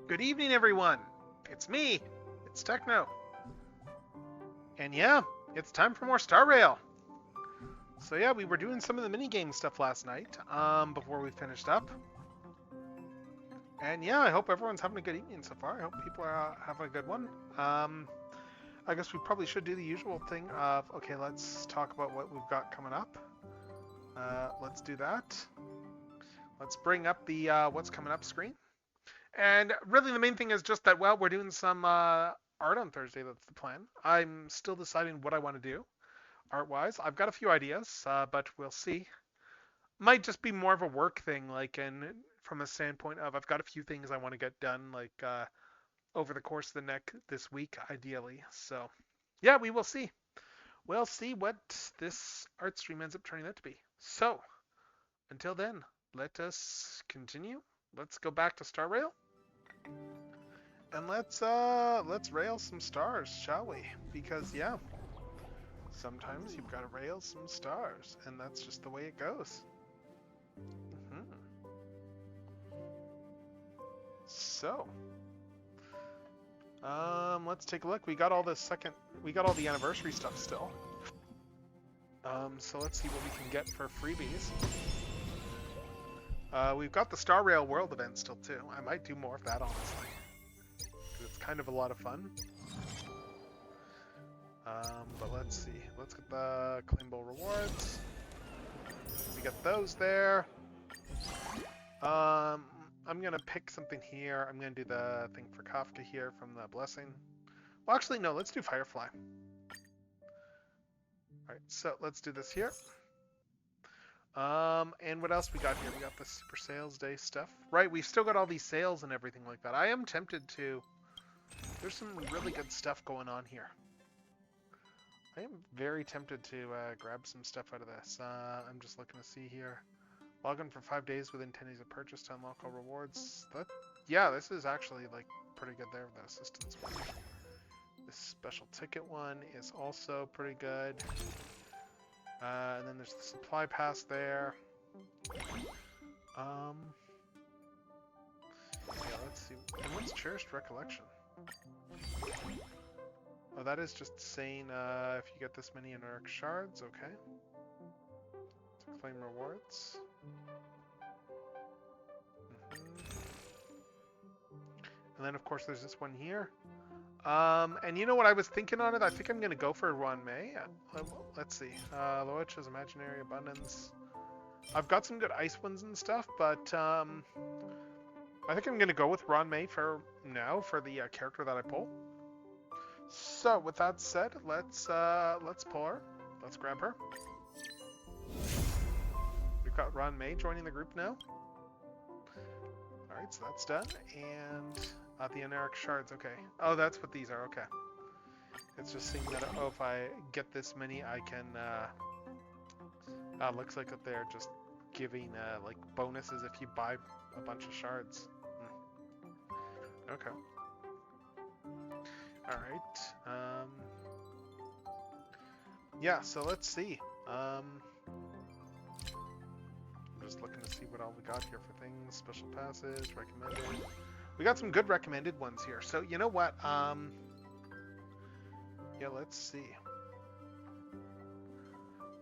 Good evening, everyone. It's me. It's Techno. And yeah, it's time for more Star Rail. So yeah, we were doing some of the minigame stuff last night before we finished up. And yeah, I hope everyone's having a good evening so far. I hope people are having a good one. I guess we probably should do the usual thing of, okay, let's talk about what we've got coming up. Let's do that. Let's bring up the what's coming up screen. And really the main thing is just that, well, we're doing some art on Thursday. That's the plan. I'm still deciding what I want to do art-wise. I've got a few ideas, but we'll see. Might just be more of a work thing, like, and from a standpoint of I've got a few things I want to get done, like over the course of this week, ideally. So, yeah, we will see. We'll see what this art stream ends up turning out to be. So, until then, let us continue. Let's go back to Star Rail. And let's rail some stars, shall we? Because yeah, sometimes you've got to rail some stars, and that's just the way it goes. So, let's take a look. We got all the anniversary stuff still. So let's see what we can get for freebies. We've got the Star Rail World event still too. I might do more of that, honestly, because it's kind of a lot of fun. But let's see. Let's get the claimable rewards. We got those there. I'm gonna pick something here. I'm gonna do the thing for Kafka here from the blessing. Well, actually, no. Let's do Firefly. All right. So let's do this here. And what else we got here? We got the Super Sales Day stuff. Right, we've still got all these sales and everything like that. I am tempted to... There's some really good stuff going on here. I am very tempted to grab some stuff out of this. I'm just looking to see here. Log in for 5 days within 10 days of purchase to unlock all rewards. Yeah, this is actually like pretty good there with the assistance one. This special ticket one is also pretty good. And then there's the supply pass there. Yeah, let's see. And what's cherished recollection? Oh, that is just saying if you get this many Eneric shards, okay. To claim rewards. And then of course there's this one here. And you know what I was thinking on it? I think I'm going to go for Ron May. Let's see. Loich's Imaginary Abundance. I've got some good ice ones and stuff, but I think I'm going to go with Ron May for now for the character that I pull. So with that said, let's pull her. Let's grab her. We've got Ron May joining the group now. All right, so that's done. And the Eneric shards, okay. Oh, that's what these are, okay. It's just saying that, oh, if I get this many, I can, looks like that they're just giving, like, bonuses if you buy a bunch of shards. Okay. Alright, yeah, so let's see. I'm just looking to see what all we got here for things. Special passes, recommended. We got some good recommended ones here. So you know what? Yeah, let's see.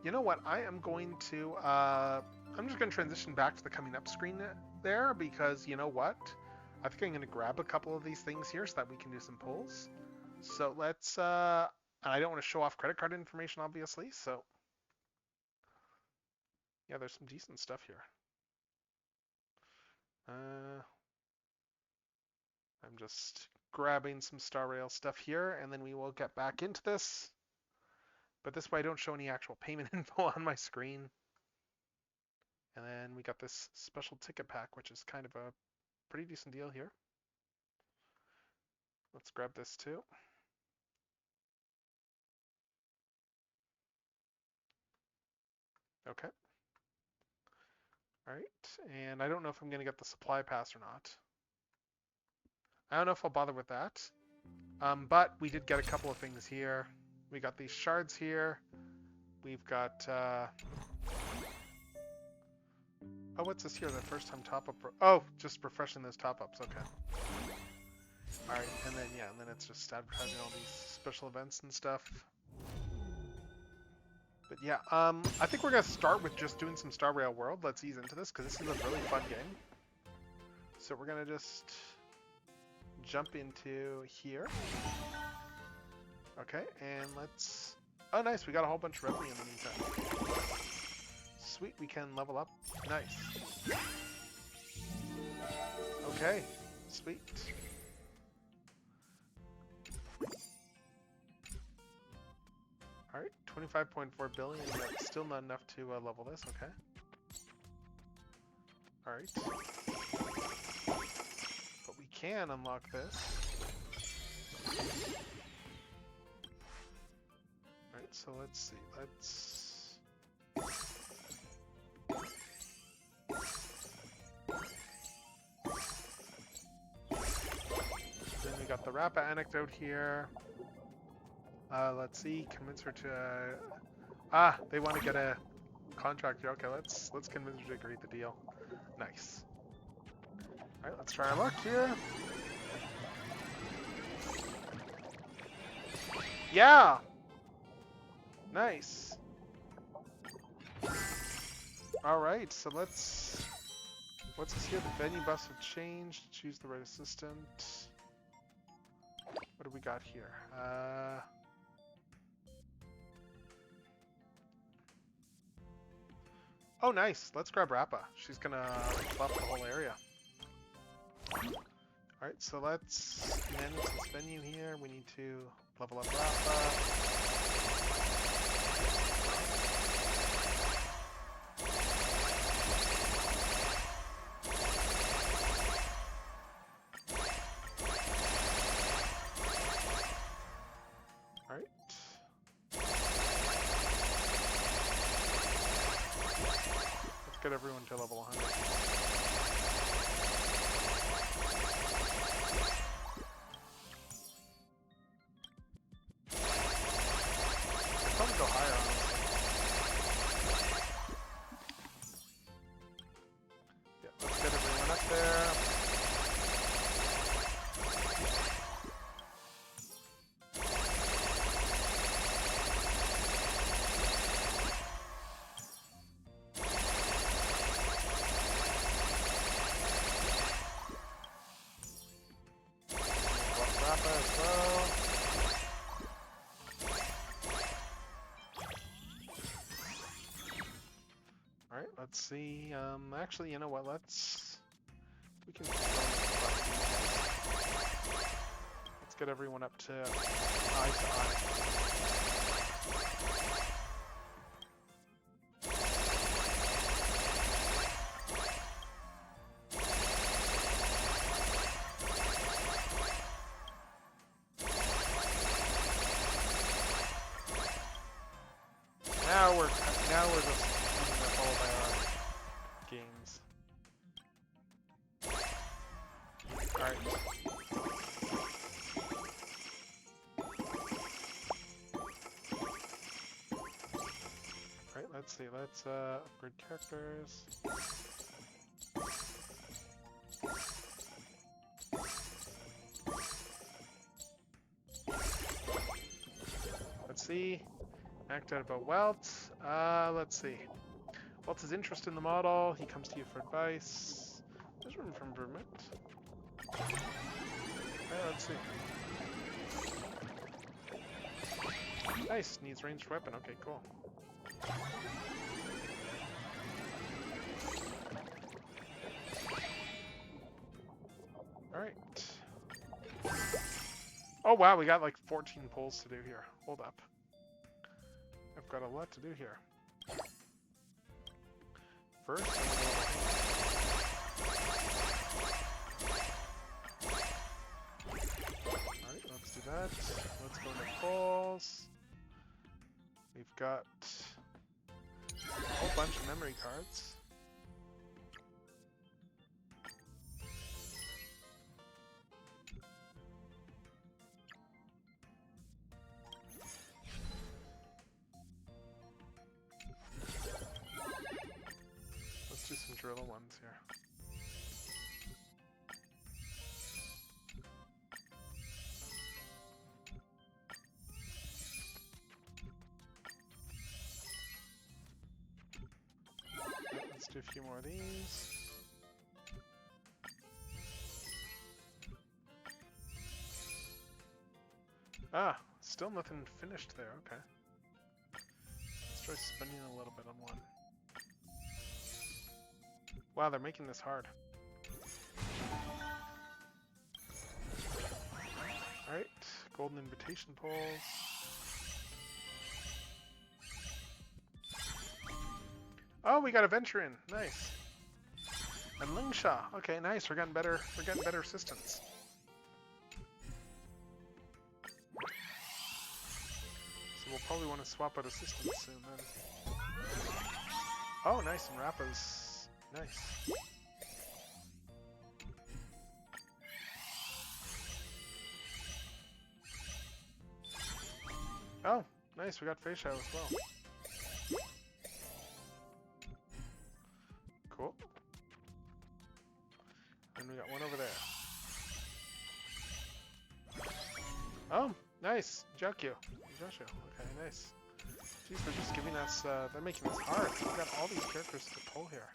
You know what? I am going to. I'm just going to transition back to the coming up screen there because you know what? I think I'm going to grab a couple of these things here so that we can do some pulls. So let's. And I don't want to show off credit card information, obviously. So yeah, there's some decent stuff here. I'm just grabbing some Star Rail stuff here, and then we will get back into this. But this way I don't show any actual payment info on my screen. And then we got this special ticket pack, which is kind of a pretty decent deal here. Let's grab this too. Okay. All right, and I don't know if I'm going to get the supply pass or not. I don't know if I'll bother with that. But we did get a couple of things here. We got these shards here. We've got... Oh, what's this here? The first time top-up... Oh, just refreshing those top-ups. Okay. Alright, and then yeah, and then it's just advertising all these special events and stuff. But yeah, I think we're gonna start with just doing some Star Rail World. Let's ease into this because this is a really fun game. So we're gonna just jump into here. Okay, and let's... Oh, nice, we got a whole bunch of revenue in the meantime. Sweet, we can level up. Nice. Okay, sweet. Alright, 25.4 billion, that's still not enough to level this, okay. Alright. But we can unlock this. Alright, so let's see, Then we got the Rappa anecdote here. Let's see, convince her to... they want to get a contract here. Okay, let's convince her to agree to the deal. Nice. Alright, let's try our luck here. Yeah! Nice. Alright, so what's this here? The venue bus have changed. Choose the right assistant. What do we got here? Oh, nice. Let's grab Rappa. She's gonna buff the whole area. Alright, so let's manage this venue here. We need to level up Rappa. Alright. Let's get everyone to level 100. Probably go higher, honestly. Yeah, let's get everyone up there. Rappa as well. Alright, let's see. Actually, you know what? We can. Let's get everyone up to eye to eye. Now we're just using up all of our games. Alright. Alright, let's see. Let's upgrade characters. Let's see. Act out about Welt. Let's see. Welt has interest in the model. He comes to you for advice. There's room for improvement. Let's see. Nice. Needs ranged weapon. Okay, cool. Alright. Oh wow, we got like 14 polls to do here. Hold up. I've got a lot to do here. First, alright, let's do that. Let's go into polls. We've got a whole bunch of memory cards. Let's do some driller ones here. do a few more of these. Ah, still nothing finished there, okay. Let's try spending a little bit on one. Wow, they're making this hard. Alright, golden invitation poles. Oh, we got a venture in. Nice. And Lingshaw. Okay, nice. We're getting better assistants. So we'll probably want to swap out assistants soon then. Oh, nice. And Rappa's nice. Oh, nice. We got Facial as well. Cool. And we got one over there. Oh, nice. Joshua. Okay, nice. Jeez, they're just giving us, they're making this hard. We've got all these characters to pull here.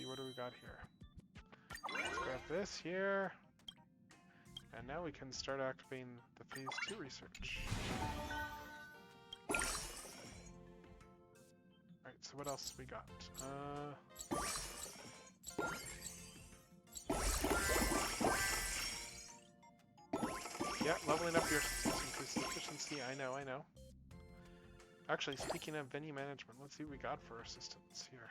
What do we got here? Let's grab this here. And now we can start activating the phase 2 research. Alright, so what else we got? Yeah, leveling up your increases efficiency. I know. Actually, speaking of venue management, let's see what we got for assistants here.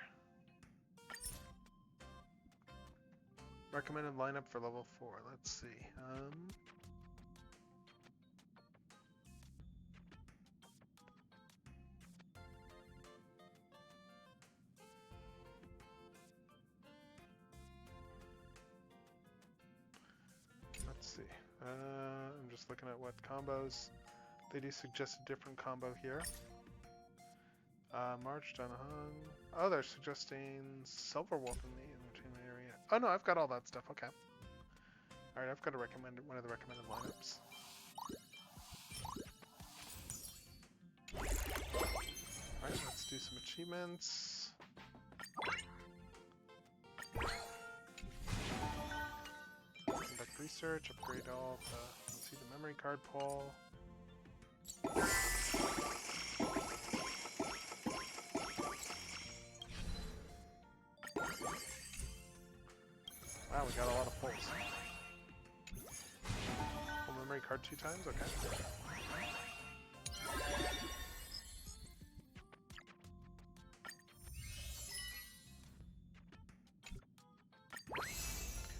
Recommended lineup for level 4. Let's see. Let's see. I'm just looking at what combos. They do suggest a different combo here. March down hung. Oh, they're suggesting Silver Wolf in the entertainment area. Oh no, I've got all that stuff. Okay. All right, I've got one of the recommended lineups. All right, let's do some achievements. Conduct research. Upgrade all the. Let's see the memory card pull. Wow, we got a lot of pulls. Pull memory card 2 times? Okay.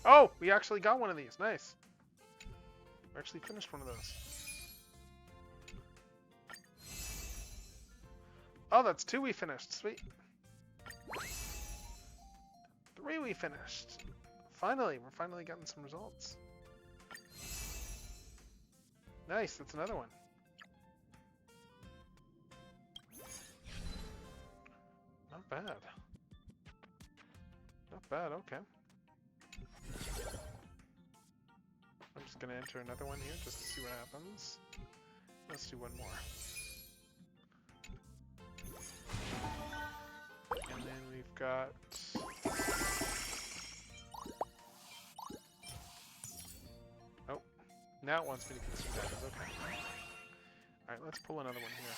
Oh! We actually got one of these. Nice. We actually finished one of those. Oh, that's 2 we finished. Sweet. 3 we finished. Finally, we're finally getting some results. Nice, that's another one. Not bad. Not bad, okay. I'm just gonna enter another one here just to see what happens. Let's do one more. And then we've got... Oh, now it wants me to consume that. Okay. Alright, let's pull another one here.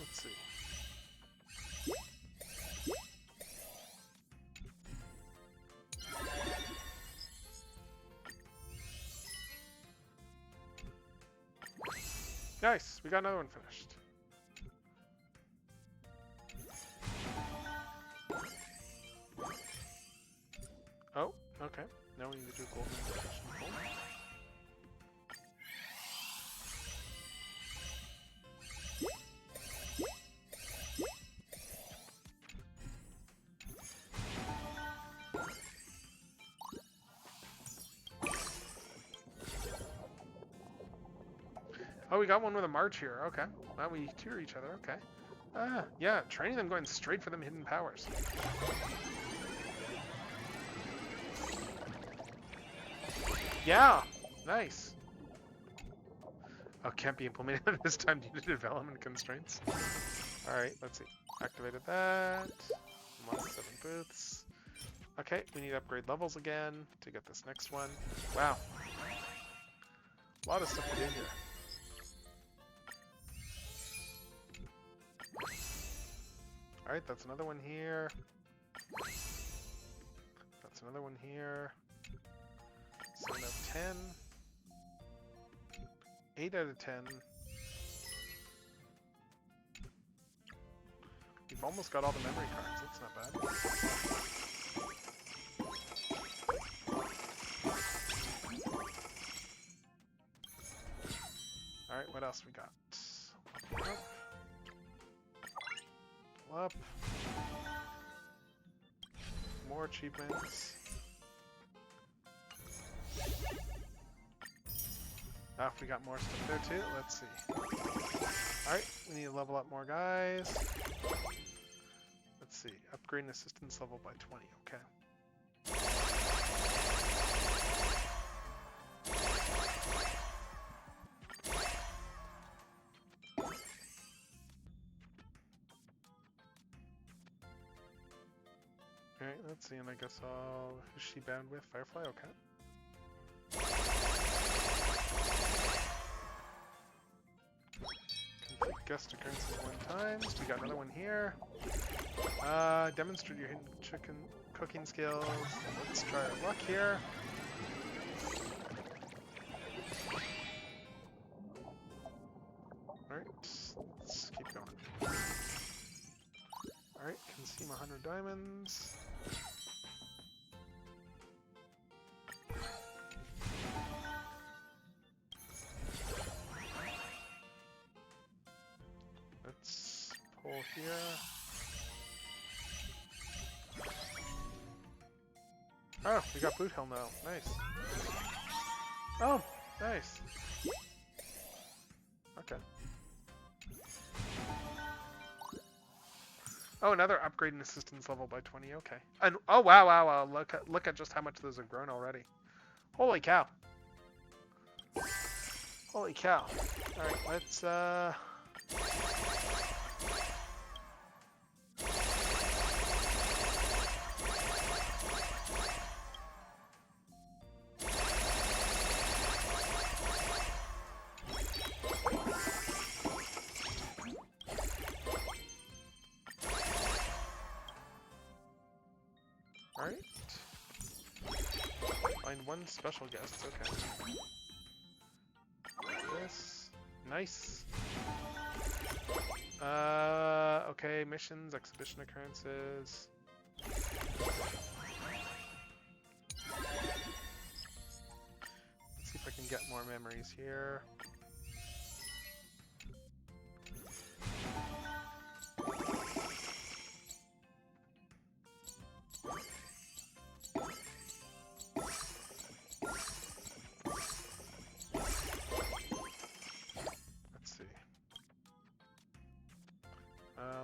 Let's see. Nice, we got another one finished. Oh, okay. Now we need to do golden invitation pull. Oh, we got one with a march here. Okay. Now we tier each other. Okay. Yeah, training them going straight for them hidden powers. Yeah, nice. Oh, can't be implemented this time due to development constraints. Alright, let's see. Activated that. I'm on 7 booths. Okay, we need to upgrade levels again to get this next one. Wow. A lot of stuff to do here. Alright, that's another one here. That's another one here. 7 out of 10. 8 out of 10. We've almost got all the memory cards. That's not bad. Alright, what else we got? Up. More achievements. Ah, we got more stuff there too. Let's see. Alright, we need to level up more guys. Let's see. Upgrading assistance level by 20. Okay. Alright, let's see, and I guess who's she bound with? Firefly? Okay. Complete guest occurrences 1 time. We got another one here. Demonstrate your hidden chicken cooking skills. Let's try our luck here. Alright, let's keep going. Alright, consume 100 diamonds. Let's pull here. Oh, we got boot hell now. Nice. Oh, nice. Okay. Oh, another upgrading assistance level by 20. Okay. And oh wow. Look at just how much those have grown already. Holy cow. Holy cow. All right, let's Alright. Find one special guest, okay. This. Nice. Okay, missions, exhibition occurrences. Let's see if I can get more memories here.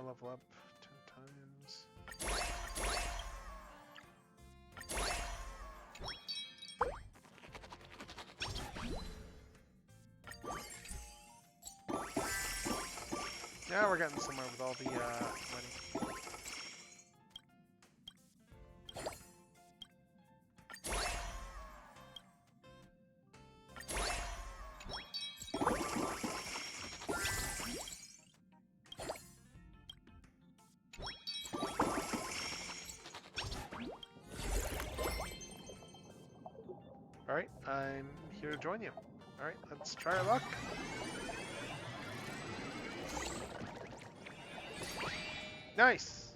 Level up 10 times. Yeah, we're getting somewhere with all the money. Alright, I'm here to join you. Alright, let's try our luck. Nice!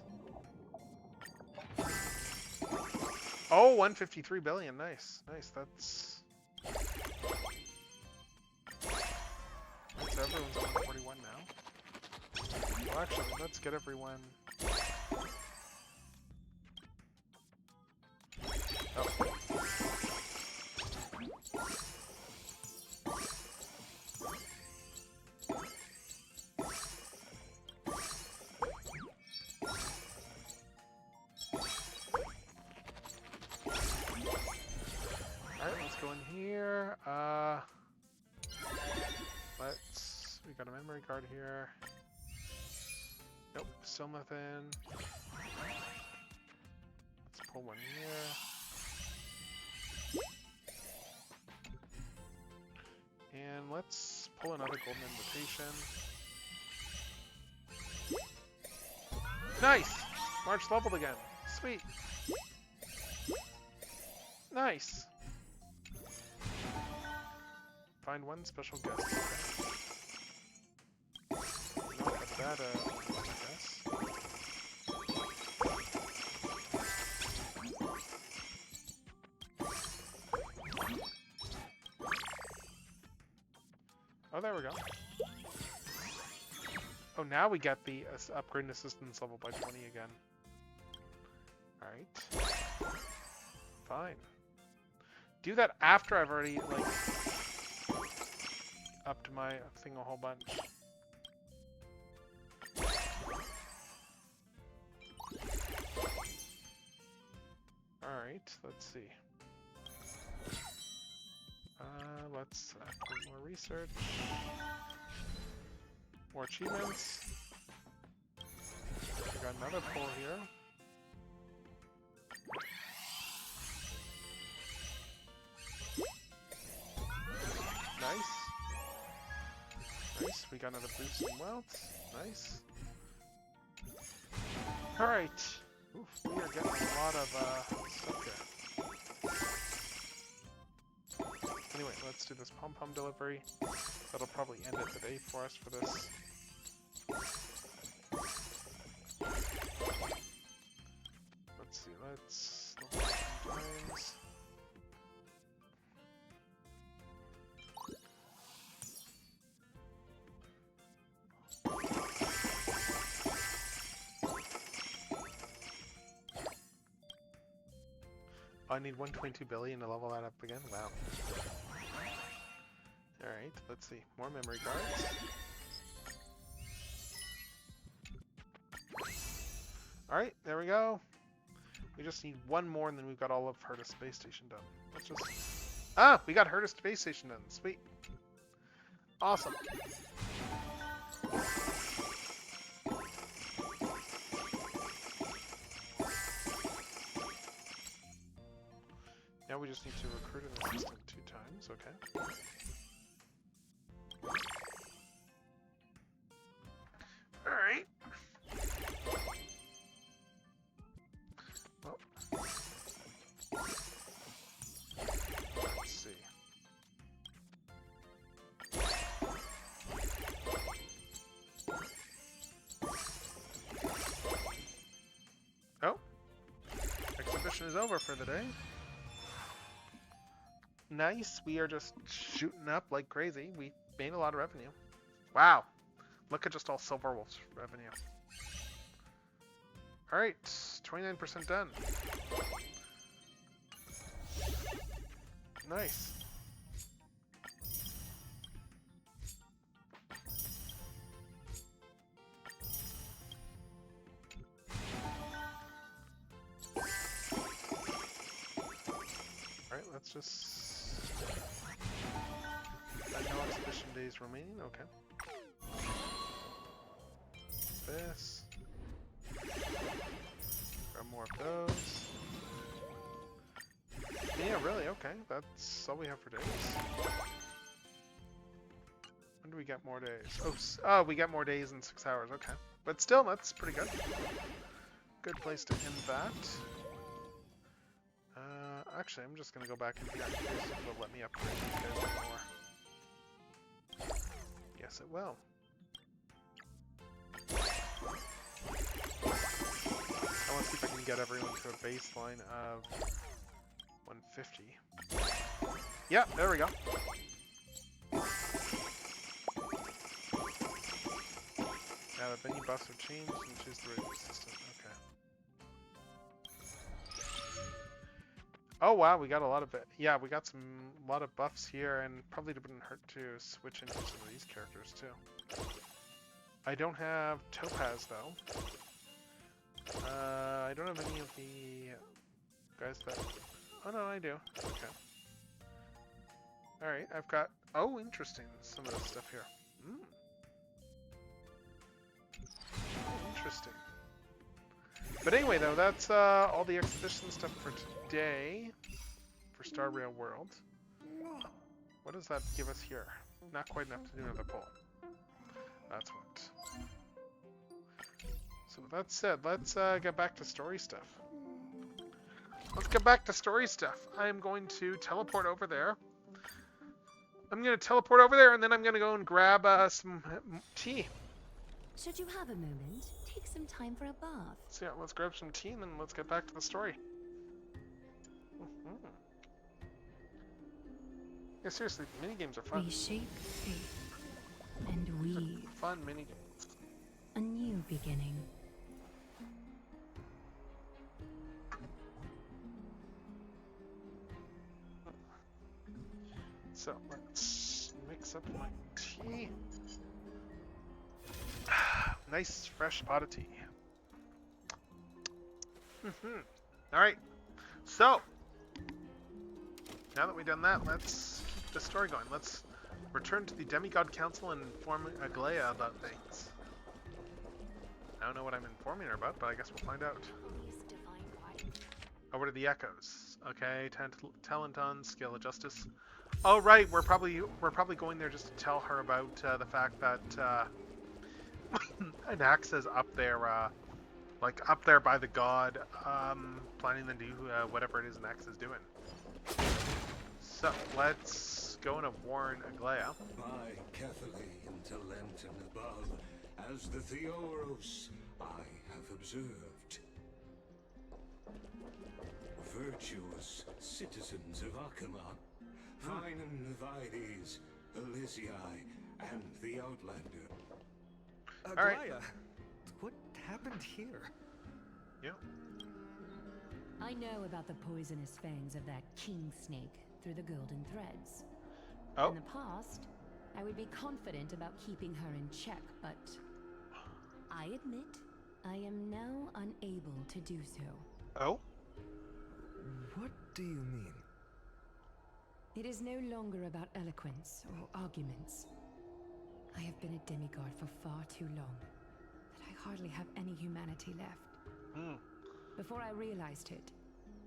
Oh, 153 billion. Nice. Nice, that's everyone's on 41 now. Well, actually, let's get everyone... Oh. Alright, let's go in here. We got a memory card here. Nope, still nothing. Let's pull one here. And let's pull another golden invitation. Nice! March leveled again. Sweet. Nice. Find one special guest. Not a bad guess. Oh, there we go. Oh, now we get the upgrade assistance level by 20 again. Alright. Fine. Do that after I've already, like, upped my thing a whole bunch. Alright, let's see. Let's activate more research. More achievements. We got another pull here. Nice. Nice. We got another boost in wealth. Nice. Alright. Oof, we are getting a lot of stuff here. Anyway, let's do this pom-pom delivery. That'll probably end it today for us for this. Let's see, let's look at times. I need 122 billion to level that up again? Wow. Alright, let's see. More memory cards. Alright, there we go. We just need one more and then we've got all of Herta Space Station done. Let's just... Ah! We got Herta Space Station done. Sweet. Awesome. Now we just need to recruit an assistant 2 times, okay. Alright. Well. Let's see. Oh. Exhibition is over for the day. Nice, we are just shooting up like crazy. We made a lot of revenue. Wow. Look at just all Silverwolf's revenue. Alright, 29% done. Nice. Alright, let's just... no exhibition days remaining, okay. This. Grab more of those. Yeah, really, okay. That's all we have for days. When do we get more days? Oh, we get more days in 6 hours, okay. But still, that's pretty good. Good place to end that. Actually, I'm just gonna go back in here in case it will let me upgrade these guys more. Yes, it will. I want to see if I can get everyone to a baseline of 150. Yeah, there we go. Now the menu buffs have changed and choose the rating system. Okay. Oh wow, we got a lot of it. Yeah, we got a lot of buffs here, and probably wouldn't hurt to switch into some of these characters too. I don't have Topaz though. I don't have any of the guys that... Oh no, I do. Okay. Alright, I've got... Oh, interesting. Some of this stuff here. Mm. Interesting. But anyway, though, that's all the exhibition stuff for today. For Star Rail World. What does that give us here? Not quite enough to do another poll. That's what. So with that said, let's get back to story stuff. Let's get back to story stuff. I'm going to teleport over there. I'm going to teleport over there, and then I'm going to go and grab some tea. Should you have a moment, take some time for a bath. So yeah, let's grab some tea, and then let's get back to the story. Yeah, seriously, minigames are fun. We shape fate, and weave Fun minigames. a new beginning. So let's mix up my tea. Nice fresh pot of tea. Alright, so now that we've done that, let's keep the story going. Let's return to the Demigod Council and inform Aglaya about things. I don't know what I'm informing her about, but I guess we'll find out. Over to the Echoes. Okay, Talenton, Scale of Justice. Oh right, we're probably going there just to tell her about the fact that an axe is up there, like up there by the god, planning to do whatever it is an axe is doing. So let's go and warn Aglaya. By Catholic into Lenten above, as the Theoros I have observed. Virtuous citizens of Akamar, fine Vides, Elysiae, and the Outlander. Alright. Aglaya, what happened here? Yeah. I know about the poisonous fangs of that king snake through the golden threads. Oh. In the past, I would be confident about keeping her in check, but I admit I am now unable to do so. Oh? What do you mean? It is no longer about eloquence or arguments. I have been a demigod for far too long that I hardly have any humanity left. Before I realized it,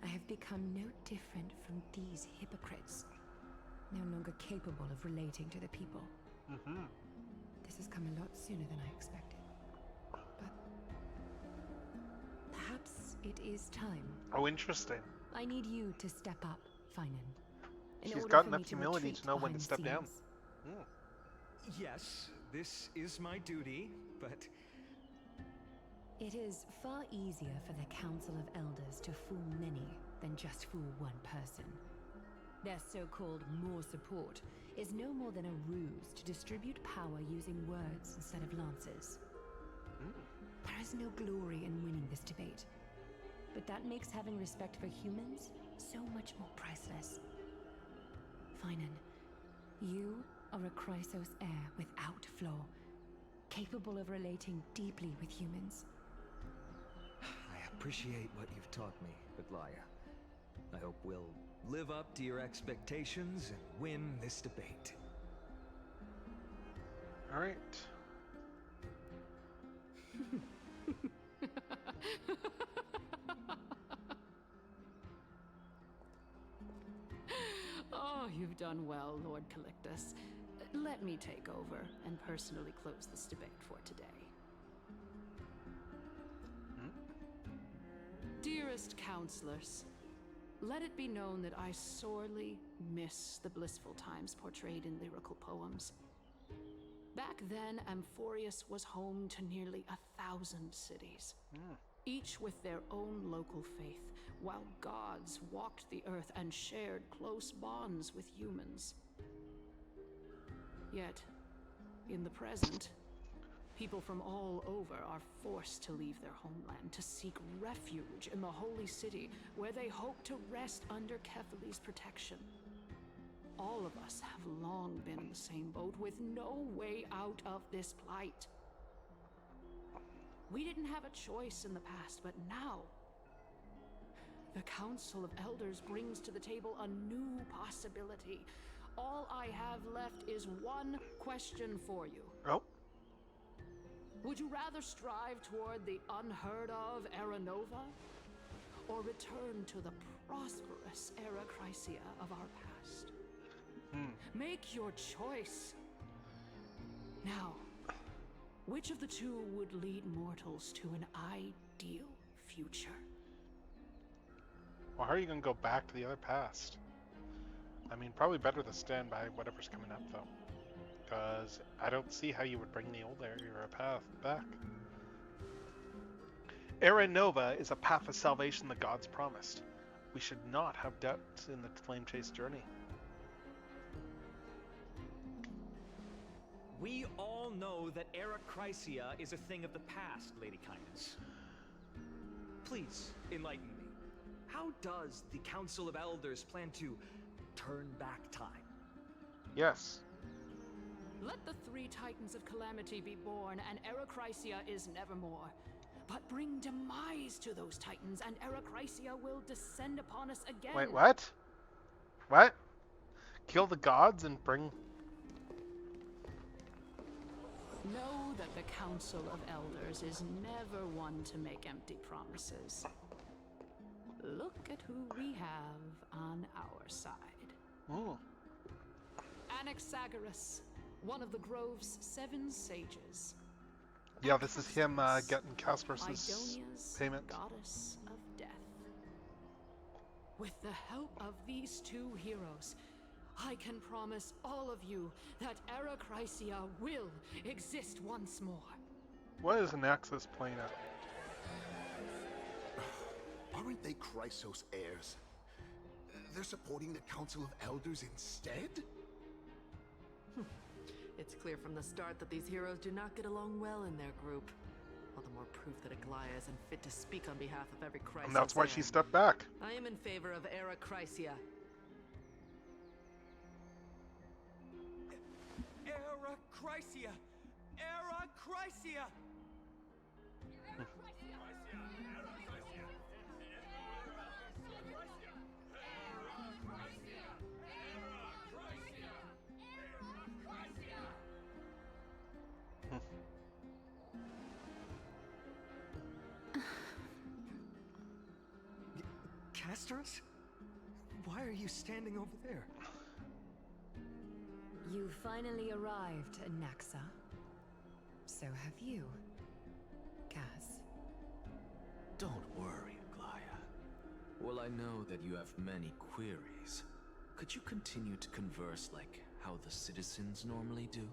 I have become no different from these hypocrites, no longer capable of relating to the people. This has come a lot sooner than I expected. But perhaps it is time. Oh, interesting. I need you to step up, Finan. She's got enough humility to know when to step down. Yes, this is my duty, but... It is far easier for the Council of Elders to fool many than just fool one person. Their so-called Moar support is no more than a ruse to distribute power using words instead of lances. There is no glory in winning this debate, but that makes having respect for humans so much more priceless. Finan, you are a Chrysos heir without flaw, capable of relating deeply with humans. I appreciate what you've taught me, Aglaya. I hope we'll live up to your expectations and win this debate. All right. Oh, you've done well, Lord Calictus. Let me take over and personally close this debate for today. Dearest counselors, let it be known that I sorely miss the blissful times portrayed in lyrical poems. Back then, Amphorius was home to nearly 1,000 cities, each with their own local faith, while gods walked the earth and shared close bonds with humans. Yet, in the present, people from all over are forced to leave their homeland to seek refuge in the holy city, where they hope to rest under Kefali's protection. All of us have long been in the same boat, with no way out of this plight. We didn't have a choice in the past, but now the Council of Elders brings to the table a new possibility, all I have left is one question for you. Oh, Would you rather strive toward the unheard of Era Nova, or return to the prosperous Era Chrysia of our past? Make your choice. Now, which of the two would lead mortals to an ideal future? well, how are you gonna go back to the other past? I mean, probably better to stand by whatever's coming up, though. Because I don't see how you would bring the old era path back. Era Nova is a path of salvation the gods promised. We should not have doubts in the flame chase journey. We all know that Era Chrysia is a thing of the past, Lady Kindness. Please, enlighten me. How does the Council of Elders plan to turn back time? Yes. Let the three Titans of Calamity be born, and Era Chrysia is nevermore. But bring demise to those Titans, and Era Chrysia will descend upon us again. Wait, what? What? Kill the gods and bring... Know that the Council of Elders is never one to make empty promises. Look at who we have on our side. Oh. Anaxagoras, one of the Grove's 7 sages. Yeah, this is him getting Casperos' Idonia's payment. goddess of death. With the help of these two heroes, I can promise all of you that Era Chrysia will exist once more. What is an Axis playing at? Aren't they Chrysos heirs? They're supporting the Council of Elders instead? It's clear from the start that these heroes do not get along well in their group. All the more proof that Aglaya is unfit to speak on behalf of every Chrysos. And that's why she heir. stepped back. I am in favor of Era Chrysia. Era Chrysia! Era Chrysia! Castorus? Why are you standing over there? You finally arrived, Anaxa. So have you, Kaz. Don't worry, Aglaya. Well, I know that you have many queries. Could you continue to converse like how the citizens normally do?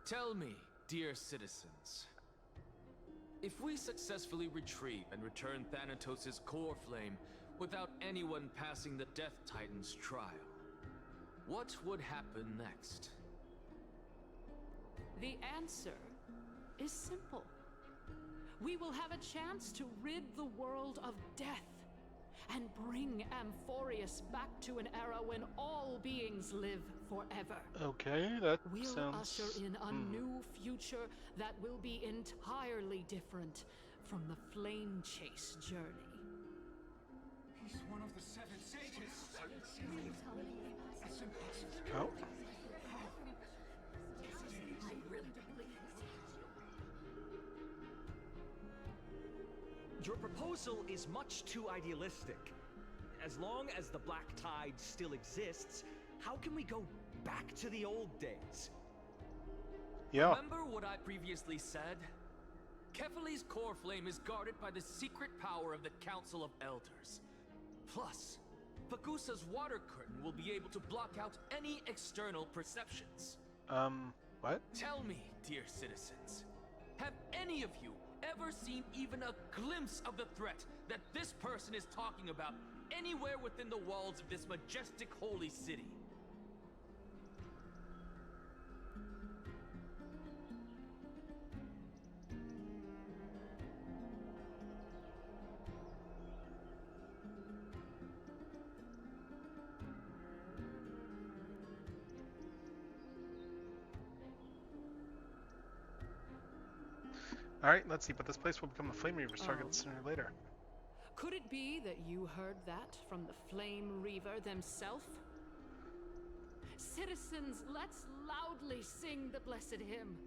Tell me, dear citizens, if we successfully retrieve and return Thanatos' core flame without anyone passing the Death Titan's trial, what would happen next? The answer is simple. We will have a chance to rid the world of death and bring Amphorius back to an era when all beings live forever. Okay, that We'll sounds... usher in a new future that will be entirely different from the flame chase journey. He's one of the 7 sages. Oh. Your proposal is much too idealistic. As long as the Black Tide still exists, how can we go back to the old days? Yeah. Remember what I previously said? Kefali's core flame is guarded by the secret power of the Council of Elders. Plus, Fagusa's water curtain will be able to block out any external perceptions. What? Tell me, dear citizens, have any of you ever seen even a glimpse of the threat that this person is talking about anywhere within the walls of this majestic holy city? Alright, let's see, but this place will become the Flame Reaver's target sooner or later. Could it be that you heard that from the Flame Reaver themselves? Citizens, let's loudly sing the blessed hymn.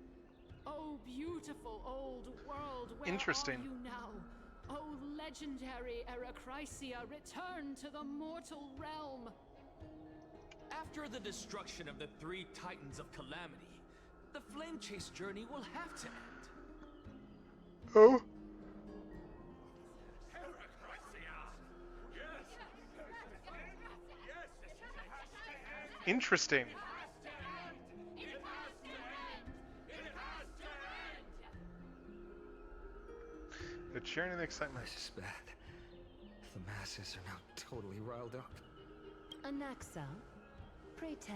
Oh, beautiful old world, where Interesting. are you now? Oh, legendary Erechrysia, return to the mortal realm. After the destruction of the 3 Titans of Calamity, the Flame Chase journey will have to end. Oh. Interesting. They're cheering in excitement. This is bad. The masses are now totally riled up. Anaxa, pray tell.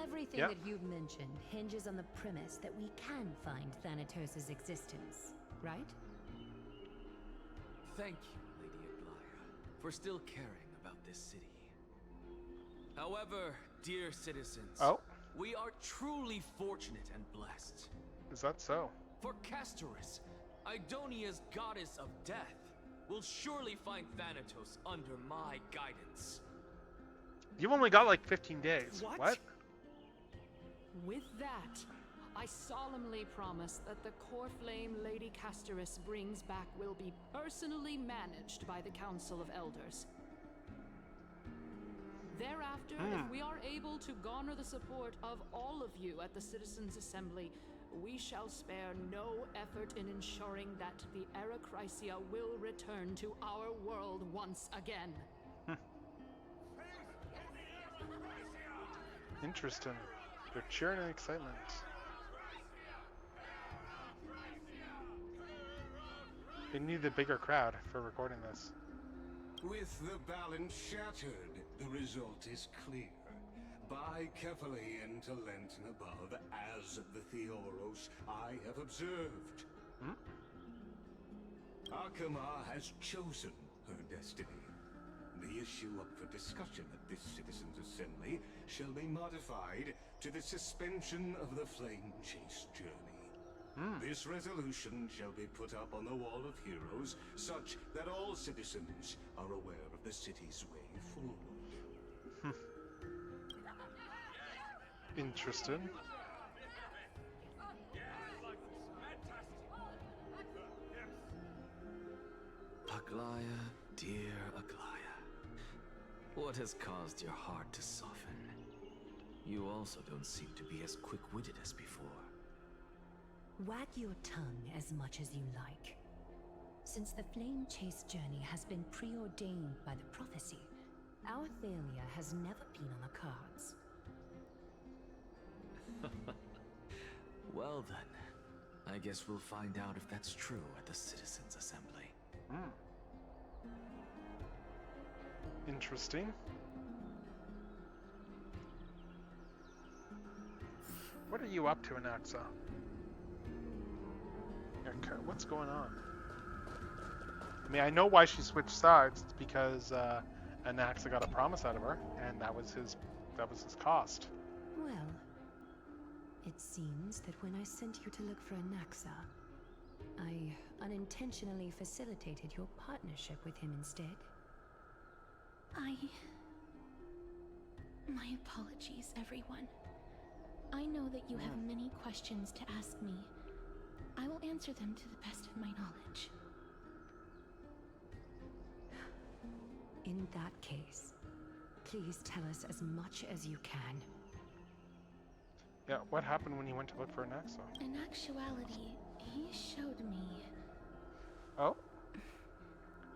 Everything Yep. that you've mentioned hinges on the premise that we can find Thanatos' existence, right? Thank you, Lady Aglaya, for still caring about this city. However, dear citizens, Oh, we are truly fortunate and blessed. is that so? For Castorus, Idonia's goddess of death, will surely find Thanatos under my guidance. You've only got like 15 days. What? With that, I solemnly promise that the core flame Lady Castorus brings back will be personally managed by the Council of Elders. Thereafter, if we are able to garner the support of all of you at the Citizens' Assembly, we shall spare no effort in ensuring that the Erechrysia will return to our world once again. Interesting. They're cheering in excitement. They need the bigger crowd for recording this. With the balance shattered, the result is clear. Buy carefully into Lenten above, as the Theoros I have observed. Akama has chosen her destiny. The issue up for discussion at this Citizens' Assembly shall be modified to the suspension of the Flame Chase journey. This resolution shall be put up on the Wall of Heroes, such that all citizens are aware of the city's way forward. Interesting. Aglaya, dear Aglaya, what has caused your heart to soften? You also don't seem to be as quick-witted as before. Wag your tongue as much as you like. Since the Flame Chase journey has been preordained by the prophecy, our failure has never been on the cards. Well then, I guess we'll find out if that's true at the Citizens' Assembly. Interesting. What are you up to, Anaxa? What's going on? I mean, I know why she switched sides. It's because Anaxa got a promise out of her, and that was his cost. Well, it seems that when I sent you to look for Anaxa, I unintentionally facilitated your partnership with him instead. My apologies, everyone. I know that you have many questions to ask me. I will answer them to the best of my knowledge. In that case, please tell us as much as you can. Yeah, what happened when you went to look for Anaxa? In actuality, he showed me Oh?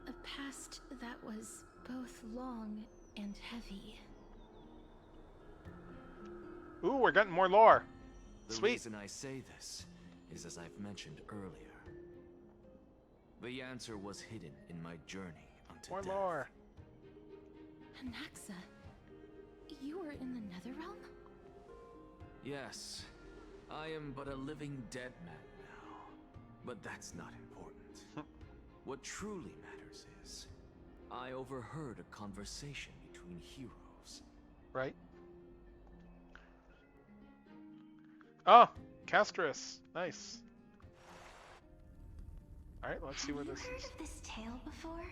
a past that was both long and heavy. Ooh, we're getting more lore. The Sweet. reason I say this is as I've mentioned earlier. The answer was hidden in my journey unto More death. lore. Anaxa, you were in the Netherrealm? Yes, I am but a living dead man now. But that's not important. What truly matters is, I overheard a conversation between heroes. Right? Oh, Castorus. Nice. Alright, let's see where this Have you is. heard of this tale before?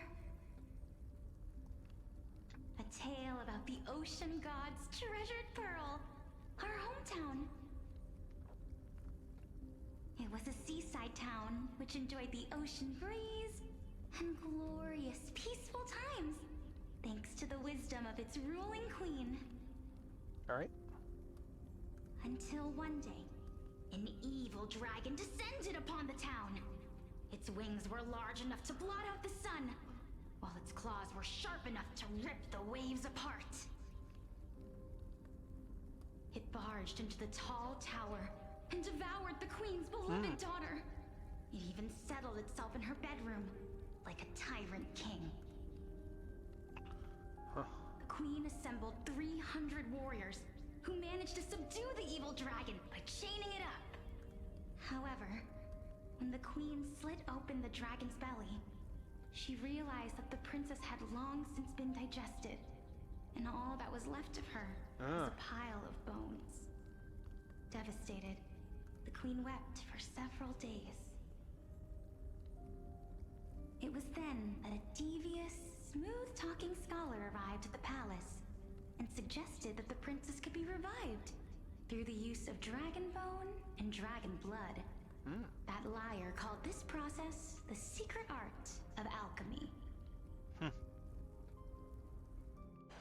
A tale about the ocean god's treasured pearl, our hometown. It was a seaside town which enjoyed the ocean breeze and glorious, peaceful times, thanks to the wisdom of its ruling queen. Alright. Until one day, an evil dragon descended upon the town. Its wings were large enough to blot out the sun, while its claws were sharp enough to rip the waves apart. It barged into the tall tower and devoured the queen's beloved daughter. It even settled itself in her bedroom, like a tyrant king. Huh. The queen assembled 300 warriors who managed to subdue the evil dragon by chaining it up. However, when the queen slit open the dragon's belly, she realized that the princess had long since been digested, and all that was left of her was a pile of bones. Devastated, the queen wept for several days. It was then that a devious, smooth-talking scholar arrived at the palace and suggested that the princess could be revived through the use of dragon bone and dragon blood. That liar called this process the secret art of alchemy.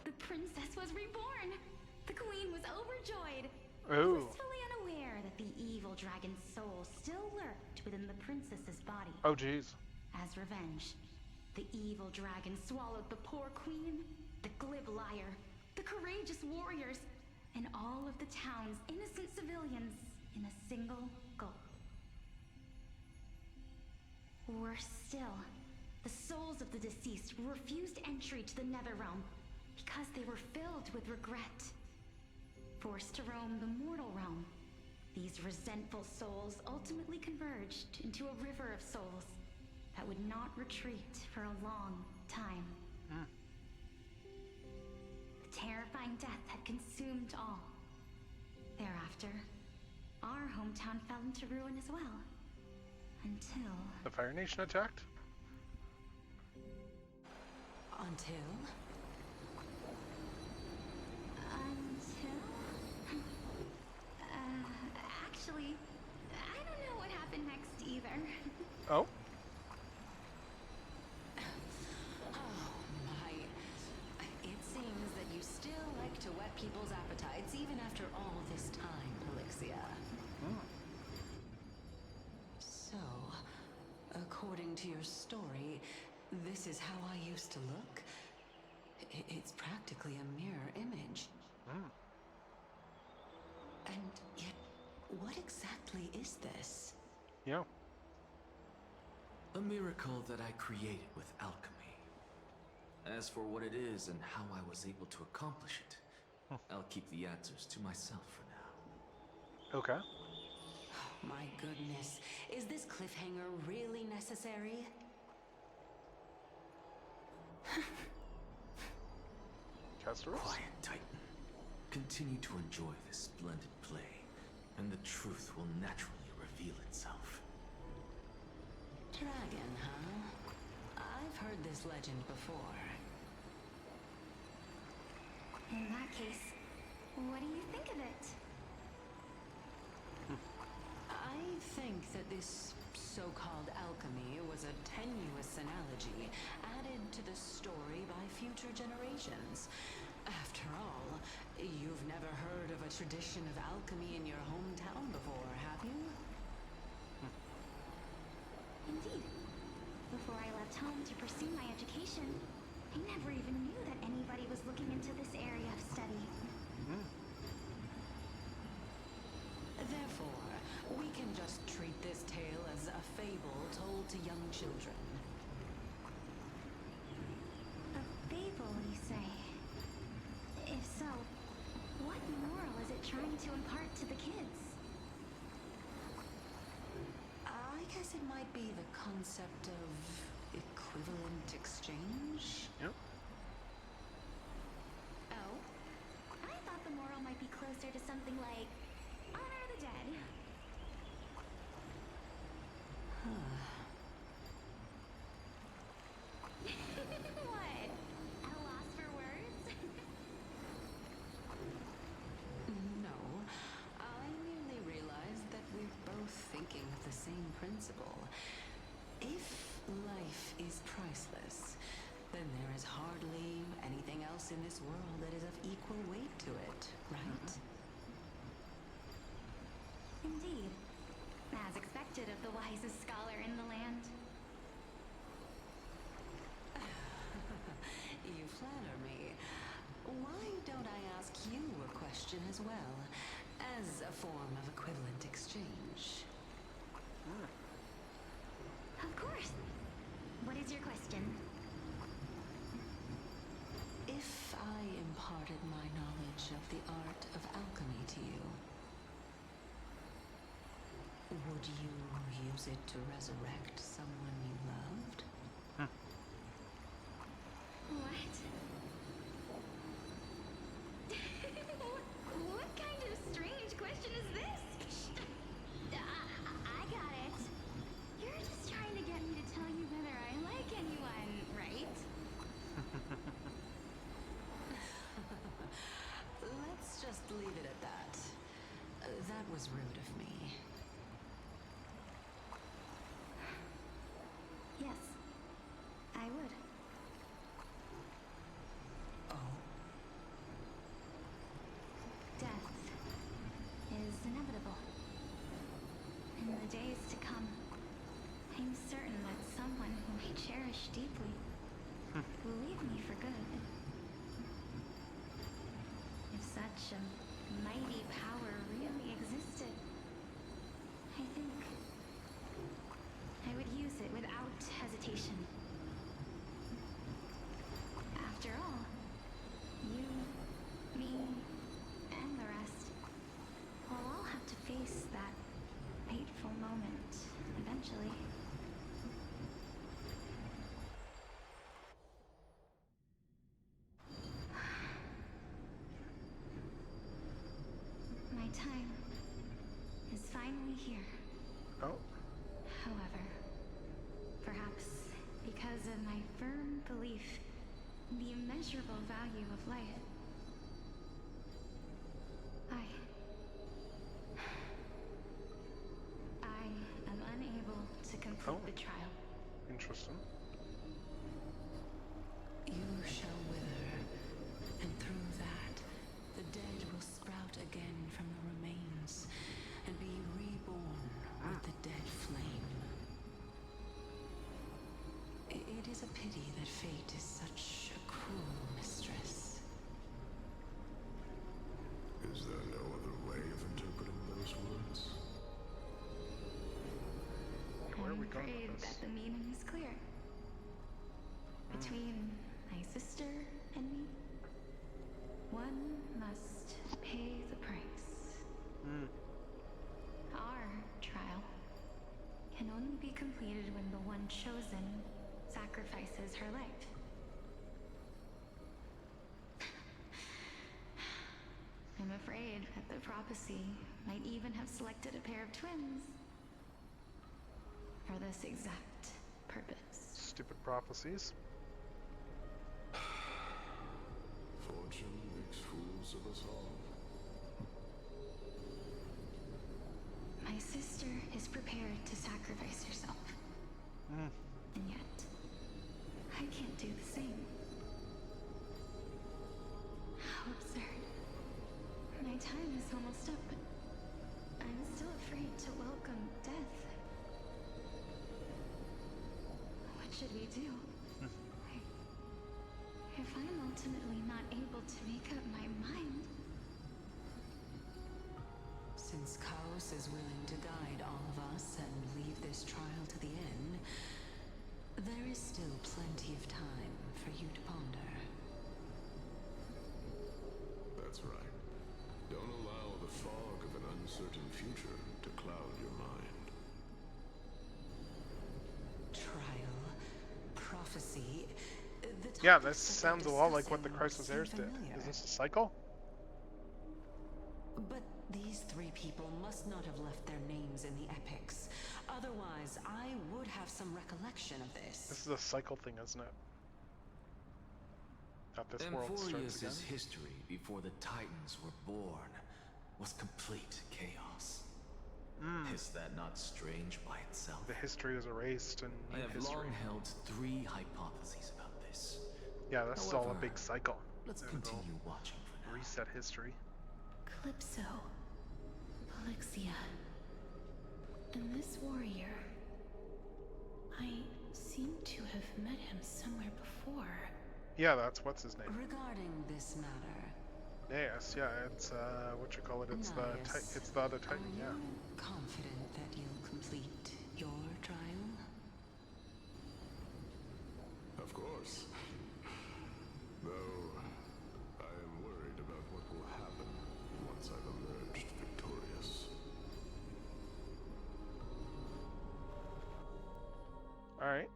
The princess was reborn! The queen was overjoyed, blissfully unaware that the evil dragon's soul still lurked within the princess's body. Oh, jeez. As revenge, the evil dragon swallowed the poor queen, the glib liar, the courageous warriors, and all of the town's innocent civilians in a single gulp. Worse still, the souls of the deceased refused entry to the Netherrealm because they were filled with regret. Forced to roam the mortal realm, these resentful souls ultimately converged into a river of souls that would not retreat for a long time. The terrifying death had consumed all. Thereafter, our hometown fell into ruin as well. Until... The Fire Nation attacked? Until? Actually, I don't know what happened next either. Oh? Oh, my. It seems that you still like to whet people's appetites even after all this time, Elixia. So, according to your story, this is how I used to look? It's practically a mirror image. And yet, what exactly is this? Yeah. A miracle that I created with alchemy. As for what it is and how I was able to accomplish it, I'll keep the answers to myself for now. Okay. My goodness, is this cliffhanger really necessary? Castros? Quiet, Titan. Continue to enjoy this splendid play, and the truth will naturally reveal itself. Dragon, huh? I've heard this legend before. In that case, what do you think of it? I think that this so-called alchemy was a tenuous analogy added to the story by future generations. After all, you've never heard of a tradition of alchemy in your hometown before, have you? Indeed. Before I left home to pursue my education, I never even knew that anybody was looking into this area of study. Therefore, we can just treat this tale as a fable told to young children. A fable, you say? If so, what moral is it trying to impart to the kids? I guess it might be the concept of equivalent exchange? Yep. Oh? I thought the moral might be closer to something like honor the dead. else in this world that is of equal weight to it, right? Indeed. As expected of the wisest scholar in the land. You flatter me. Why don't I ask you a question as well, as a form of equivalent exchange? Of course. What is your question? If I imparted my knowledge of the art of alchemy to you, would you use it to resurrect someone you loved? What? What kind of strange question is this? I got it. You're just trying to get me to tell you whether I like anyone, right? Let's just leave it at that. That was rude of me. Yes, I would. Oh? Death is inevitable. In the days to come, I'm certain that someone whom I cherish deeply will leave me for good. If such a mighty power really existed, I think I would use it without hesitation. After all, you, me, and the rest will all have to face that fateful moment eventually. My time is finally here. Oh, However, perhaps because of my firm belief in the immeasurable value of life, I am unable to complete the trial. interesting. You shall wither, and through that, the dead will sprout again from the remains, and be reborn with the dead flame. It is a pity that fate is such a cruel mistress. Is there no other way of interpreting those words? Where are I'm we going afraid with this? that the meaning is clear. Between my sister and me, one must pay the price. Our trial can only be completed when the one chosen sacrifices her life. I'm afraid that the prophecy might even have selected a pair of twins for this exact purpose. Stupid prophecies. Fortune makes fools of us all. My sister is prepared to sacrifice herself. And yet, I can't do the same. How absurd. My time is almost up, but I'm still afraid to welcome death. What should we do? If I'm ultimately not able to make up my mind... Since Chaos is willing to guide all of us and leave this trial to the end, there is still plenty of time for you to ponder. That's right. Don't allow the fog of an uncertain future to cloud your mind. Trial, prophecy. Yeah, this sounds a lot like what the Crisis Heirs did. Is this a cycle? But these three people must not have left their names in the epics. Otherwise, I would have some recollection of this. This is a cycle thing, isn't it? That this world starts again. Amphorius' history before the Titans were born was complete chaos. Is that not strange by itself? The history was erased and I new have history. long held three hypotheses about this. Yeah, this is all a However, big cycle. Let's There we go. continue watching for now. Reset history. Calypso. Polixia. And this warrior... I seem to have met him somewhere before. Yeah, that's what's his name. Regarding this matter, Yes, yeah, it's what you call it? It's Nias, it's the other Titan. are Yeah. you confident that you'll complete your trial? Of course. Though, I am worried about what will happen once I've emerged victorious. All right.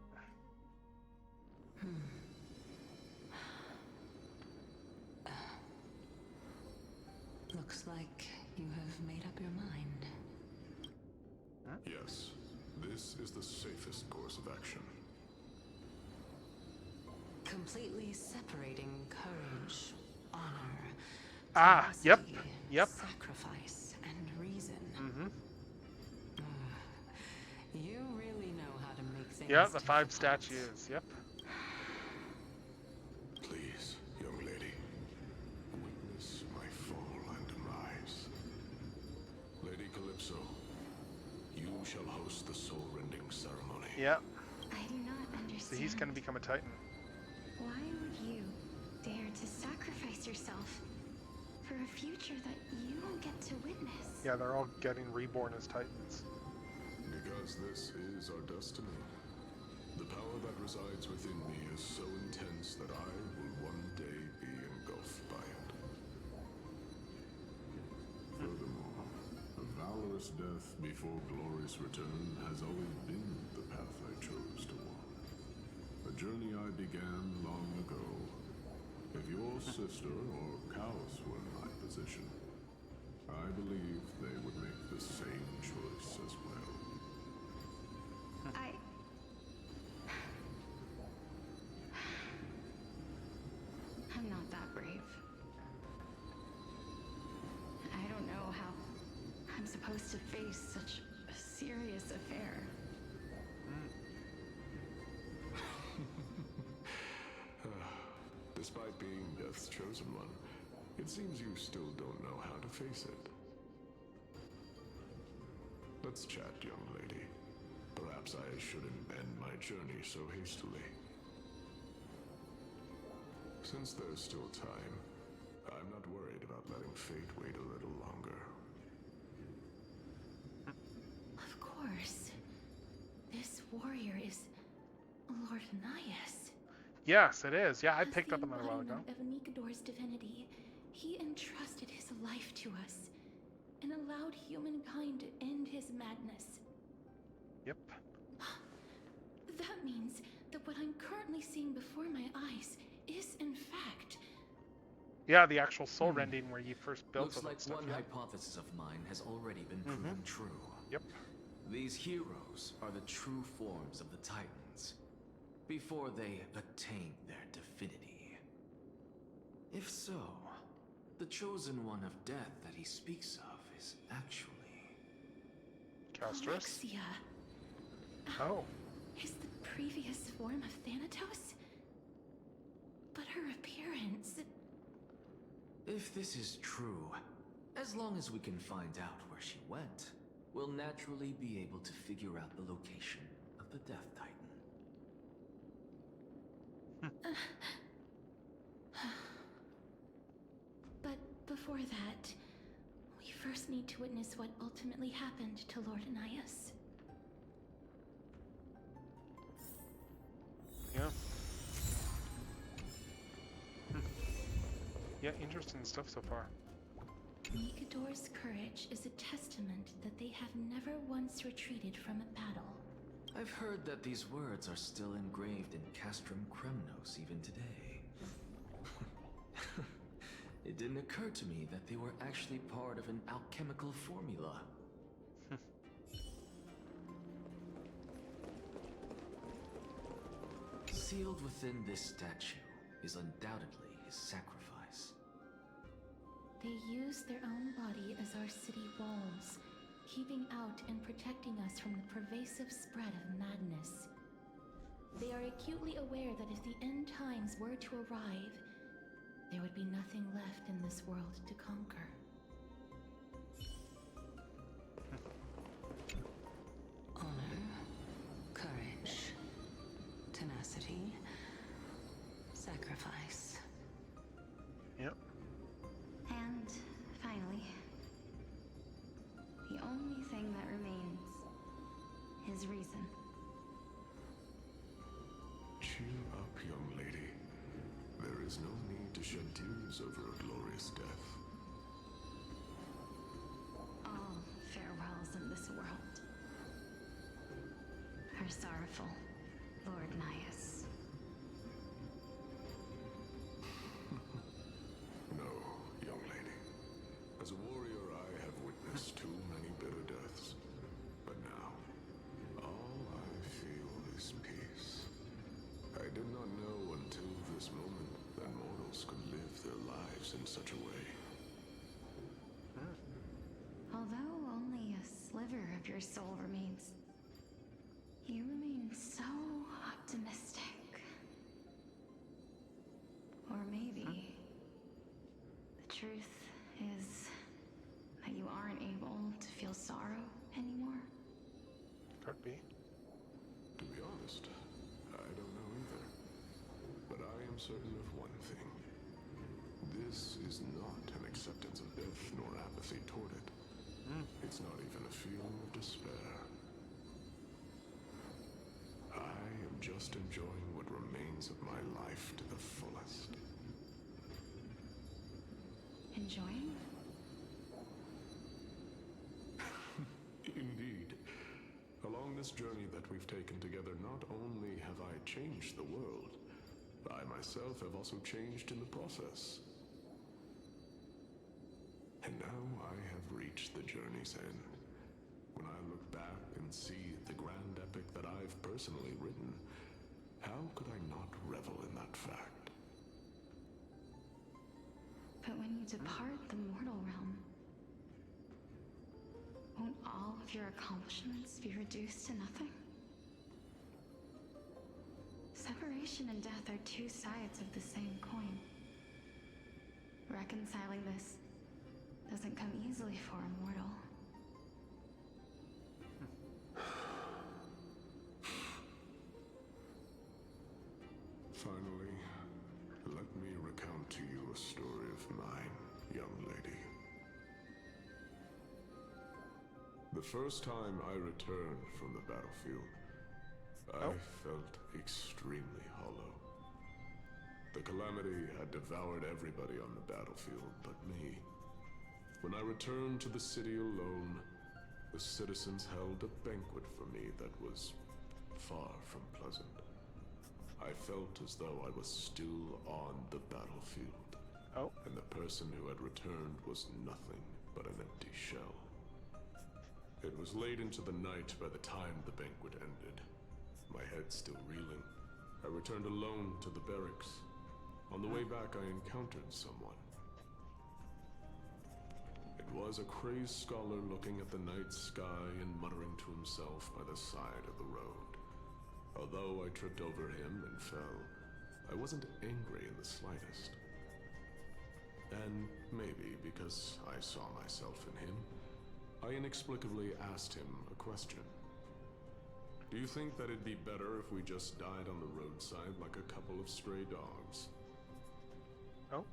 Looks like you have made up your mind. Yes, this is the safest course of action. Completely separating courage, honor, Ah, yep, tenacity, yep. sacrifice, and reason. Mm-hmm. You really know how to make things Yeah, the 5 difficult. statues. Yep. Please, young lady, witness my fall and demise. Lady Calypso, you shall host the soul-rending ceremony. Yeah. I do not understand. So he's gonna become a Titan. Why would you dare to sacrifice yourself for a future that you won't get to witness? Yeah, they're all getting reborn as Titans. Because this is our destiny. The power that resides within me is so intense that I will one day be engulfed by it. Furthermore, a valorous death before glorious return has always been the path I chose to walk. A journey I began long ago. If your sister or cows were in my position, I believe they would make the same choice as well. I'm not that brave. I don't know how I'm supposed to face such a serious affair. Despite being Death's chosen one, it seems you still don't know how to face it. Let's chat, young lady. Perhaps I shouldn't end my journey so hastily. Since there's still time, I'm not worried about letting fate wait a little longer. Of course. This warrior is Lord Nias. Yes, it is. Yeah, I As picked the up on that a while ago. embodiment of Nikador's divinity, he entrusted his life to us and allowed humankind to end his madness. Yep. That means that what I'm currently seeing before my eyes is, in fact, Yeah, the actual soul rending where you first built Looks all that like stuff. one Yeah. hypothesis of mine has already been proven true. Yep. These heroes are the true forms of the Titans, before they attain their divinity. If so, the chosen one of death that he speaks of is actually... Calstrus. Alexia Oh. is the previous form of Thanatos. But her appearance... If this is true, as long as we can find out where she went, we'll naturally be able to figure out the location of the Death Titan. But before that, we first need to witness what ultimately happened to Lord Nias. Yeah. Yeah, interesting stuff so far. Nikador's courage is a testament that they have never once retreated from a battle. I've heard that these words are still engraved in Castrum Kremnos even today. It didn't occur to me that they were actually part of an alchemical formula. Sealed within this statue is undoubtedly his sacrifice. They use their own body as our city walls, keeping out and protecting us from the pervasive spread of madness. They are acutely aware that if the end times were to arrive, there would might be nothing left in this world to conquer. Honor, courage, tenacity, sacrifice. Yep. And finally, the only thing that remains is reason. Cheer up, young lady. There is no need to shed tears over a glorious death. All farewells in this world are sorrowful, Lord Nias. No, young lady. As a warrior, I have witnessed too many bitter deaths. But now, all I feel is peace. I did not know until this moment that mortals could live their lives in such a way. Although only a sliver of your soul remains, you remain so optimistic. Or maybe the truth is that you aren't able to feel sorrow anymore. Could be. To be honest, I don't know either. But I am certain of one thing. This is not an acceptance of death nor apathy toward it. It's not even a feeling of despair. I am just enjoying what remains of my life to the fullest. Enjoying? Indeed. Along this journey that we've taken together, not only have I changed the world, I myself have also changed in the process. And now I have reached the journey's end. When I look back and see the grand epic that I've personally written, how could I not revel in that fact? But when you depart the mortal realm, won't all of your accomplishments be reduced to nothing? Separation and death are two sides of the same coin. Reconciling this doesn't come easily for a mortal. Finally, let me recount to you a story of mine, young lady. The first time I returned from the battlefield, I felt extremely hollow. The calamity had devoured everybody on the battlefield but me. When I returned to the city alone, the citizens held a banquet for me that was far from pleasant. I felt as though I was still on the battlefield. And the person who had returned was nothing but an empty shell. It was late into the night by the time the banquet ended. My head still reeling, I returned alone to the barracks. On the way back, I encountered someone. It was a crazed scholar looking at the night sky and muttering to himself by the side of the road. Although I tripped over him and fell, I wasn't angry in the slightest. And maybe because I saw myself in him, I inexplicably asked him a question. Do you think that it'd be better if we just died on the roadside like a couple of stray dogs? Oh.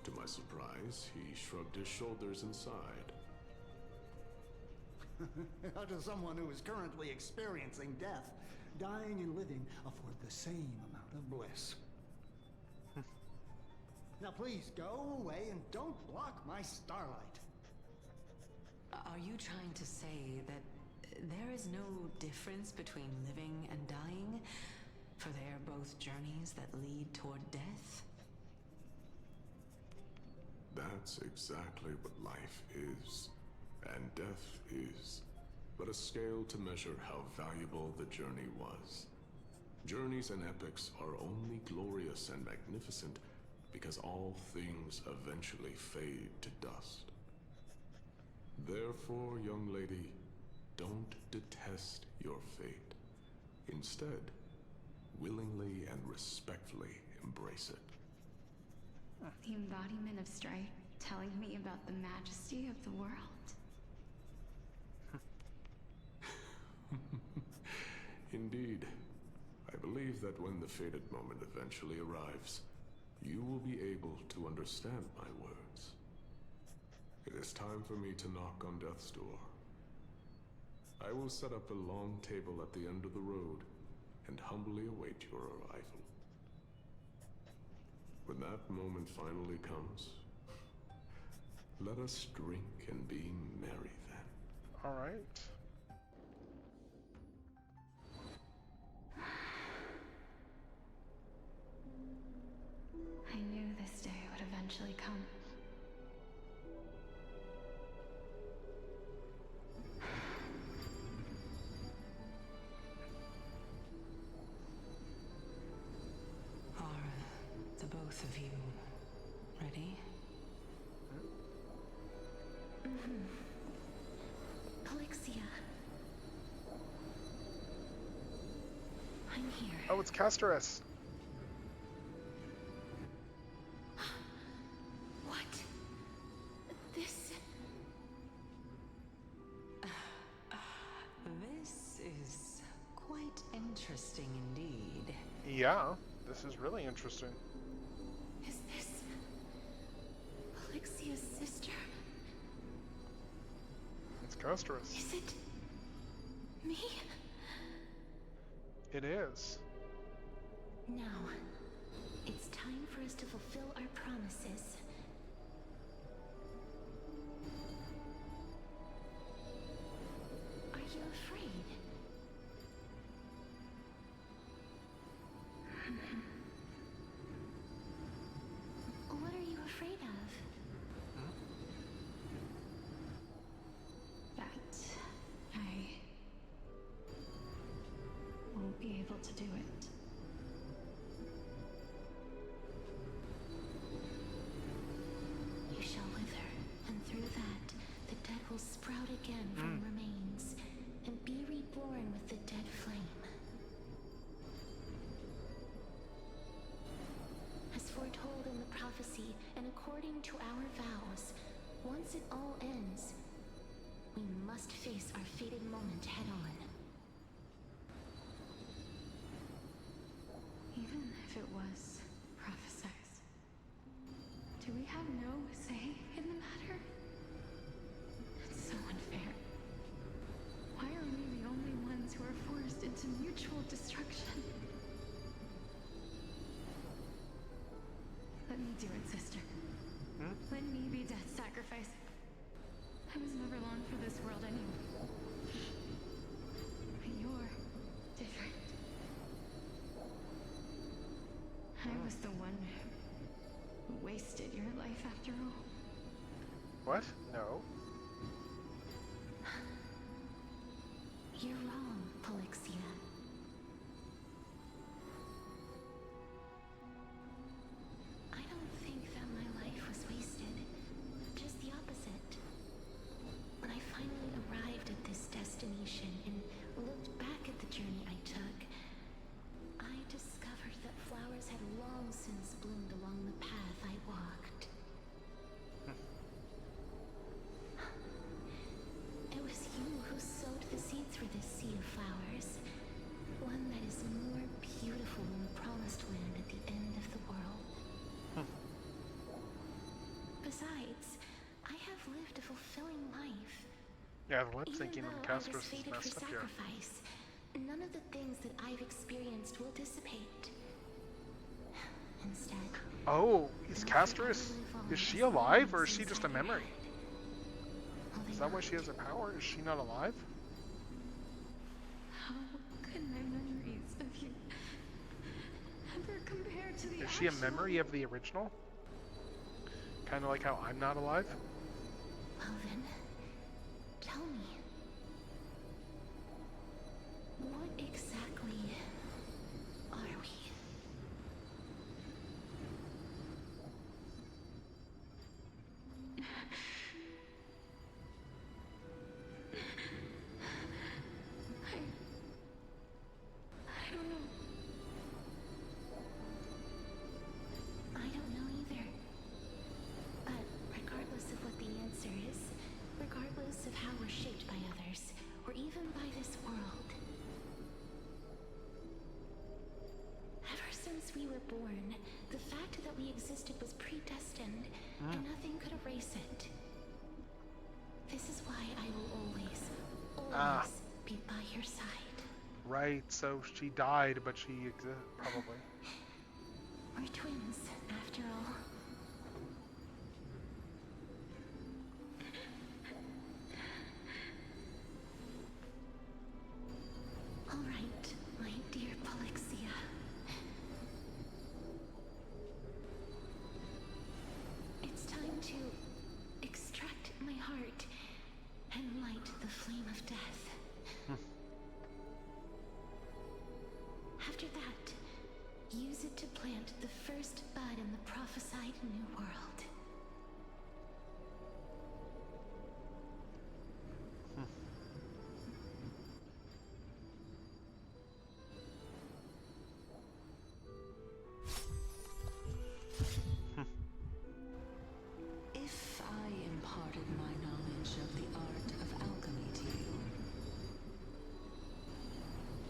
To my surprise, he shrugged his shoulders and sighed. How does someone who is currently experiencing death, dying and living, afford the same amount of bliss? Now please, go away and don't block my starlight. Are you trying to say that there is no difference between living and dying? For they are both journeys that lead toward death? That's exactly what life is. And death is but a scale to measure how valuable the journey was. Journeys and epics are only glorious and magnificent because all things eventually fade to dust. Therefore, young lady, don't detest your fate. Instead, willingly and respectfully embrace it. The embodiment of strife, telling me about the majesty of the world. Indeed. I believe that when the fated moment eventually arrives, you will be able to understand my words. It is time for me to knock on death's door. I will set up a long table at the end of the road and humbly await your arrival. When that moment finally comes, let us drink and be merry then. All right. I knew this day would eventually come. Are the both of you ready? Polixia. I'm here. Oh, it's Casterus. What? This... This is quite interesting indeed. Yeah, this is really interesting. Is this... Polixia's sister? It's Casterus. Is it... me? It is. Now, it's time for us to fulfill our promises. Are you afraid? What are you afraid of? That I won't be able to do it. You shall wither, and through that, the dead will sprout again from remains, and be reborn with the dead flame. As foretold in the prophecy, and according to our vows, once it all ends, we must face our fated moment head-on. Even if it was prophesized, do we have no say in the matter? It's so unfair. Why are we the only ones who are forced into mutual destruction? Let me do it, sister. Let me be death's sacrifice. I was never long for this world anyway. But you're different. I was the one who wasted your life after all. What? No. You're wrong, Polixia. I don't think that my life was wasted. Just the opposite. When I finally arrived at this destination and looked back at the journey I took, I discovered that flowers had long since bloomed along the path I walked. It was you who sowed the seeds for this sea of flowers. One that is more beautiful than the promised land at the end of the world. Besides, I have lived a fulfilling life. Yeah, the lip Even syncing though on I was Casterus is fated messed for up here. sacrifice, none of the things that I've experienced will dissipate. Instead, Oh, is Casterus? Is she alive or is she just a memory? Is that why she has her power? Is she not alive? how could my memories of you ever compare to the Is she a actual... memory of the original? Kind of like how I'm not alive? Well then, tell me. What exactly are we? I don't know. I don't know either. born, the fact that we existed was predestined, and nothing could erase it. This is why I will always be by your side. Right, so she died, but she exists, probably. We're twins, after all. All right, my dear Polixia. It's time to extract my heart and light the flame of death. After that, use it to plant the first bud in the prophesied new world. If I imparted my knowledge of the art of alchemy to you,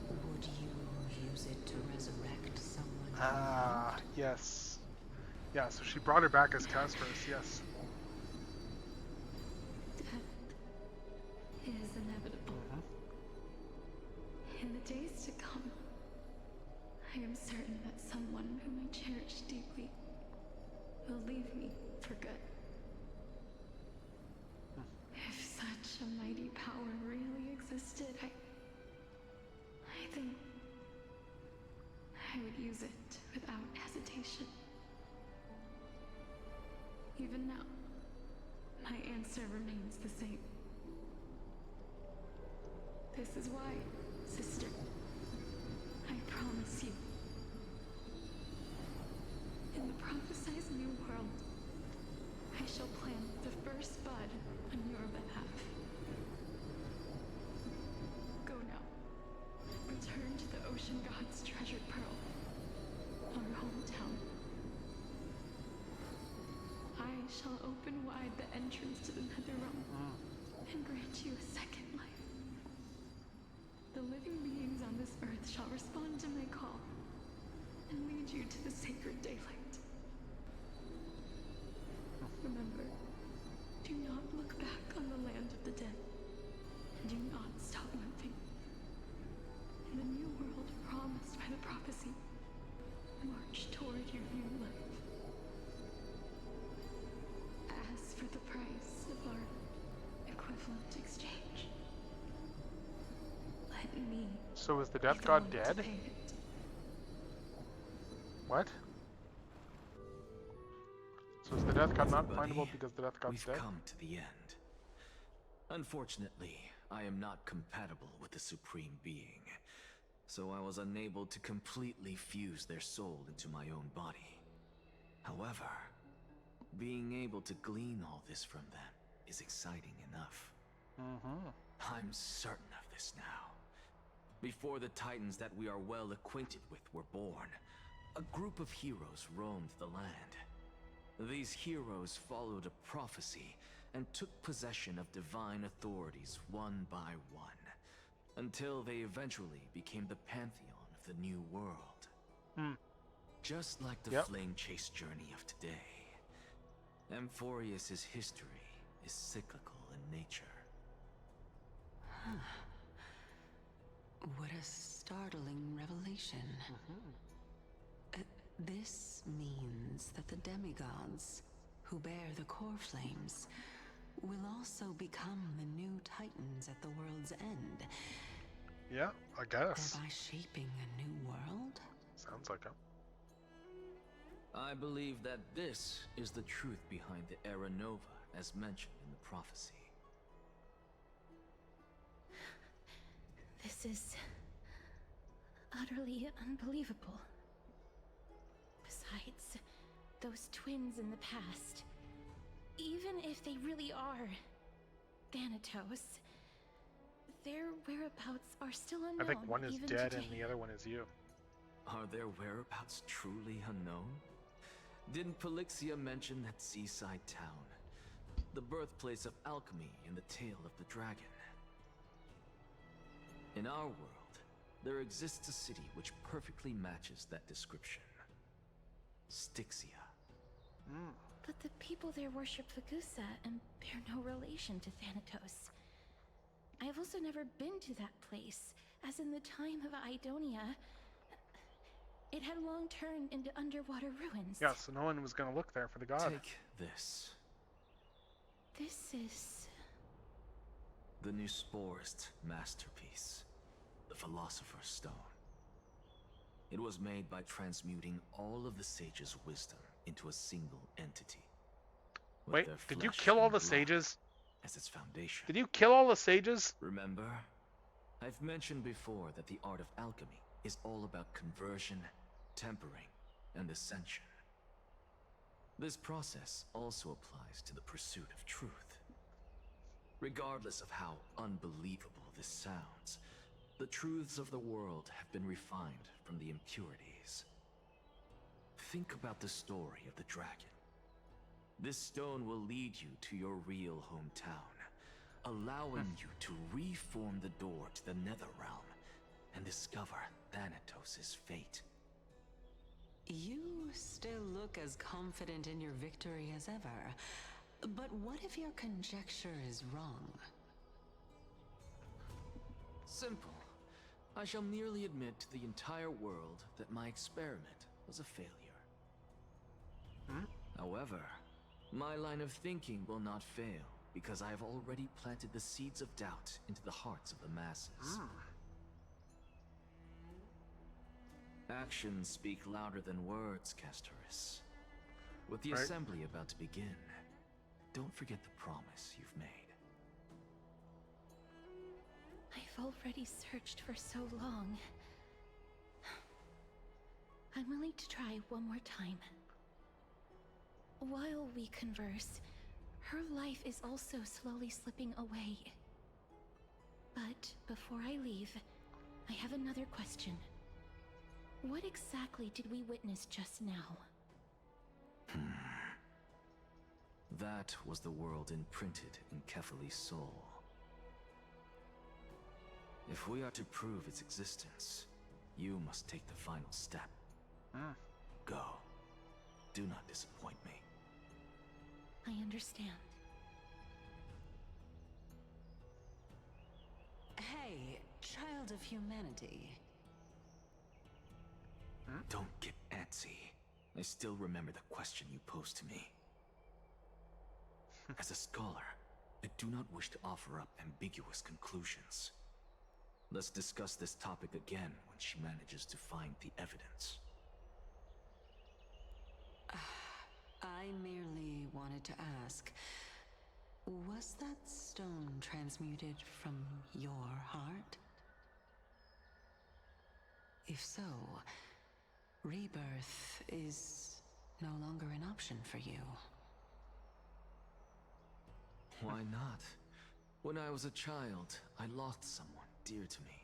would you use it to resurrect someone? Yes. Yeah, so she brought her back as Casperus, yes. Death is inevitable. In the days to come, I am certain that someone whom I cherish deeply will leave me for good. If such a mighty power really existed, I think I would use it without hesitation. Even now, my answer remains the same. This is why, sister, I promise you, in the prophesied new world, I shall plant the first bud on your behalf. Go now. Return to the ocean god's treasured pearl, our hometown. I shall open wide the entrance to the Netherrealm and grant you a second life. The living beings on this earth shall respond to my call and lead you to the sacred daylight. Remember, do not look back on the land of the dead. And do not stop moving. In the new world promised by the prophecy, march toward your new life. As for the price of our equivalent exchange, let me. So is the Death God dead? What? So is the Death God not findable because the Death God's dead? We've come to the end. Unfortunately, I am not compatible with the Supreme Being, so I was unable to completely fuse their soul into my own body. However, being able to glean all this from them is exciting enough. I'm certain of this now. Before the Titans that we are well acquainted with were born, a group of heroes roamed the land. These heroes followed a prophecy and took possession of divine authorities one by one, until they eventually became the pantheon of the new world. Just like the flame chase journey of today, Amphorius's history is cyclical in nature. What a startling revelation. This means that the demigods, who bear the core flames, will also become the new Titans at the world's end. Yeah, I guess. Thereby shaping a new world? Sounds like it. I believe that this is the truth behind the Era Nova, as mentioned in the prophecy. This is utterly unbelievable. Besides, those twins in the past, even if they really are Thanatos, their whereabouts are still unknown. I think one is even dead today. and the other one is you. Are their whereabouts truly unknown? Didn't Polixia mention that seaside town, the birthplace of alchemy and the tale of the dragon? In our world, there exists a city which perfectly matches that description. Styxia. But the people there worship Fagusa and bear no relation to Thanatos. I've also never been to that place, as in the time of Idonia, it had long turned into underwater ruins. Yeah, so no one was going to look there for the god. Take this. This is... The Nusporist masterpiece, the Philosopher's Stone. It was made by transmuting all of the sages' wisdom into a single entity. Wait, did you kill all the sages? As its foundation. Did you kill all the sages? Remember? I've mentioned before that the art of alchemy is all about conversion, tempering, and ascension. This process also applies to the pursuit of truth. Regardless of how unbelievable this sounds, the truths of the world have been refined from the impurities. Think about the story of the dragon. This stone will lead you to your real hometown, allowing you to reform the door to the Netherrealm and discover Thanatos' fate. You still look as confident in your victory as ever. But what if your conjecture is wrong? Simple. I shall merely admit to the entire world that my experiment was a failure. However, my line of thinking will not fail, because I have already planted the seeds of doubt into the hearts of the masses. Actions speak louder than words, Castoris. With the assembly about to begin, don't forget the promise you've made. I've already searched for so long. I'm willing to try one more time. While we converse, her life is also slowly slipping away. But before I leave, I have another question. What exactly did we witness just now? That was the world imprinted in Kefali's soul. If we are to prove its existence, you must take the final step. Go. Do not disappoint me. I understand. Hey, child of humanity. Don't get antsy. I still remember the question you posed to me. As a scholar, I do not wish to offer up ambiguous conclusions. Let's discuss this topic again when she manages to find the evidence. I merely wanted to ask, was that stone transmuted from your heart? If so, rebirth is no longer an option for you. Why not? When I was a child, I lost someone dear to me.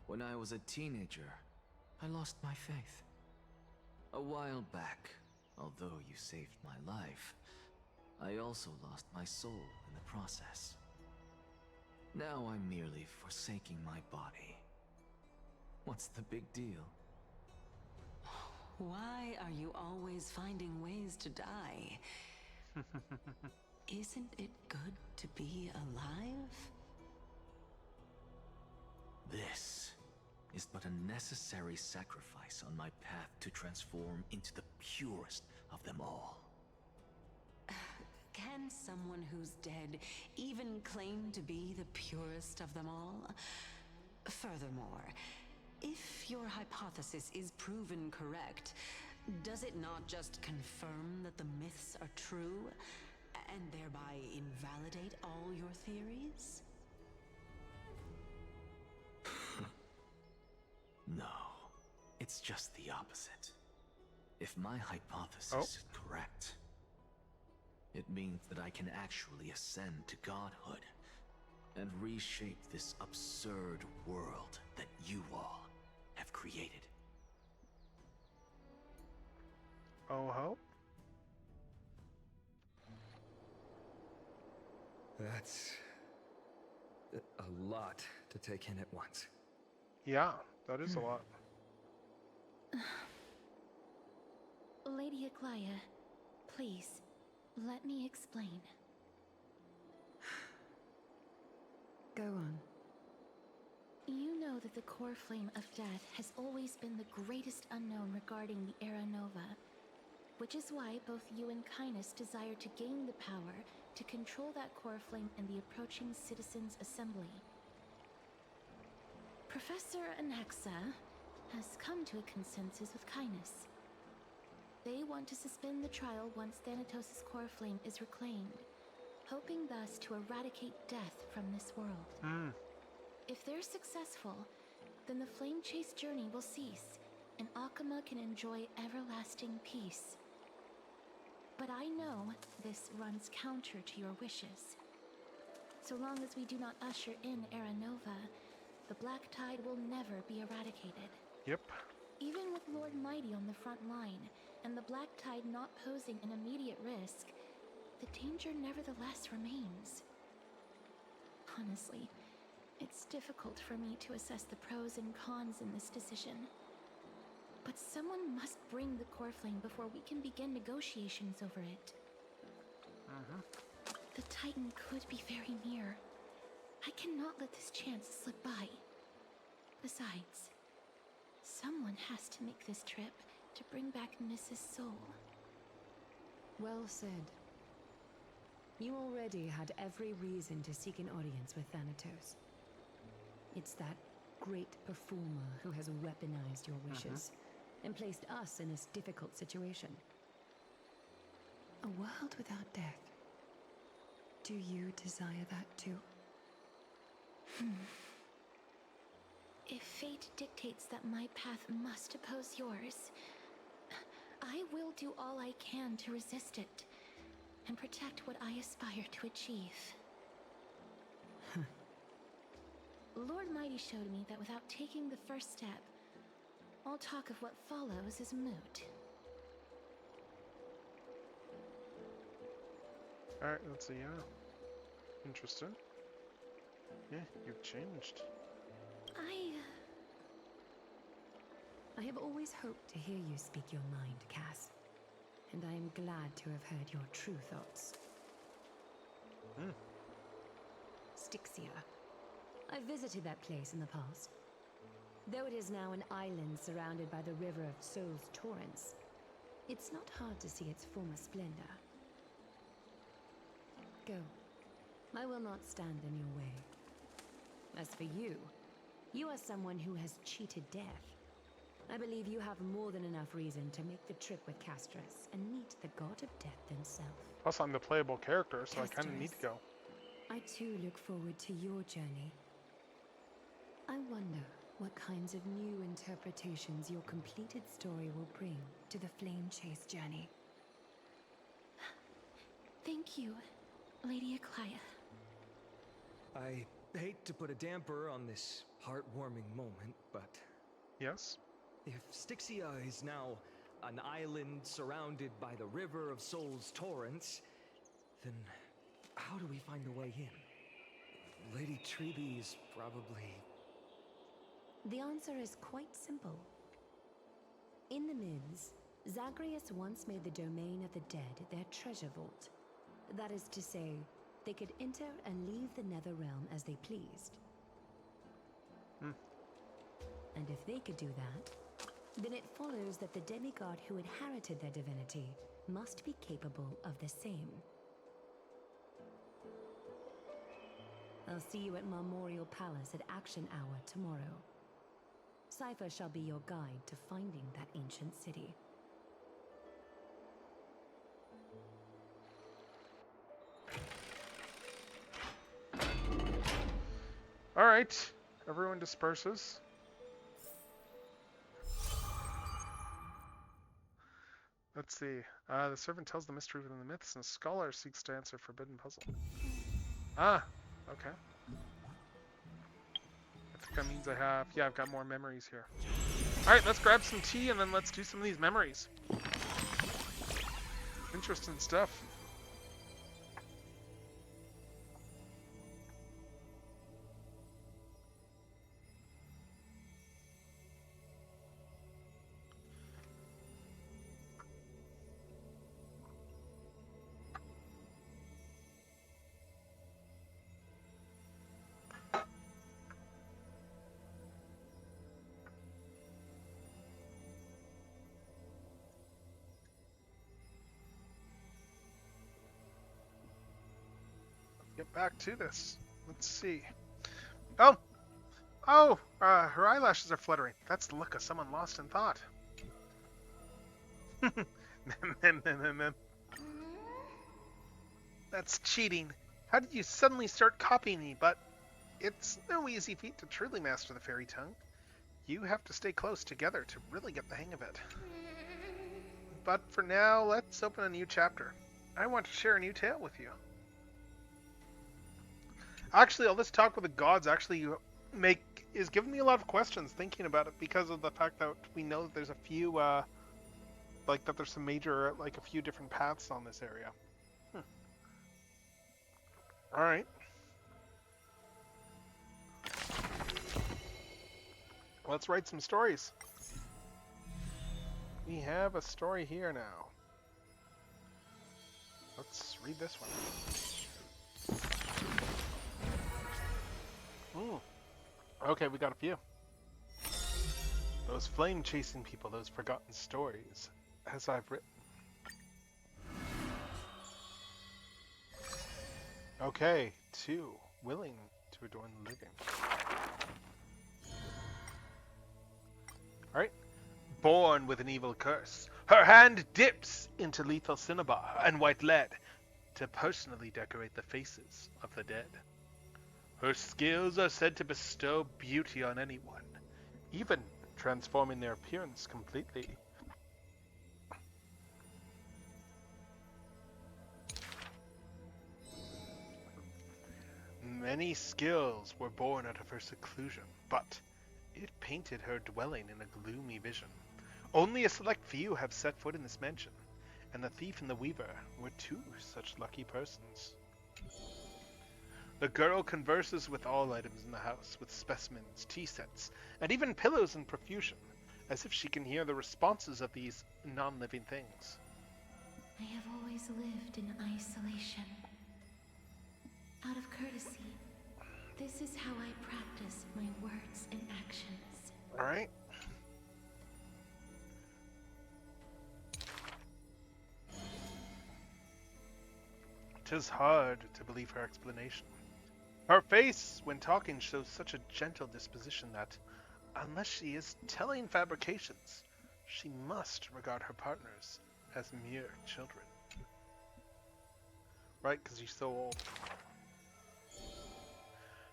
When I was a teenager, I lost my faith. A while back, although you saved my life, I also lost my soul in the process. Now I'm merely forsaking my body. What's the big deal? Why are you always finding ways to die? Isn't it good to be alive? This is but a necessary sacrifice on my path to transform into the purest of them all. Can someone who's dead even claim to be the purest of them all? Furthermore, if your hypothesis is proven correct, does it not just confirm that the myths are true, and thereby invalidate all your theories? No, it's just the opposite. If my hypothesis is correct, it means that I can actually ascend to godhood and reshape this absurd world that you all have created. Oh ho? That's a lot to take in at once. Yeah, that is a lot. Lady Aglaia, please, let me explain. Go on. You know that the core flame of death has always been the greatest unknown regarding the Era Nova, which is why both you and Kynus desire to gain the power to control that core flame in the approaching Citizens' Assembly. Professor Anaxa has come to a consensus with Kynus. They want to suspend the trial once Thanatos' core flame is reclaimed, hoping thus to eradicate death from this world. If they're successful, then the flame chase journey will cease, and Akama can enjoy everlasting peace. But I know this runs counter to your wishes. So long as we do not usher in Era Nova, the Black Tide will never be eradicated. Yep. Even with Lord Mighty on the front line, and the Black Tide not posing an immediate risk, the danger nevertheless remains. Honestly, it's difficult for me to assess the pros and cons in this decision. But someone must bring the core flame before we can begin negotiations over it. The Titan could be very near. I cannot let this chance slip by. Besides, someone has to make this trip to bring back Mrs. Soul. Well said. You already had every reason to seek an audience with Thanatos. It's that great performer who has weaponized your wishes and placed us in this difficult situation. A world without death. Do you desire that too? If fate dictates that my path must oppose yours, I will do all I can to resist it and protect what I aspire to achieve. Lord Mighty showed me that without taking the first step, all talk of what follows is moot. Alright, let's see, yeah. Interesting. Yeah, you've changed. I have always hoped to hear you speak your mind, Cass. And I am glad to have heard your true thoughts. Styxia. I visited that place in the past. Though it is now an island surrounded by the river of Soul's torrents, it's not hard to see its former splendor. Go. I will not stand in your way. As for you, you are someone who has cheated death. I believe you have more than enough reason to make the trip with Castris and meet the god of death himself. Plus, I'm the playable character, so I kind of need to go. I too look forward to your journey. I wonder what kinds of new interpretations your completed story will bring to the Flame Chase journey. Thank you, Lady Aglaia. I hate to put a damper on this heartwarming moment, but... Yes? If Styxia is now an island surrounded by the river of Soul's torrents, then how do we find a way in? Lady Trebe is probably... The answer is quite simple. In the Mids, Zagreus once made the domain of the dead their treasure vault. That is to say, they could enter and leave the Netherrealm as they pleased. And if they could do that, then it follows that the demigod who inherited their divinity must be capable of the same. I'll see you at Memorial Palace at Action Hour tomorrow. Cypher shall be your guide to finding that ancient city. Alright, everyone disperses. Let's see. The servant tells the mystery within the myths, and a scholar seeks to answer a forbidden puzzle. Ah, okay. I think that means I've got more memories here. Alright, let's grab some tea and then let's do some of these memories. Interesting stuff. get back to this. Let's see. Oh! Oh! Her eyelashes are fluttering. That's the look of someone lost in thought. That's cheating. How did you suddenly start copying me? But it's no easy feat to truly master the fairy tongue. You have to stay close together to really get the hang of it. But for now, let's open a new chapter. I want to share a new tale with you. Actually, all this talk with the gods actually is giving me a lot of questions thinking about it, because of the fact that we know that there's a few, that there's some major, a few different paths on this area. Alright. Let's write some stories. We have a story here now. Let's read this one. Okay, we got a few. Those flame-chasing people, those forgotten stories, as I've written. Okay, 2. Willing to adorn the living. Alright. Born with an evil curse, her hand dips into lethal cinnabar and white lead to personally decorate the faces of the dead. Her skills are said to bestow beauty on anyone, even transforming their appearance completely. Many skills were born out of her seclusion, but it painted her dwelling in a gloomy vision. Only a select few have set foot in this mansion, and the thief and the weaver were 2 such lucky persons. The girl converses with all items in the house, with specimens, tea sets, and even pillows in profusion, as if she can hear the responses of these non-living things. I have always lived in isolation. Out of courtesy, this is how I practice my words and actions. Alright. "'Tis hard to believe her explanation. Her face, when talking, shows such a gentle disposition that, unless she is telling fabrications, she must regard her partners as mere children." Right, because she's so old.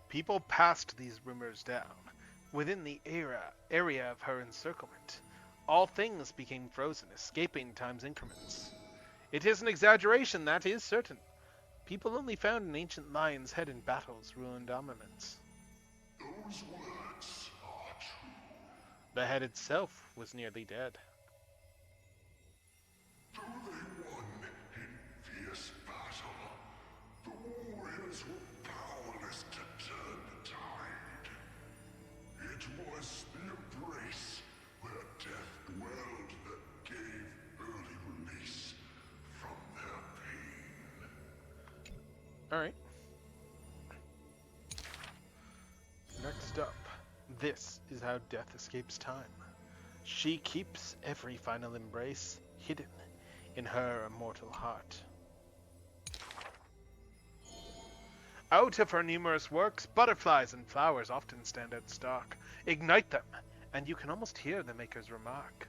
People passed these rumors down. Within the area of her encirclement, all things became frozen, escaping time's increments. It is an exaggeration, that is certain. People only found an ancient lion's head in battle's ruined armaments. Those words are true. The head itself was nearly dead. Though they won in fierce battle, the warriors were powerless to turn the tide. It was the embrace where death dwelled that gave early release from their pain. Alright. Next up, this is how death escapes time. She keeps every final embrace hidden in her immortal heart. Out of her numerous works, butterflies and flowers often stand out stark. Ignite them, and you can almost hear the maker's remark.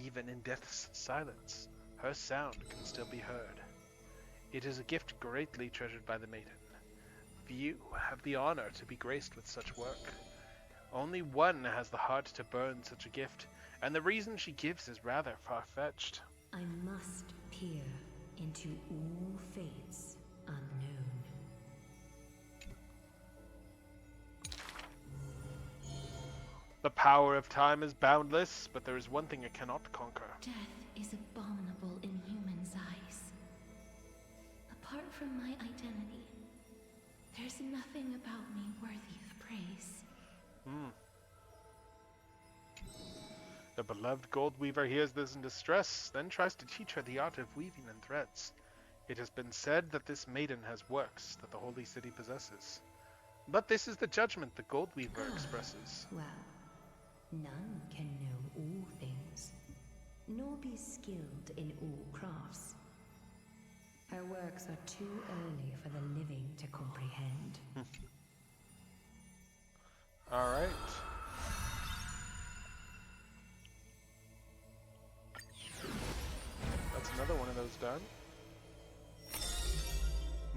Even in death's silence, her sound can still be heard. It is a gift greatly treasured by the maiden. Few have the honor to be graced with such work. Only one has the heart to burn such a gift, and the reason she gives is rather far-fetched. I must peer into all fates unknown. The power of time is boundless, but there is one thing it cannot conquer. Death is abominable in humans' eyes. Apart from my identity, there's nothing about me worthy of praise. The beloved gold weaver hears this in distress, then tries to teach her the art of weaving in threads. It has been said that this maiden has works that the holy city possesses. But this is the judgment the gold weaver expresses. Well, none can know all things, nor be skilled in all crafts. Her works are too early for the living to comprehend. All right. That's another one of those done.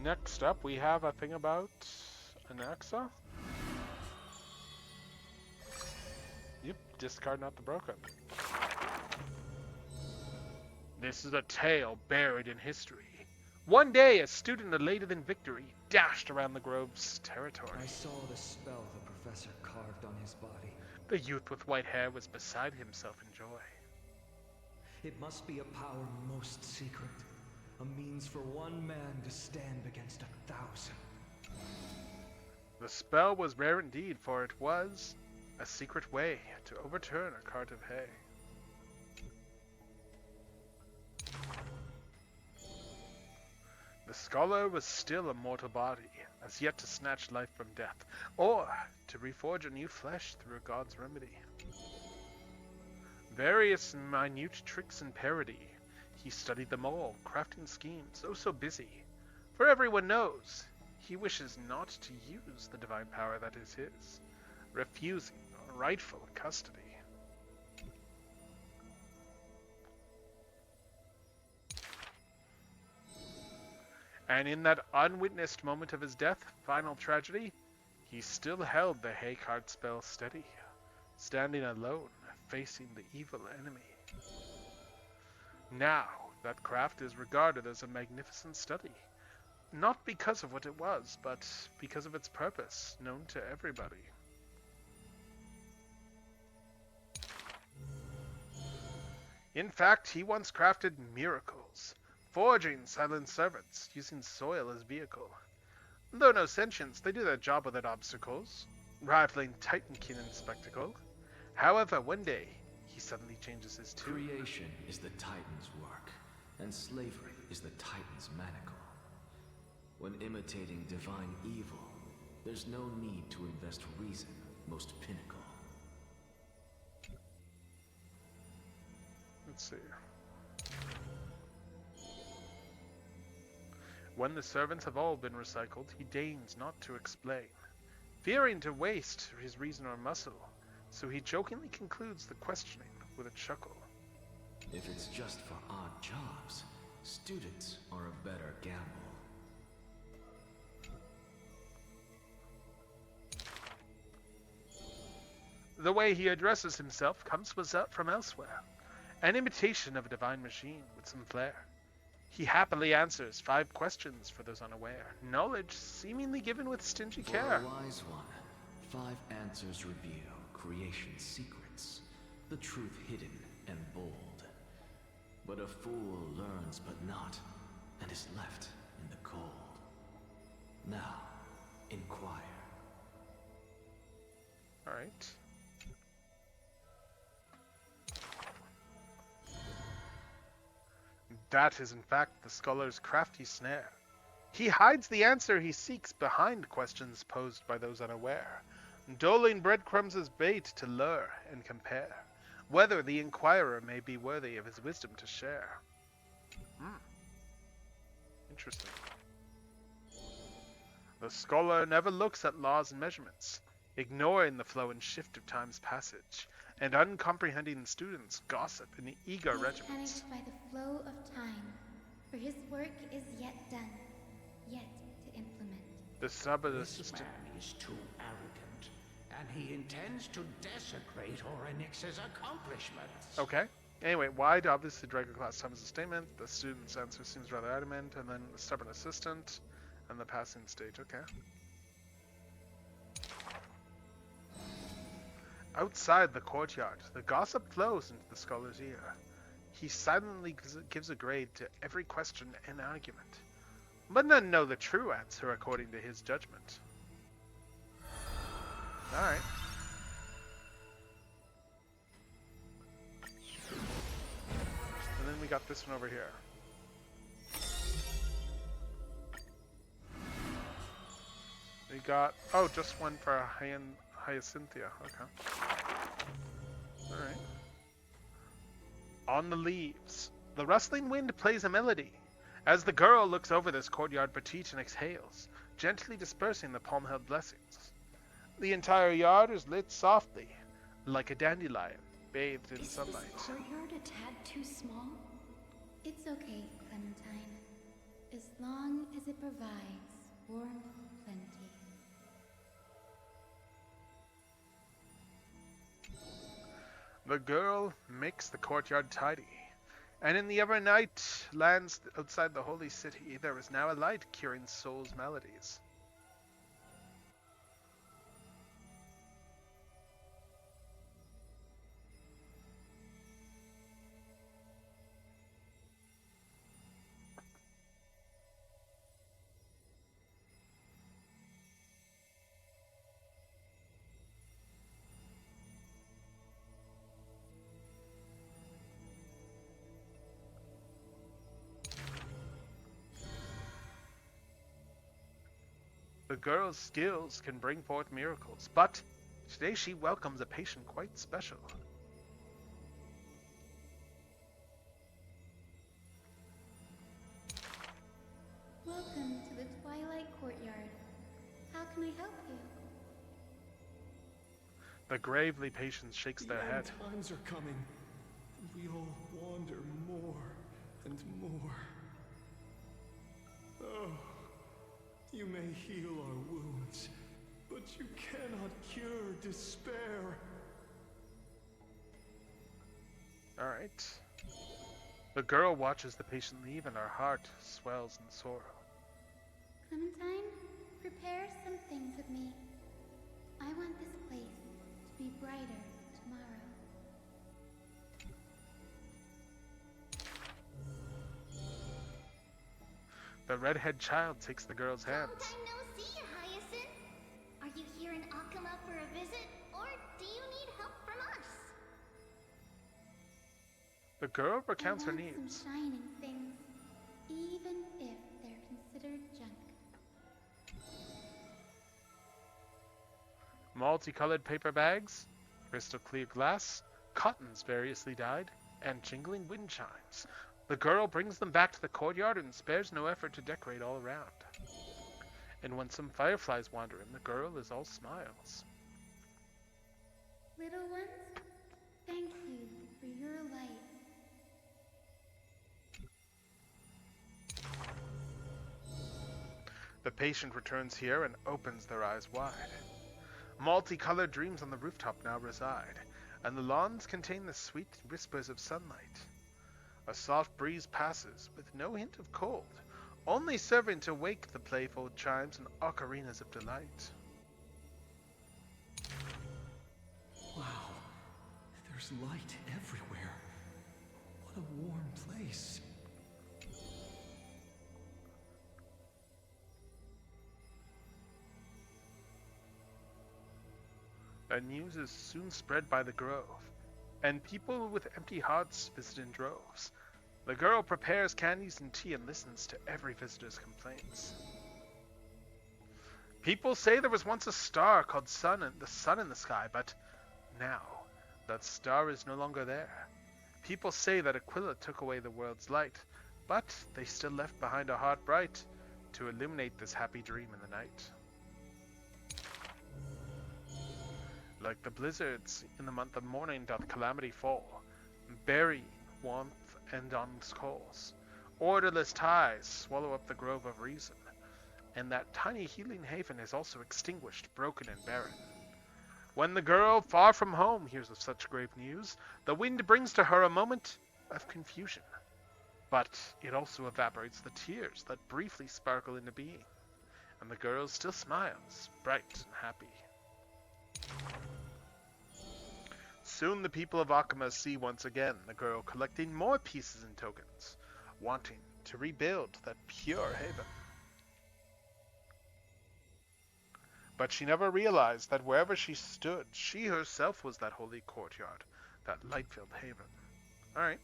Next up, we have a thing about Anaxa. Yep, discard not the broken. This is a tale buried in history. One day, a student elated in victory dashed around the grove's territory. I saw the spell the professor carved on his body. The youth with white hair was beside himself in joy. It must be a power most secret. A means for one man to stand against 1,000. The spell was rare indeed, for it was a secret way to overturn a cart of hay. The scholar was still a mortal body, as yet to snatch life from death, or to reforge a new flesh through a god's remedy. Various minute tricks and parody, he studied them all, crafting schemes oh so busy. For everyone knows, he wishes not to use the divine power that is his, refusing rightful custody. And in that unwitnessed moment of his death, final tragedy, he still held the hay cart spell steady, standing alone, facing the evil enemy. Now, that craft is regarded as a magnificent study, not because of what it was, but because of its purpose, known to everybody. In fact, he once crafted miracles, forging silent servants, using soil as vehicle. Though no sentience, they do their job without obstacles, rivaling Titankin in spectacle. However, one day, he suddenly changes his tune. Creation is the Titan's work, and slavery is the Titan's manacle. When imitating divine evil, there's no need to invest reason, most pinnacle. Let's see. When the servants have all been recycled, he deigns not to explain, fearing to waste his reason or muscle, so he jokingly concludes the questioning with a chuckle. If it's just for odd jobs, students are a better gamble. The way he addresses himself comes from elsewhere, an imitation of a divine machine with some flair. He happily answers 5 questions for those unaware, knowledge seemingly given with stingy For care. a wise one, 5 answers reveal creation's secrets, the truth hidden and bold. But a fool learns but not, and is left in the cold. Now, inquire. Alright. That is in fact the scholar's crafty snare. He hides the answer he seeks behind questions posed by those unaware, doling breadcrumbs as bait to lure and compare, whether the inquirer may be worthy of his wisdom to share. Interesting. The scholar never looks at laws and measurements, ignoring the flow and shift of time's passage, and uncomprehending students gossip in eager He regiments. panics by the flow of time, for his work is yet done, yet to implement. The stubborn This assistant. man is too arrogant, and he intends to desecrate Orynyx's accomplishments. Okay. Anyway, wide, obviously Dragon class time is a statement. The student's answer seems rather adamant, and then the stubborn assistant, and the passing stage. Okay. Outside the courtyard, the gossip flows into the scholar's ear. He silently gives a grade to every question and argument, but none know the true answer according to his judgment. Alright. And then we got this one over here. We got, oh, just one for Hyacinthia. Okay. Alright. On the leaves, the rustling wind plays a melody, As the girl looks over this courtyard petite and exhales, gently dispersing the palm-held blessings. The entire yard is lit softly, like a dandelion, bathed in sunlight. Is this courtyard a tad too small? It's okay, Clementine. As long as it provides warmth plenty. The girl makes the courtyard tidy, and in the ever night lands outside the holy city, there is now a light curing souls' maladies. The girl's skills can bring forth miracles, but today she welcomes a patient quite special. Welcome to the Twilight Courtyard. How can I help you? The gravely patient shakes their head. Times are coming, and we all wander more and more. Oh, you may heal our wounds, but you cannot cure despair. Alright. The girl watches the patient leave and her heart swells in sorrow. Clementine, prepare some things with me. I want this place to be brighter tomorrow. The redhead child takes the girl's hands. Long time no see, Hyacinth. Are you here in Akama for a visit, or do you need help from us? The girl recounts her I want needs. some shining things, even if they're considered junk. Multicolored paper bags, crystal clear glass, cottons variously dyed, and jingling wind chimes. The girl brings them back to the courtyard and spares no effort to decorate all around. And when some fireflies wander in, the girl is all smiles. Little ones, thank you for your light. The patient returns here and opens their eyes wide. Multicolored dreams on the rooftop now reside, and the lawns contain the sweet whispers of sunlight. A soft breeze passes with no hint of cold, only serving to wake the playful chimes and ocarinas of delight. Wow, there's light everywhere. What a warm place. The news is soon spread by the grove, and people with empty hearts visit in droves. The girl prepares candies and tea and listens to every visitor's complaints. People say there was once a star called the sun in the sky, but now that star is no longer there. People say that Aquila took away the world's light, but they still left behind a heart bright to illuminate this happy dream in the night. Like the blizzards in the month of morning doth calamity fall, burying warmth and on coals. Orderless ties swallow up the grove of reason, and that tiny healing haven is also extinguished, broken and barren. When the girl, far from home, hears of such grave news, the wind brings to her a moment of confusion. But it also evaporates the tears that briefly sparkle into being, and the girl still smiles, bright and happy. Soon the people of Akama see once again the girl collecting more pieces and tokens, wanting to rebuild that pure haven. But she never realized that wherever she stood, she herself was that holy courtyard, that light-filled haven. Alright.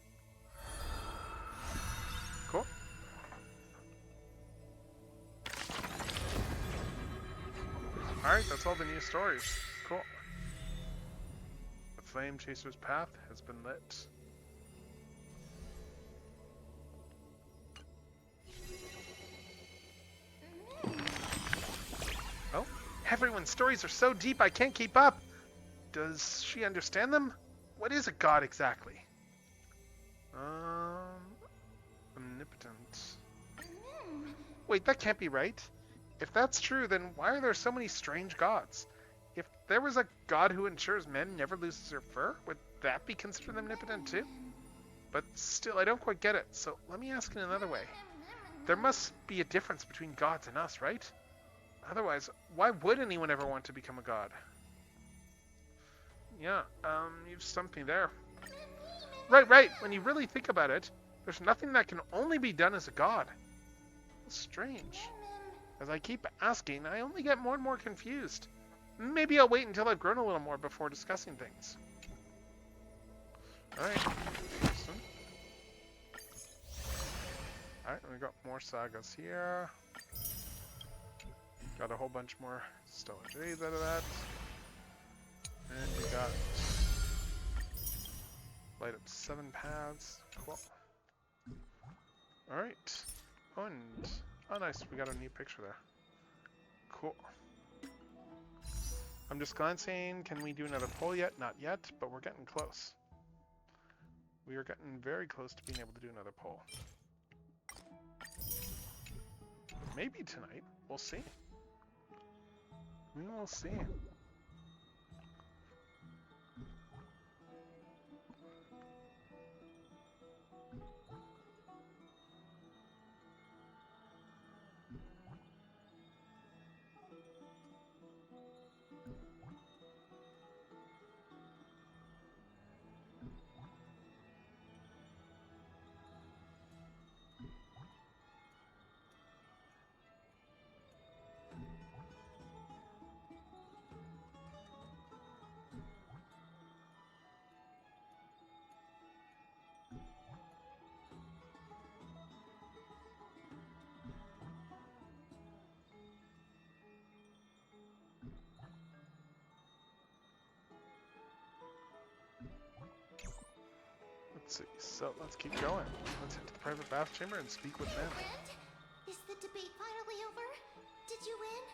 Cool. Alright, that's all the new stories. Cool. The Flame Chaser's path has been lit. Everyone's stories are so deep I can't keep up. Does she understand them? What is a god exactly? Omnipotent. Wait, that can't be right. If that's true, then why are there so many strange gods? If there was a god who ensures men never loses their fur, would that be considered omnipotent too? But still, I don't quite get it, so let me ask in another way. There must be a difference between gods and us, right? Otherwise, why would anyone ever want to become a god? Yeah, you've stumped me there. Right. When you really think about it, there's nothing that can only be done as a god. Strange. As I keep asking, I only get more and more confused. Maybe I'll wait until I've grown a little more before discussing things. Alright. Alright, we got more sagas here. Got a whole bunch more stellar jades out of that. And we got light up 7 paths. Cool. Alright. And oh nice, we got a new picture there. Cool. I'm just glancing, can we do another poll yet? Not yet, but we're getting close. We are getting very close to being able to do another poll. Maybe tonight. We'll see. We will see. Let's see, so let's keep going. Let's head to the private bath chamber and speak with them. And is the debate finally over? Did you win?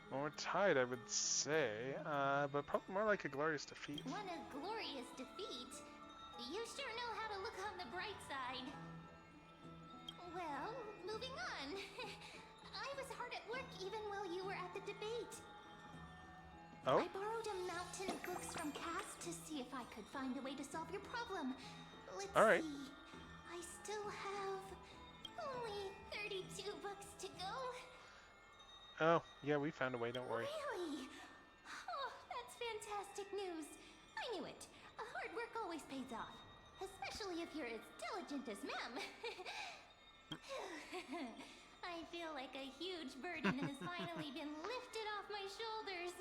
Well, we're tied, I would say, but probably more like a glorious defeat. Won a glorious defeat? You sure know how to look on the bright side. Well, moving on. I was hard at work even while you were at the debate. Oh? I borrowed a mountain of books from Cass to see if I could find a way to solve your problem. Let's see. I still have only 32 books to go. Oh, yeah, we found a way, don't worry. Really? Oh, that's fantastic news. I knew it. Hard work always pays off. Especially if you're as diligent as Mem. I feel like a huge burden has finally been lifted off my shoulders.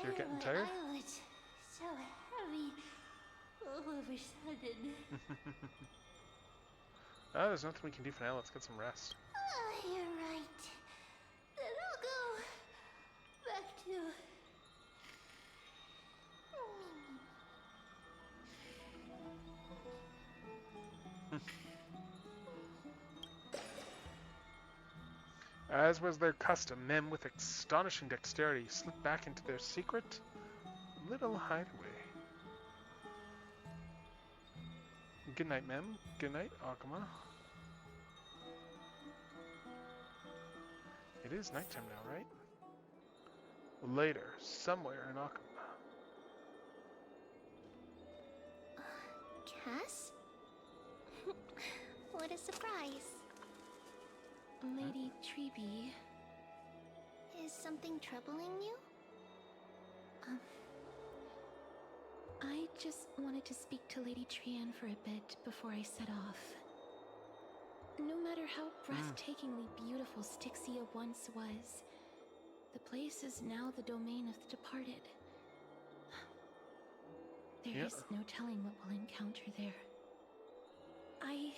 You're getting tired? Eyelids so heavy. All of a sudden. Oh, there's nothing we can do for now. Let's get some rest. Oh, you're right. Then I'll go back to... As was their custom, men with astonishing dexterity slipped back into their secret little hideaway. Good night, Mem. Good night, Akuma. It is nighttime now, right? Later, somewhere in Akuma. Cass? What a surprise. Lady Treeby. Is something troubling you? I just wanted to speak to Lady Trian for a bit before I set off. No matter how breathtakingly beautiful Styxia once was, the place is now the domain of the departed. There is no telling what we'll encounter there. I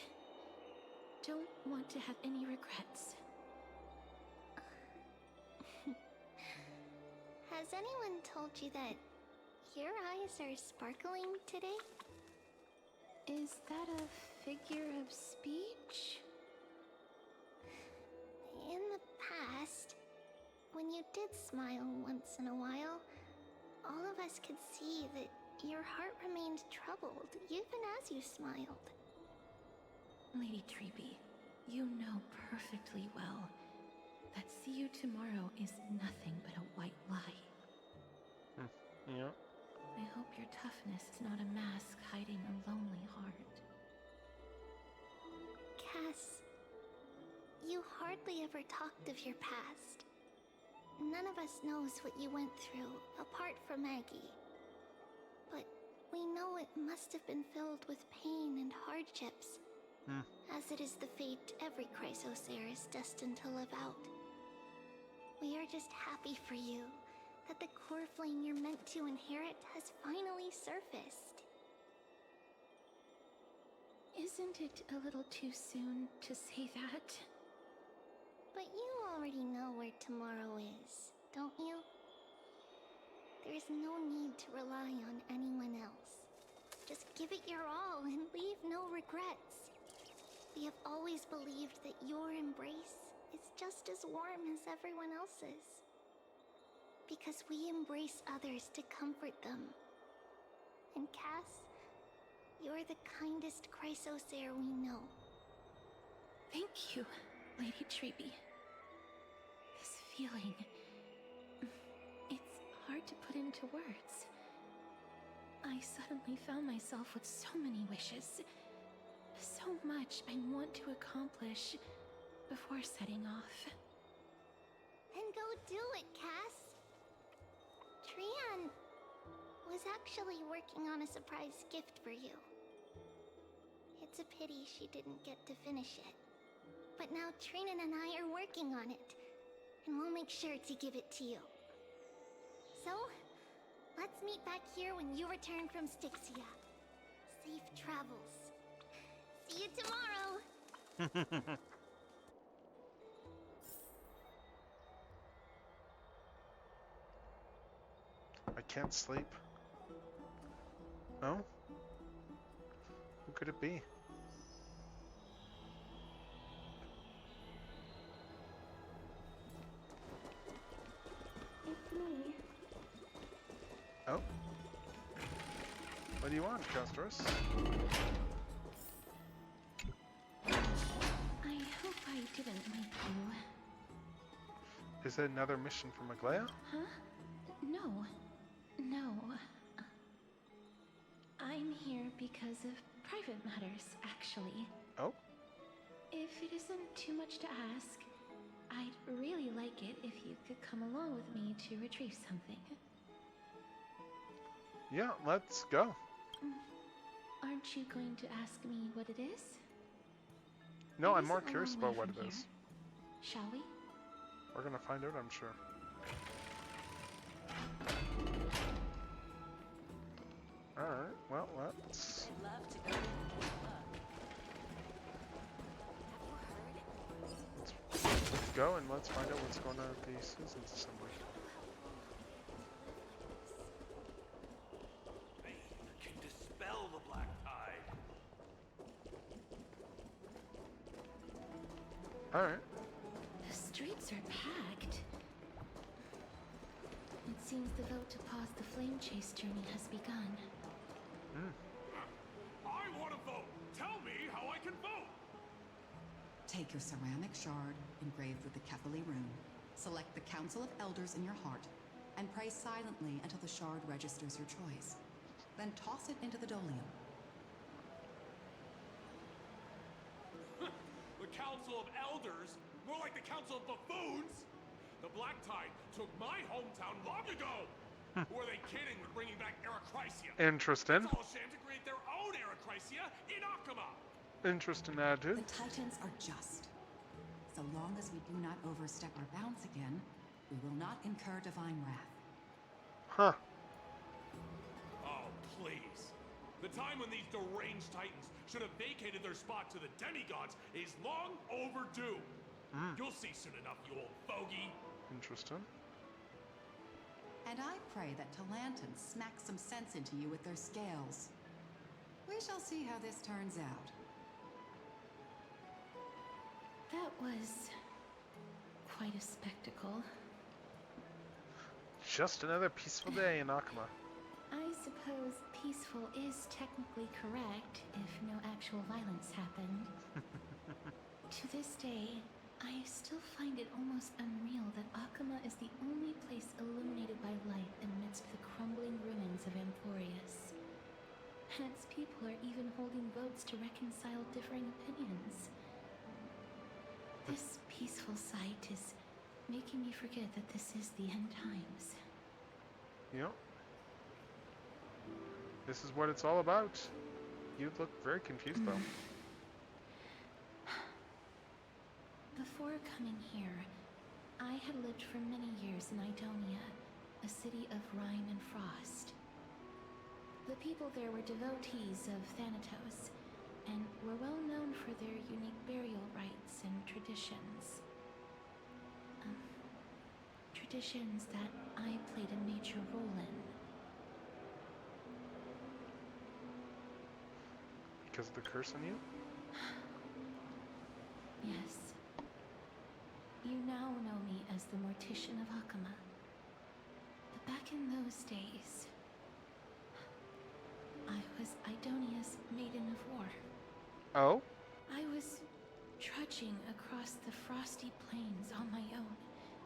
don't want to have any regrets. Has anyone told you that your eyes are sparkling today? Is that a figure of speech? In the past, when you did smile once in a while, all of us could see that your heart remained troubled even as you smiled. Lady Treeby, you know perfectly well that see you tomorrow is nothing but a white lie. Yeah. I hope your toughness is not a mask hiding a lonely heart. Cass, you hardly ever talked of your past. None of us knows what you went through, apart from Maggie. But we know it must have been filled with pain and hardships, as it is the fate every Chrysos heir is destined to live out. We are just happy for you that the core flame you're meant to inherit has finally surfaced. Isn't it a little too soon to say that? But you already know where tomorrow is, don't you? There is no need to rely on anyone else. Just give it your all and leave no regrets. We have always believed that your embrace is just as warm as everyone else's. Because we embrace others to comfort them. And Cass, you're the kindest Chrysos heir we know. Thank you, Lady Treeby. This feeling... it's hard to put into words. I suddenly found myself with so many wishes. So much I want to accomplish before setting off. Then go do it, Cass. Trian was actually working on a surprise gift for you. It's a pity she didn't get to finish it. But now Trinan and I are working on it, and we'll make sure to give it to you. So, let's meet back here when you return from Styxia. Safe travels. See you tomorrow! I can't sleep. Oh? Who could it be? It's me. Oh? What do you want, Castros? I hope I didn't wake you. Is it another mission from Aglaya? Huh? No. No. I'm here because of private matters, actually. Oh? If it isn't too much to ask, I'd really like it if you could come along with me to retrieve something. Yeah, let's go. Aren't you going to ask me what it is? No, It I'm more isn't a curious long way about what from it is. here. Shall we? We're gonna find out, I'm sure. Alright, well, let's... I'd love to go in and get a look. Let's go and let's find out what's going on with the Citizens Assembly. Faith can dispel the black tide. Alright. The streets are packed. It seems the vote to pause the flame chase journey has begun. I want to vote! Tell me how I can vote! Take your ceramic shard engraved with the Kefali rune, select the Council of Elders in your heart, and pray silently until the shard registers your choice. Then toss it into the Dolium. The Council of Elders? More like the Council of Buffoons? The Black Tide took my hometown long ago! Were they kidding with bringing back Erechrysia? Interesting. It's all a sham to create their own Erechrysia in Akama! Interesting attitude. The Titans are just. So long as we do not overstep our bounds again, we will not incur divine wrath. Huh. Oh, please. The time when these deranged Titans should have vacated their spot to the demigods is long overdue. You'll see soon enough, you old bogey. Interesting. And I pray that Talantans smack some sense into you with their scales. We shall see how this turns out. That was quite a spectacle. Just another peaceful day in Akama. I suppose peaceful is technically correct if no actual violence happened. To this day, I still find it almost unreal that Akama is the only place illuminated by light amidst the crumbling ruins of Amphorius. And its people are even holding votes to reconcile differing opinions. This peaceful sight is making me forget that this is the end times. Yep. This is what it's all about. You look very confused, though. Before coming here, I had lived for many years in Idonia, a city of rime and frost. The people there were devotees of Thanatos, and were well known for their unique burial rites and traditions. Traditions that I played a major role in. Because of the curse on you? Yes. You now know me as the Mortician of Akama. But back in those days, I was Idonia's Maiden of War. Oh? I was trudging across the frosty plains on my own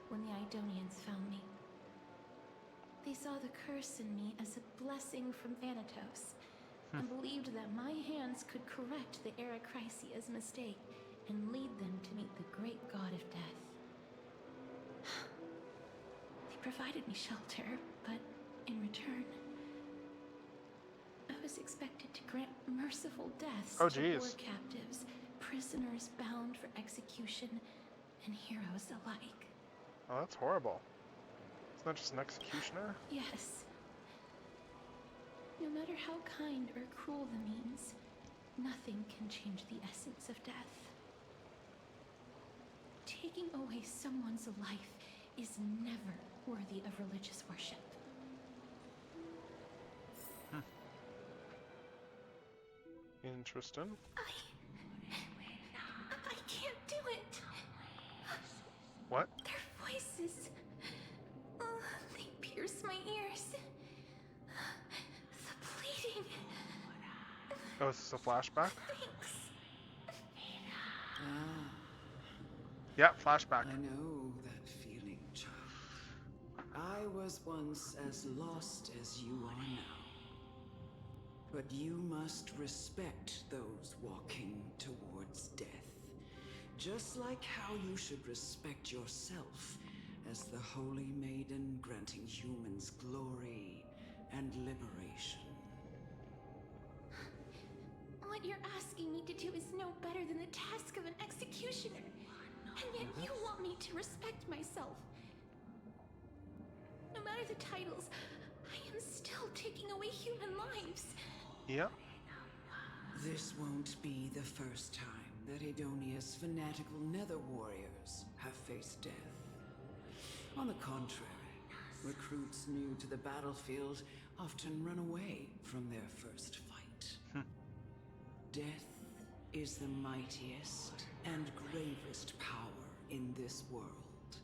when the Idonians found me. They saw the curse in me as a blessing from Thanatos, and believed that my hands could correct the Eracrisia's mistake and lead them to meet the great god of death. They provided me shelter, but in return, I was expected to grant merciful deaths to war captives, prisoners bound for execution, and heroes alike. Oh, that's horrible. It's not just an executioner? Yes. No matter how kind or cruel the means, nothing can change the essence of death. Taking away someone's life is never worthy of religious worship. Interesting. I can't do it. What? Their voices, they pierce my ears. The pleading. Oh, is this a flashback? Thanks. Yeah, flashback. I know that feeling, child. I was once as lost as you are now. But you must respect those walking towards death. Just like how you should respect yourself as the Holy Maiden granting humans glory and liberation. What you're asking me to do is no better than the task of an executioner. And yet you want me to respect myself. No matter the titles, I am still taking away human lives. Yep. This won't be the first time that Idonia's fanatical nether warriors have faced death. On the contrary, recruits new to the battlefield often run away from their first fight. Death is the mightiest and gravest power in this world.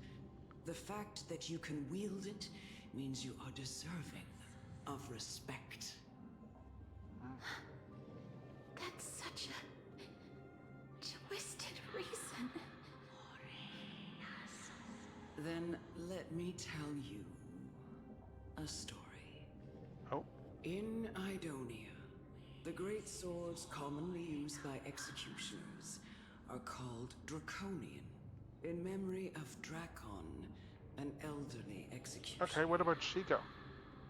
The fact that you can wield it means you are deserving of respect. That's such a twisted reason. Then let me tell you a story. Oh. In Idonia, the great swords commonly used by executioners are called Draconian, in memory of Drakon, an elderly executioner. Okay, what about Shigo?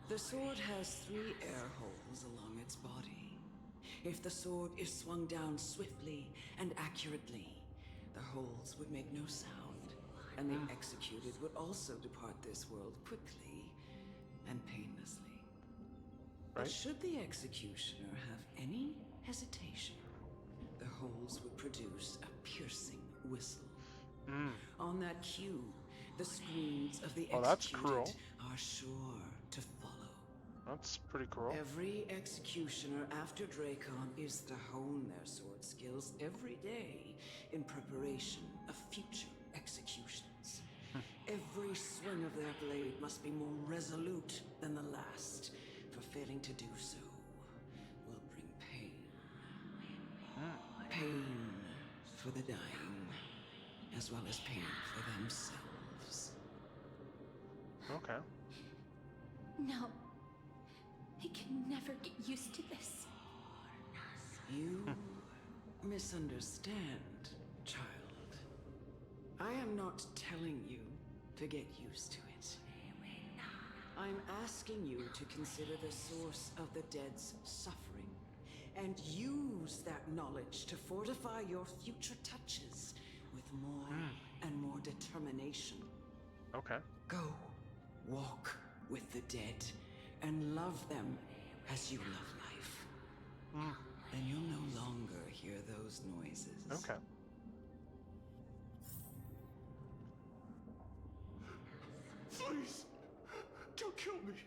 The sword has 3 air holes along its body. If the sword is swung down swiftly and accurately, the holes would make no sound, and the executed would also depart this world quickly and painlessly. But should the executioner have any hesitation, the holes would produce a piercing whistle. On that cue, the screams of the executed are sure to follow. That's pretty cool. Every executioner after Dracon is to hone their sword skills every day in preparation of future executions. Every swing of their blade must be more resolute than the last, for failing to do so will bring pain. Pain for the dying, as well as pain for themselves. Okay. No. I can never get used to this. You misunderstand, child. I am not telling you to get used to it. I'm asking you to consider the source of the dead's suffering and use that knowledge to fortify your future touches with more and more determination. Okay. Go, walk with the dead and love them as you love life. Then you'll no longer hear those noises. Okay. Please, don't kill me.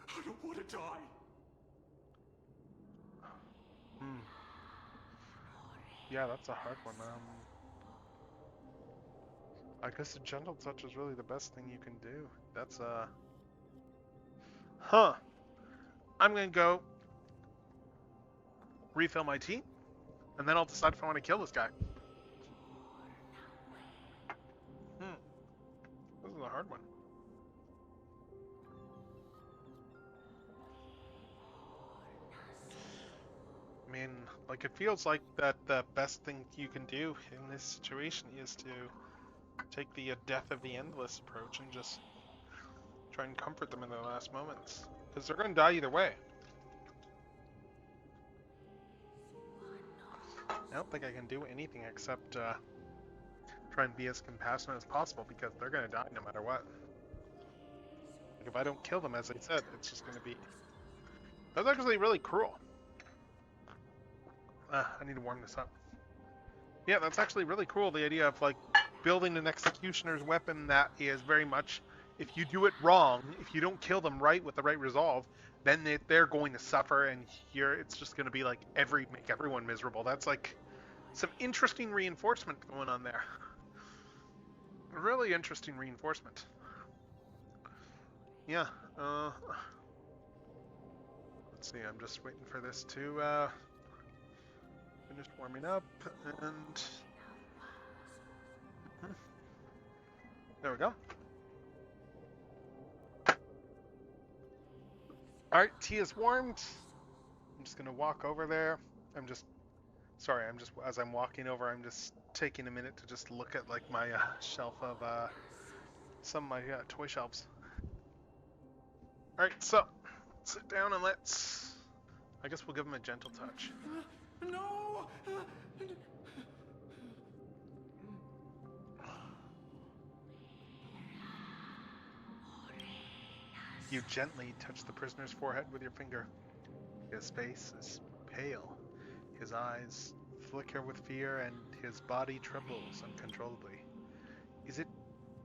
I don't want to die. Yeah, that's a hard one. I guess a gentle touch is really the best thing you can do. That's Huh. I'm gonna go refill my tea, and then I'll decide if I want to kill this guy. This is a hard one. I mean, like, it feels like that the best thing you can do in this situation is to take the death of the endless approach and just try and comfort them in their last moments. Because they're going to die either way. I don't think I can do anything except try and be as compassionate as possible, because they're going to die no matter what. Like, if I don't kill them, as I said, it's just going to be... That's actually really cruel. I need to warm this up. Yeah, that's actually really cool, the idea of, like, building an executioner's weapon that is very much, if you do it wrong, if you don't kill them right with the right resolve, then they're going to suffer, and here it's just going to be like make everyone miserable. That's like some interesting reinforcement going on there. Really interesting reinforcement. Yeah. Let's see. I'm just waiting for this to finish warming up, and there we go. Alright, tea is warmed. I'm just gonna walk over there. As I'm walking over, I'm just taking a minute to just look at, like, my shelf of some of my toy shelves. Alright, so sit down and I guess we'll give him a gentle touch. No! You gently touch the prisoner's forehead with your finger. His face is pale. His eyes flicker with fear, and his body trembles uncontrollably. Is it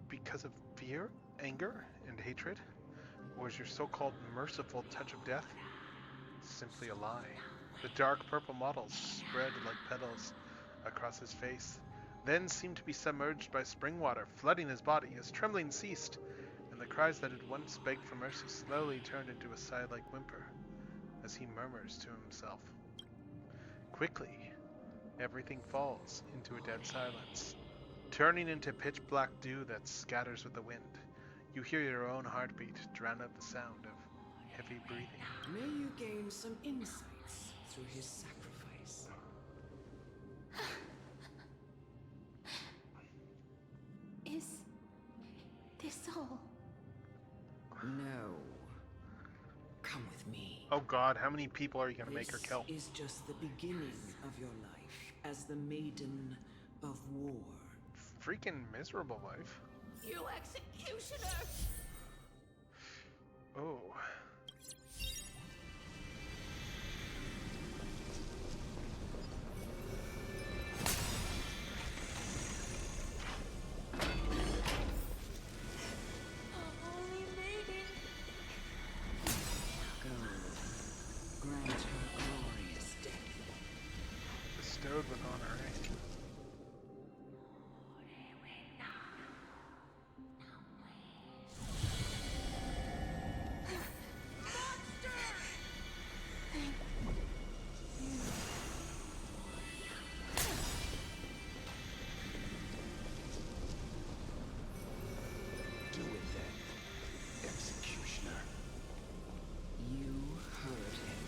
because of fear, anger, and hatred? Or is your so-called merciful touch of death simply a lie? The dark purple mottles spread like petals across his face, then seemed to be submerged by spring water, flooding his body. His trembling ceased, and the cries that had once begged for mercy slowly turned into a sigh-like whimper, as he murmurs to himself. Quickly, everything falls into a dead silence, turning into pitch-black dew that scatters with the wind. You hear your own heartbeat drown out the sound of heavy breathing. May you gain some insights through his sacrifice. Is this all? No. Come with me. Oh god, how many people are you going to make her kill? This is just the beginning of your life as the Maiden of War. Freaking miserable life. You executioner! Oh. Rode with honor, eh? Do it then, Executioner. You heard him.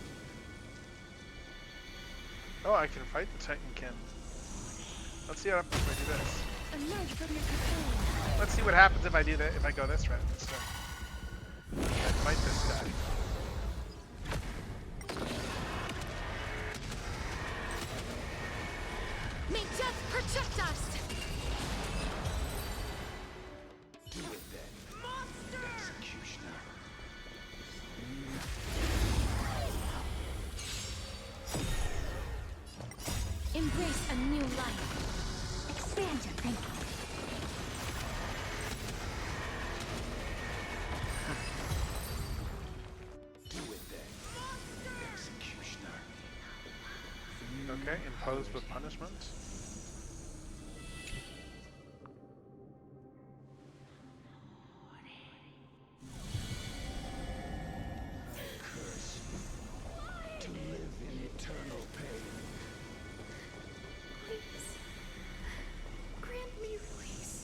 Oh, I can fight the Titankin. Let's see what happens if I do this. Emerge from your cocoon. Let's see what happens if I do that. If I go this route instead. I fight this guy. May death protect us! Do it then, Executioner. Embrace a new life. Expand your thinking. Do it then, Executioner. Okay, imposed with punishment. Curse to live in eternal pain. Please. Grant me release.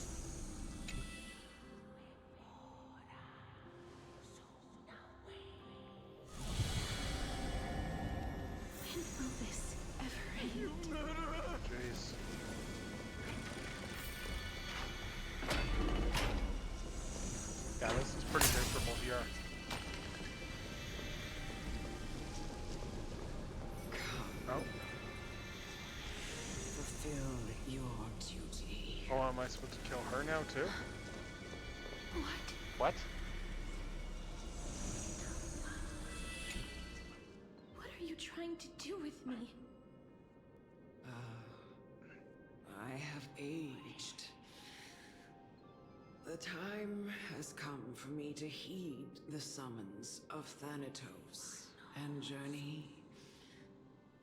When will this ever end? Jeez. Yeah, this is pretty miserable here. Oh. Fulfill your duty. Oh, am I supposed to kill her now too? What? What? What are you trying to do with me? I have aged. The time has come for me to heed the summons of Thanatos and journey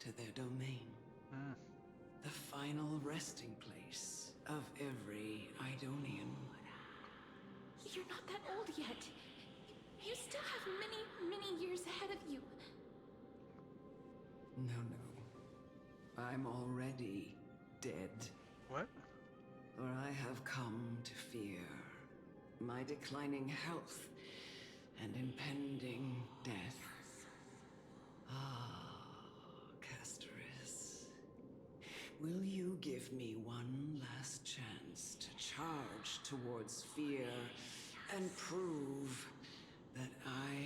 to their domain. The final resting place of every Idonian. You're not that old yet. You still have many, many years ahead of you. No. I'm already dead. What? For I have come to fear my declining health and impending death. Ah, Castoris. Will you give me one last chance to charge towards fear and prove that I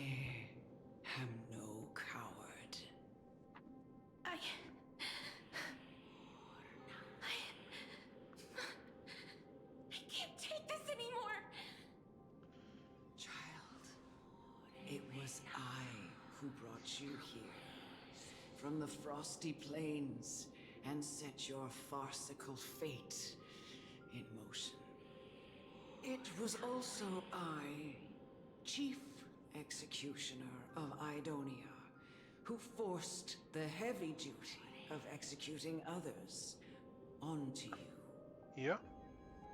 am no coward? I can't take this anymore. Child, it was I who brought you here from the frosty plains and set your farcical fate in motion. It was also I, Chief Executioner of Idonia, who forced the heavy duty of executing others onto you. Yeah.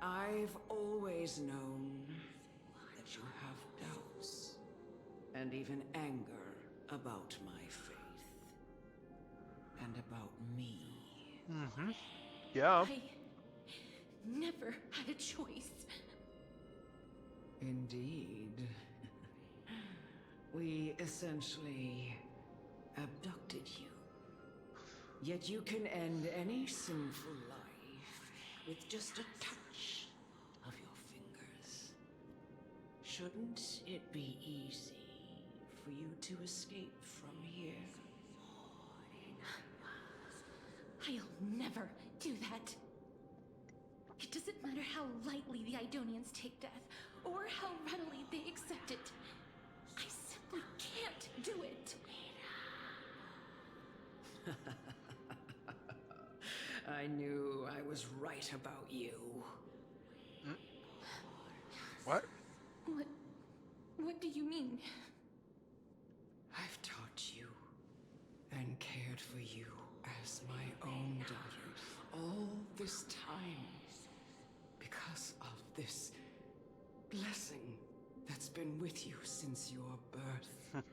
I've always known that you have doubts and even anger about my faith and about me. Mm-hmm. Yeah. I never had a choice. Indeed. We essentially abducted you. Yet you can end any sinful life with just a touch of your fingers. Shouldn't it be easy for you to escape from here? I'll never do that. It doesn't matter how lightly the Idonians take death, or how readily they accept it. I simply can't do it. I knew I was right about you. What? What do you mean? I've taught you and cared for you as my own daughter all this time because of this blessing that's been with you since your birth.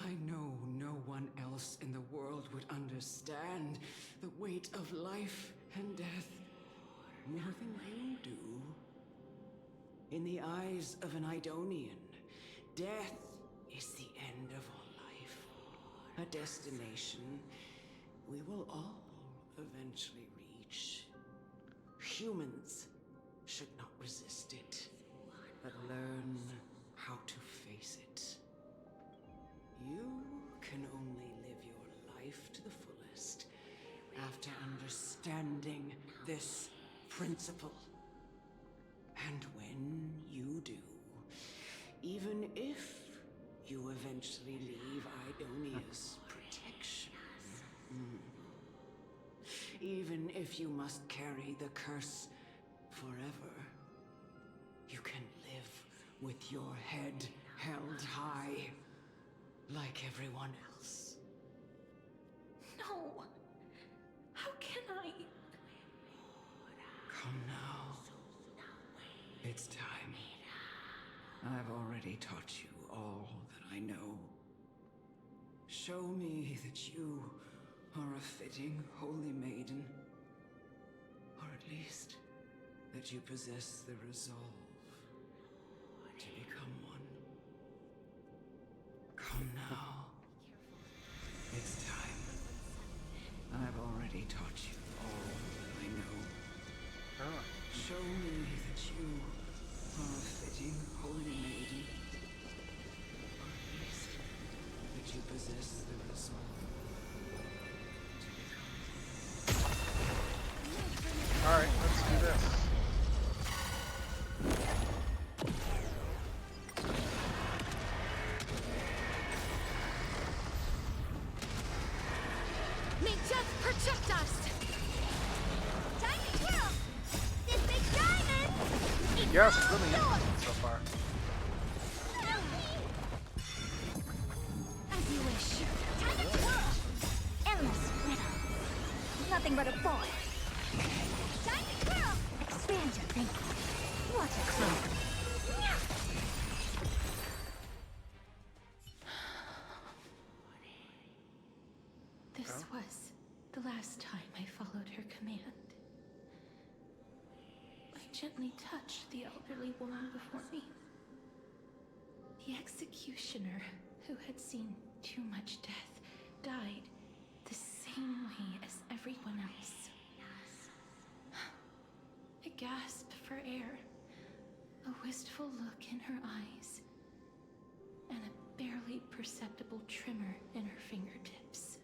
I know no one else in the world would understand the weight of life and death more than you do. In the eyes of an Idonian, death is the end of all life. A destination we will all eventually reach. Humans should not resist it, but learn how to face it. You can only live your life to the fullest after understanding this principle. And when you do, even if you eventually leave Idonia's protection, even if you must carry the curse forever, you can live with your head held high, like everyone else. No! How can I? Come now. It's time. I've already taught you all that I know. Show me that you are a fitting holy maiden, or at least that you possess the resolve to become one. Come now. It's time. I've already taught you all I know. Show me that you are a fitting holy maiden, or at least that you possess the resolve to become one. Alright, let's do this. May death protect us! Time to kill! This big diamond! Yes, it's really interesting so far. As you wish. Time to twirl! Endless riddle. Nothing but a boy. Time to twirl! Expand your thinking. What a clown. This was the last time I followed her command. I gently touched the elderly woman before me. The executioner, who had seen too much death, died the same way as everyone else. A gasp for air, a wistful look in her eyes, and a barely perceptible tremor in her fingertips.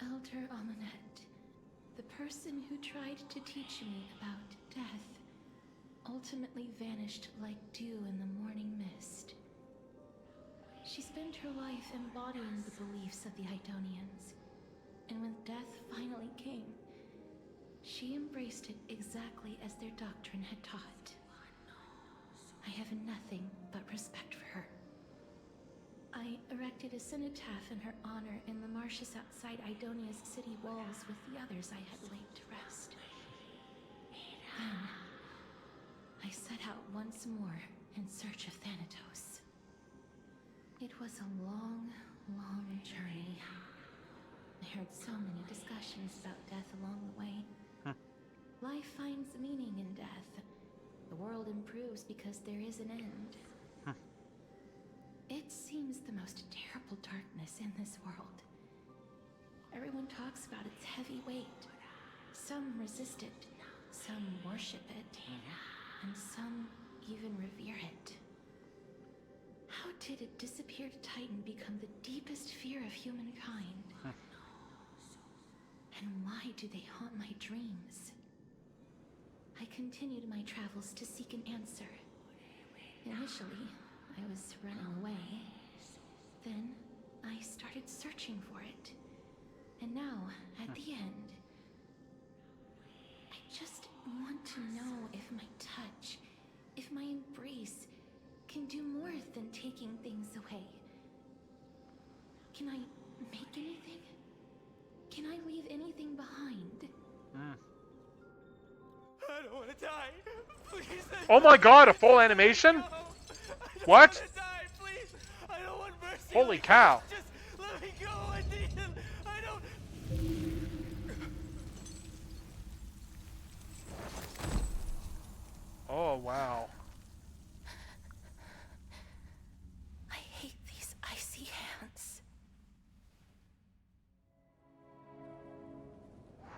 Elder Amunet, the person who tried to teach me about death, ultimately vanished like dew in the morning mist. She spent her life embodying the beliefs of the Idonians, and when death finally came, she embraced it exactly as their doctrine had taught. I have nothing but respect for her. I erected a cenotaph in her honor in the marshes outside Idonia's city walls with the others I had laid to rest. Then, I set out once more in search of Thanatos. It was a long, long journey. I heard so many discussions about death along the way. Life finds meaning in death. The world improves because there is an end. It seems the most terrible darkness in this world. Everyone talks about its heavy weight. Some resist it, some worship it, and some even revere it. How did a disappeared titan become the deepest fear of humankind? And why do they haunt my dreams? I continued my travels to seek an answer. Initially, I was running away. Then, I started searching for it. And now, at the end, I just want to know if my touch, if my embrace, can do more than taking things away. Can I make anything? I leave anything behind? I don't want to die. Please. Oh my god, a full animation? What? I don't want to die, please. I don't want mercy. Holy cow. Just let me go. I need him. I don't. Oh, wow. I hate these icy hands.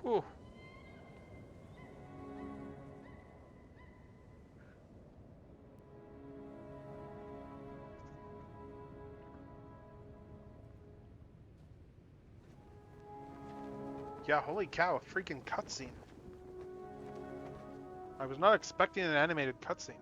Whew. Yeah, holy cow, a freaking cutscene. I was not expecting an animated cutscene.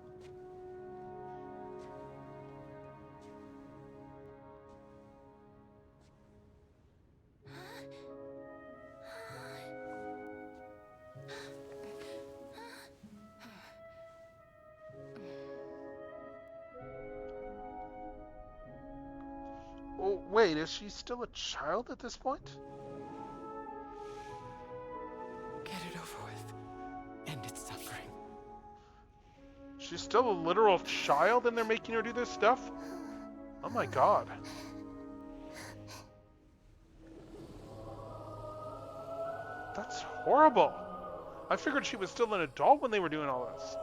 Oh, wait, is she still a child at this point? Get it over with. End its suffering. She's still a literal child and they're making her do this stuff? Oh my god. That's horrible. I figured she was still an adult when they were doing all this.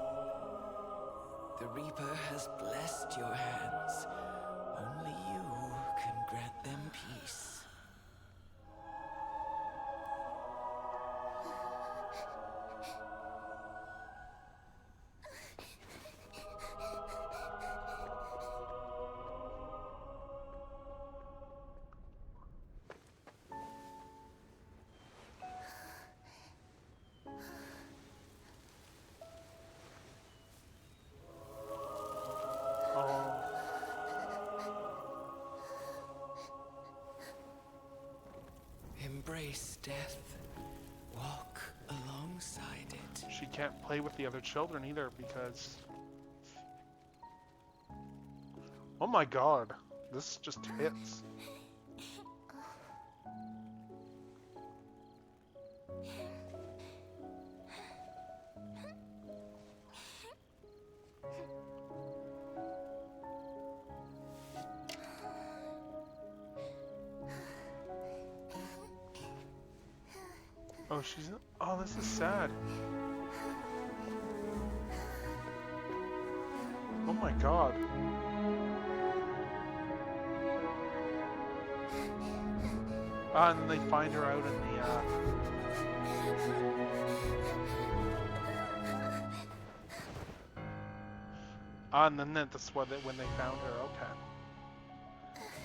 The Reaper has blessed your hands. Only you can grant them peace. Embrace death. Walk alongside it. She can't play with the other children either because... Oh my god. This just hits. Oh, she's... Oh, this is sad. Oh my god. And then they find her out in the, and then that's when they found her, okay.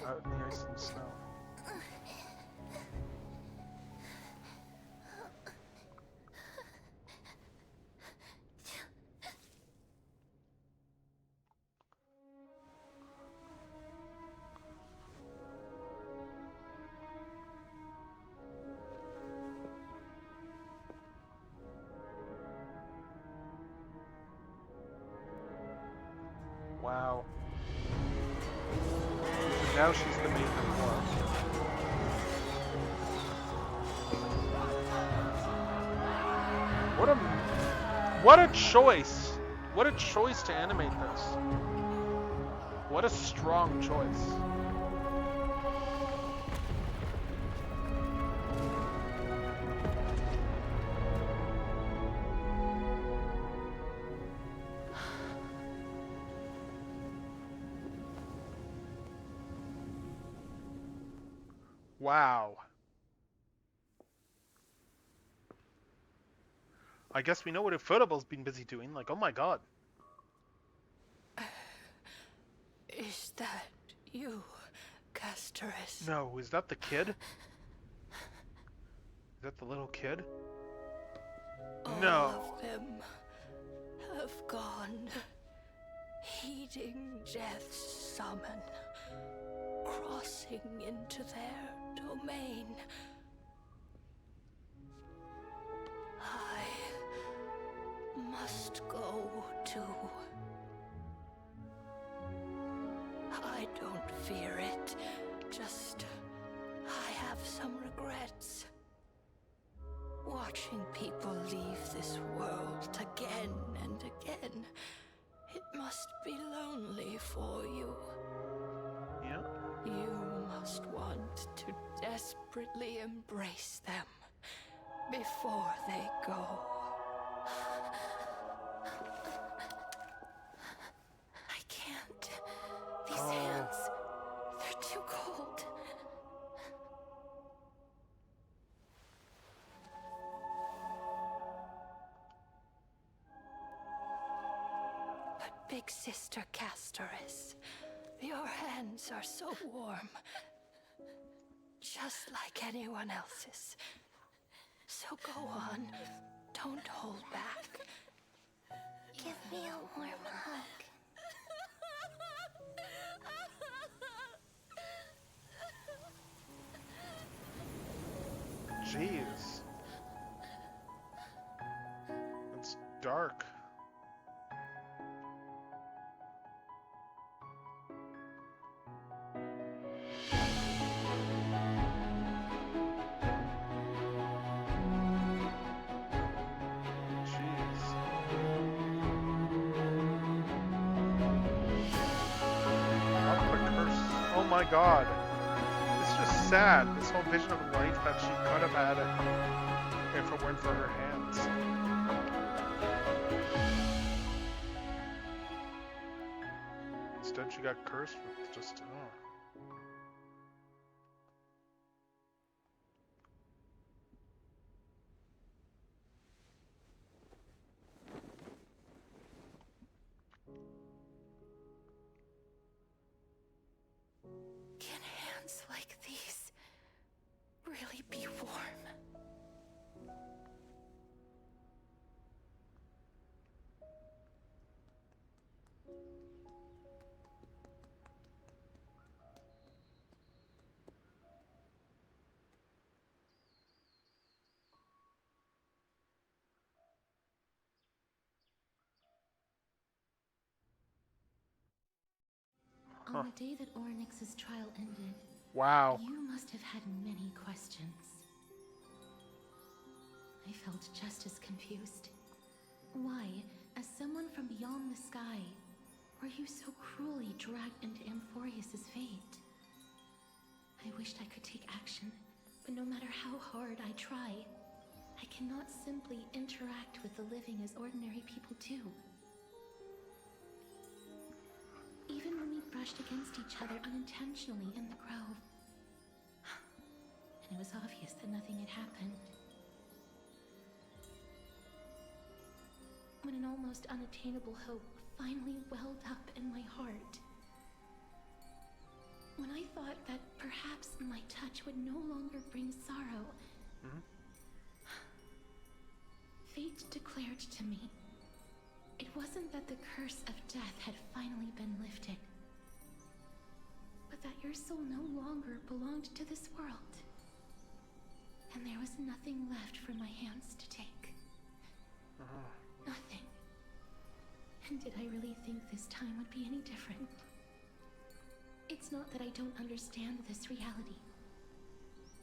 Out in the ice and snow. Wow. So now she's the maiden of Moar. What a choice! What a choice to animate this. What a strong choice. Wow. I guess we know what Ufotable has been busy doing. Like, oh my god. Is that you, Casterus? No, is that the kid? Is that the little kid? No. All of them have gone, heeding death's summon, crossing into their domain. I must go too. I don't fear it, just I have some regrets. watching people leave this world again and again. It must be lonely for you. Yeah. You must want to desperately embrace them before they go. I can't. These hands, they're too cold. But Big Sister Castoris, your hands are so warm. Just like anyone else's. So go on. Don't hold back. Give me a warm hug. Jeez. It's dark. Oh my god. It's just sad. This whole vision of life that she could have had if it weren't for her hands. Instead she got cursed with just, Can hands like these really be warm? On the day that Ornyx's trial ended, wow. You must have had many questions. I felt just as confused. Why, as someone from beyond the sky, were you so cruelly dragged into Amphorius's fate? I wished I could take action, but no matter how hard I try, I cannot simply interact with the living as ordinary people do. Even when we brushed against each other unintentionally in the grove, and it was obvious that nothing had happened. When an almost unattainable hope finally welled up in my heart. When I thought that perhaps my touch would no longer bring sorrow, fate declared to me, it wasn't that the curse of death had finally been lifted, but that your soul no longer belonged to this world. And there was nothing left for my hands to take. Nothing. And did I really think this time would be any different? It's not that I don't understand this reality,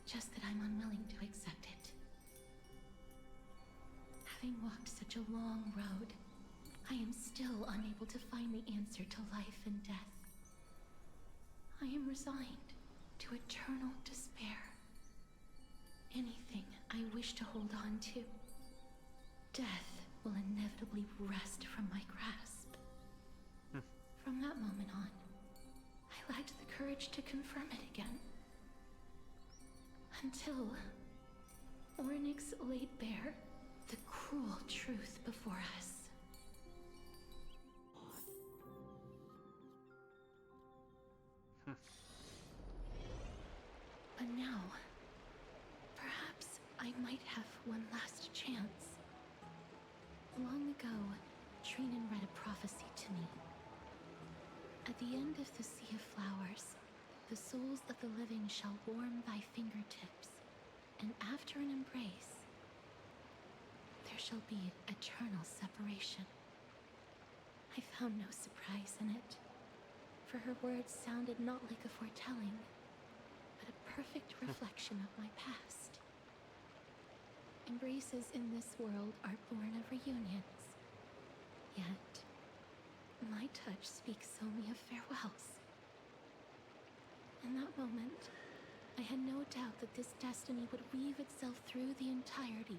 just that I'm unwilling to accept it. Having walked such a long road, I am still unable to find the answer to life and death. I am resigned to eternal despair. Anything I wish to hold on to, death will inevitably wrest from my grasp. From that moment on, I lacked the courage to confirm it again. Until Ornyx laid bare the cruel truth before us. But now, perhaps I might have one last chance. Long ago, Trinan read a prophecy to me. At the end of the Sea of Flowers, the souls of the living shall warm thy fingertips, and after an embrace, there shall be eternal separation. I found no surprise in it, for her words sounded not like a foretelling, but a perfect reflection of my past. embraces in this world are born of reunions. Yet, my touch speaks only of farewells. In that moment, I had no doubt that this destiny would weave itself through the entirety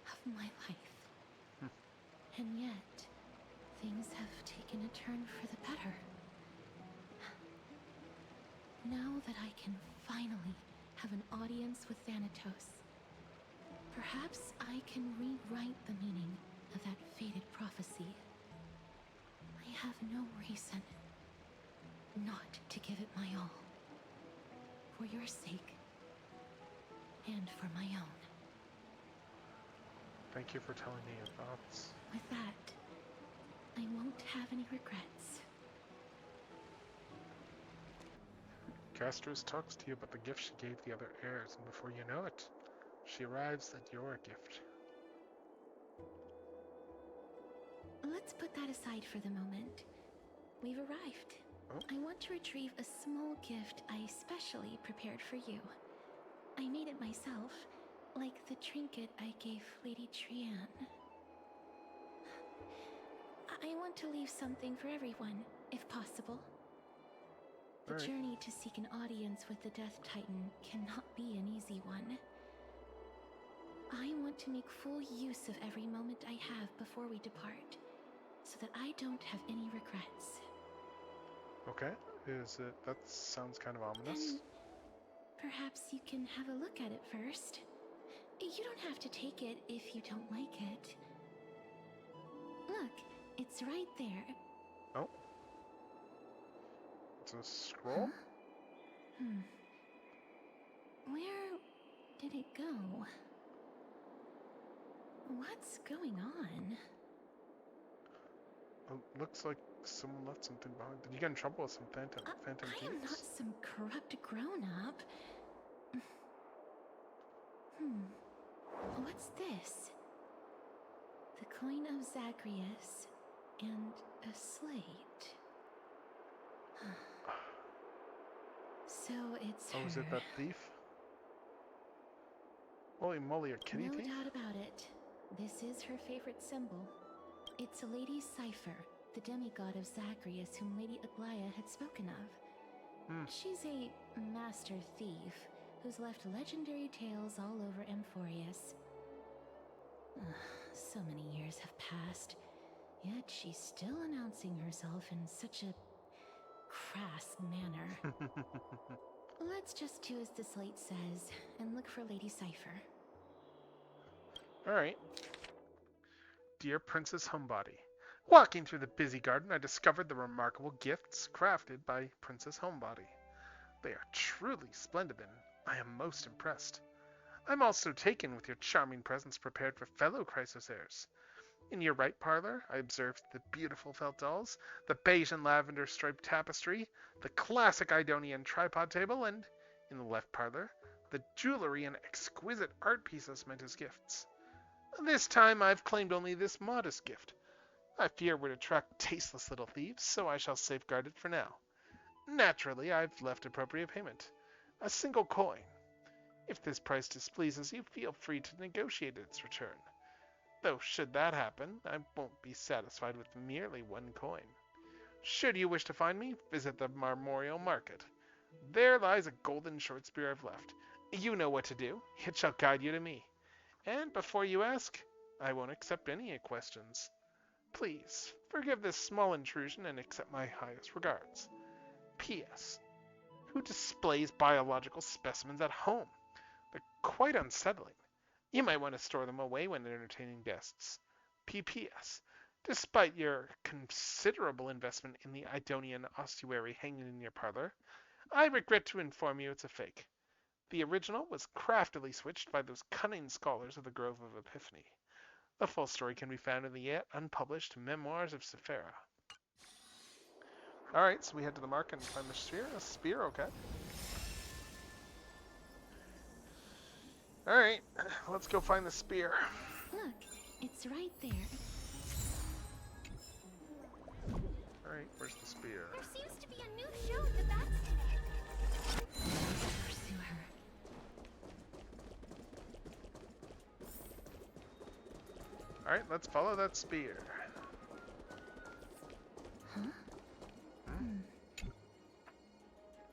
of my life. And yet, things have taken a turn for the better. Now that I can finally have an audience with Thanatos, perhaps I can rewrite the meaning of that fated prophecy. I have no reason not to give it my all. For your sake, and for my own. Thank you for telling me your thoughts. With that, I won't have any regrets. Castros talks to you about the gift she gave the other heirs, and before you know it, she arrives at your gift. Let's put that aside for the moment. We've arrived. Oh. I want to retrieve a small gift I specially prepared for you. I made it myself, like the trinket I gave Lady Trianne. I want to leave something for everyone, if possible. The journey to seek an audience with the Death Titan cannot be an easy one. I want to make full use of every moment I have before we depart, so that I don't have any regrets. Okay, that sounds kind of ominous. Then, perhaps you can have a look at it first. You don't have to take it if you don't like it. Look, it's right there. Oh. It's a scroll? Where did it go? What's going on? It looks like someone left something behind. Did you get in trouble with some phantom I am thieves? not some corrupt grown-up. What's this? The coin of Zagreus and a slate. So it's Oh, her. is it that thief? Holy moly, a kitty No thief? doubt about it. This is her favorite symbol. It's a Lady Cypher, the demigod of Zagreus whom Lady Aglaia had spoken of. She's a master thief who's left legendary tales all over Amphorius. So many years have passed, yet she's still announcing herself in such a crass manner. Let's just do as the slate says and look for Lady Cypher. Alright. Dear Princess Homebody, walking through the busy garden, I discovered the remarkable gifts crafted by Princess Homebody. They are truly splendid, and I am most impressed. I'm also taken with your charming presents prepared for fellow Chrysos heirs. In your right parlor, I observed the beautiful felt dolls, the beige and lavender striped tapestry, the classic Idonian tripod table, and, in the left parlor, the jewelry and exquisite art pieces meant as gifts. This time I've claimed only this modest gift. I fear it would attract tasteless little thieves, so I shall safeguard it for now. Naturally, I've left appropriate payment. A single coin. If this price displeases you, feel free to negotiate its return. Though should that happen, I won't be satisfied with merely one coin. Should you wish to find me, visit the Marmorial Market. There lies a golden short spear I've left. You know what to do. It shall guide you to me. And before you ask, I won't accept any questions. Please, forgive this small intrusion and accept my highest regards. P.S. Who displays biological specimens at home? They're quite unsettling. You might want to store them away when entertaining guests. P.P.S. Despite your considerable investment in the Idonian ossuary hanging in your parlor, I regret to inform you it's a fake. The original was craftily switched by those cunning scholars of the Grove of Epiphany. The full story can be found in the yet unpublished Memoirs of Sephira. Alright, so we head to the market and find the sphere. A spear, okay. Alright, let's go find the spear. Look, it's right there. Alright, where's the spear? There seems to be a new show at the back. Pursue her. Alright, let's follow that spear. Huh?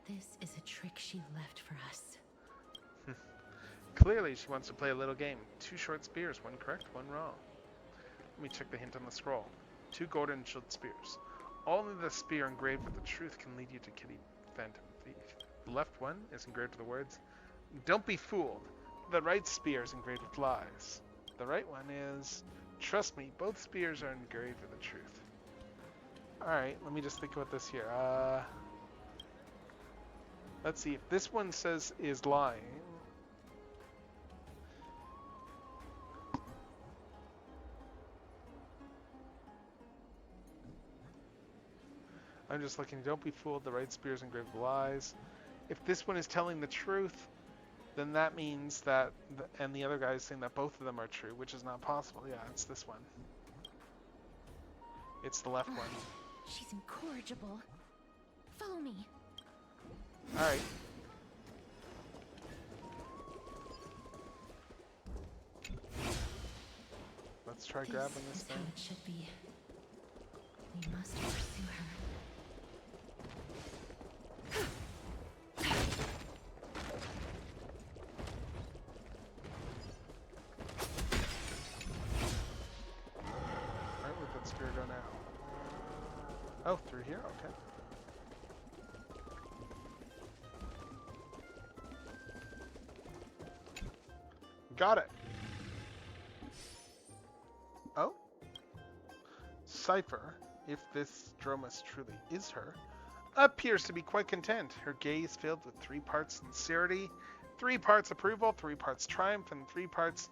This is a trick she left for us. Clearly, she wants to play a little game. 2 short spears, 1 correct, 1 wrong. Let me check the hint on the scroll. 2 golden shield spears. Only the spear engraved with the truth can lead you to Kitty Phantom Thief. The left one is engraved with the words, "Don't be fooled." The right spear is engraved with lies. The right one is, "Trust me, both spears are engraved with the truth." Alright, let me just think about this here. Let's see, if this one says is lying, I'm just looking, don't be fooled, the right spear is engraved with lies. If this one is telling the truth, then that means that, and the other guy is saying that both of them are true, which is not possible. Yeah, it's this one. It's the left one. She's incorrigible. Follow me. Alright. Let's try grabbing this thing. This is how it should be. We must pursue her. Alright, where'd that spear go now? Oh, through here? Okay. Got it. Oh? Cypher, if this Dromus truly is her, appears to be quite content. Her gaze filled with 3 parts sincerity, 3 parts approval, 3 parts triumph, and 3 parts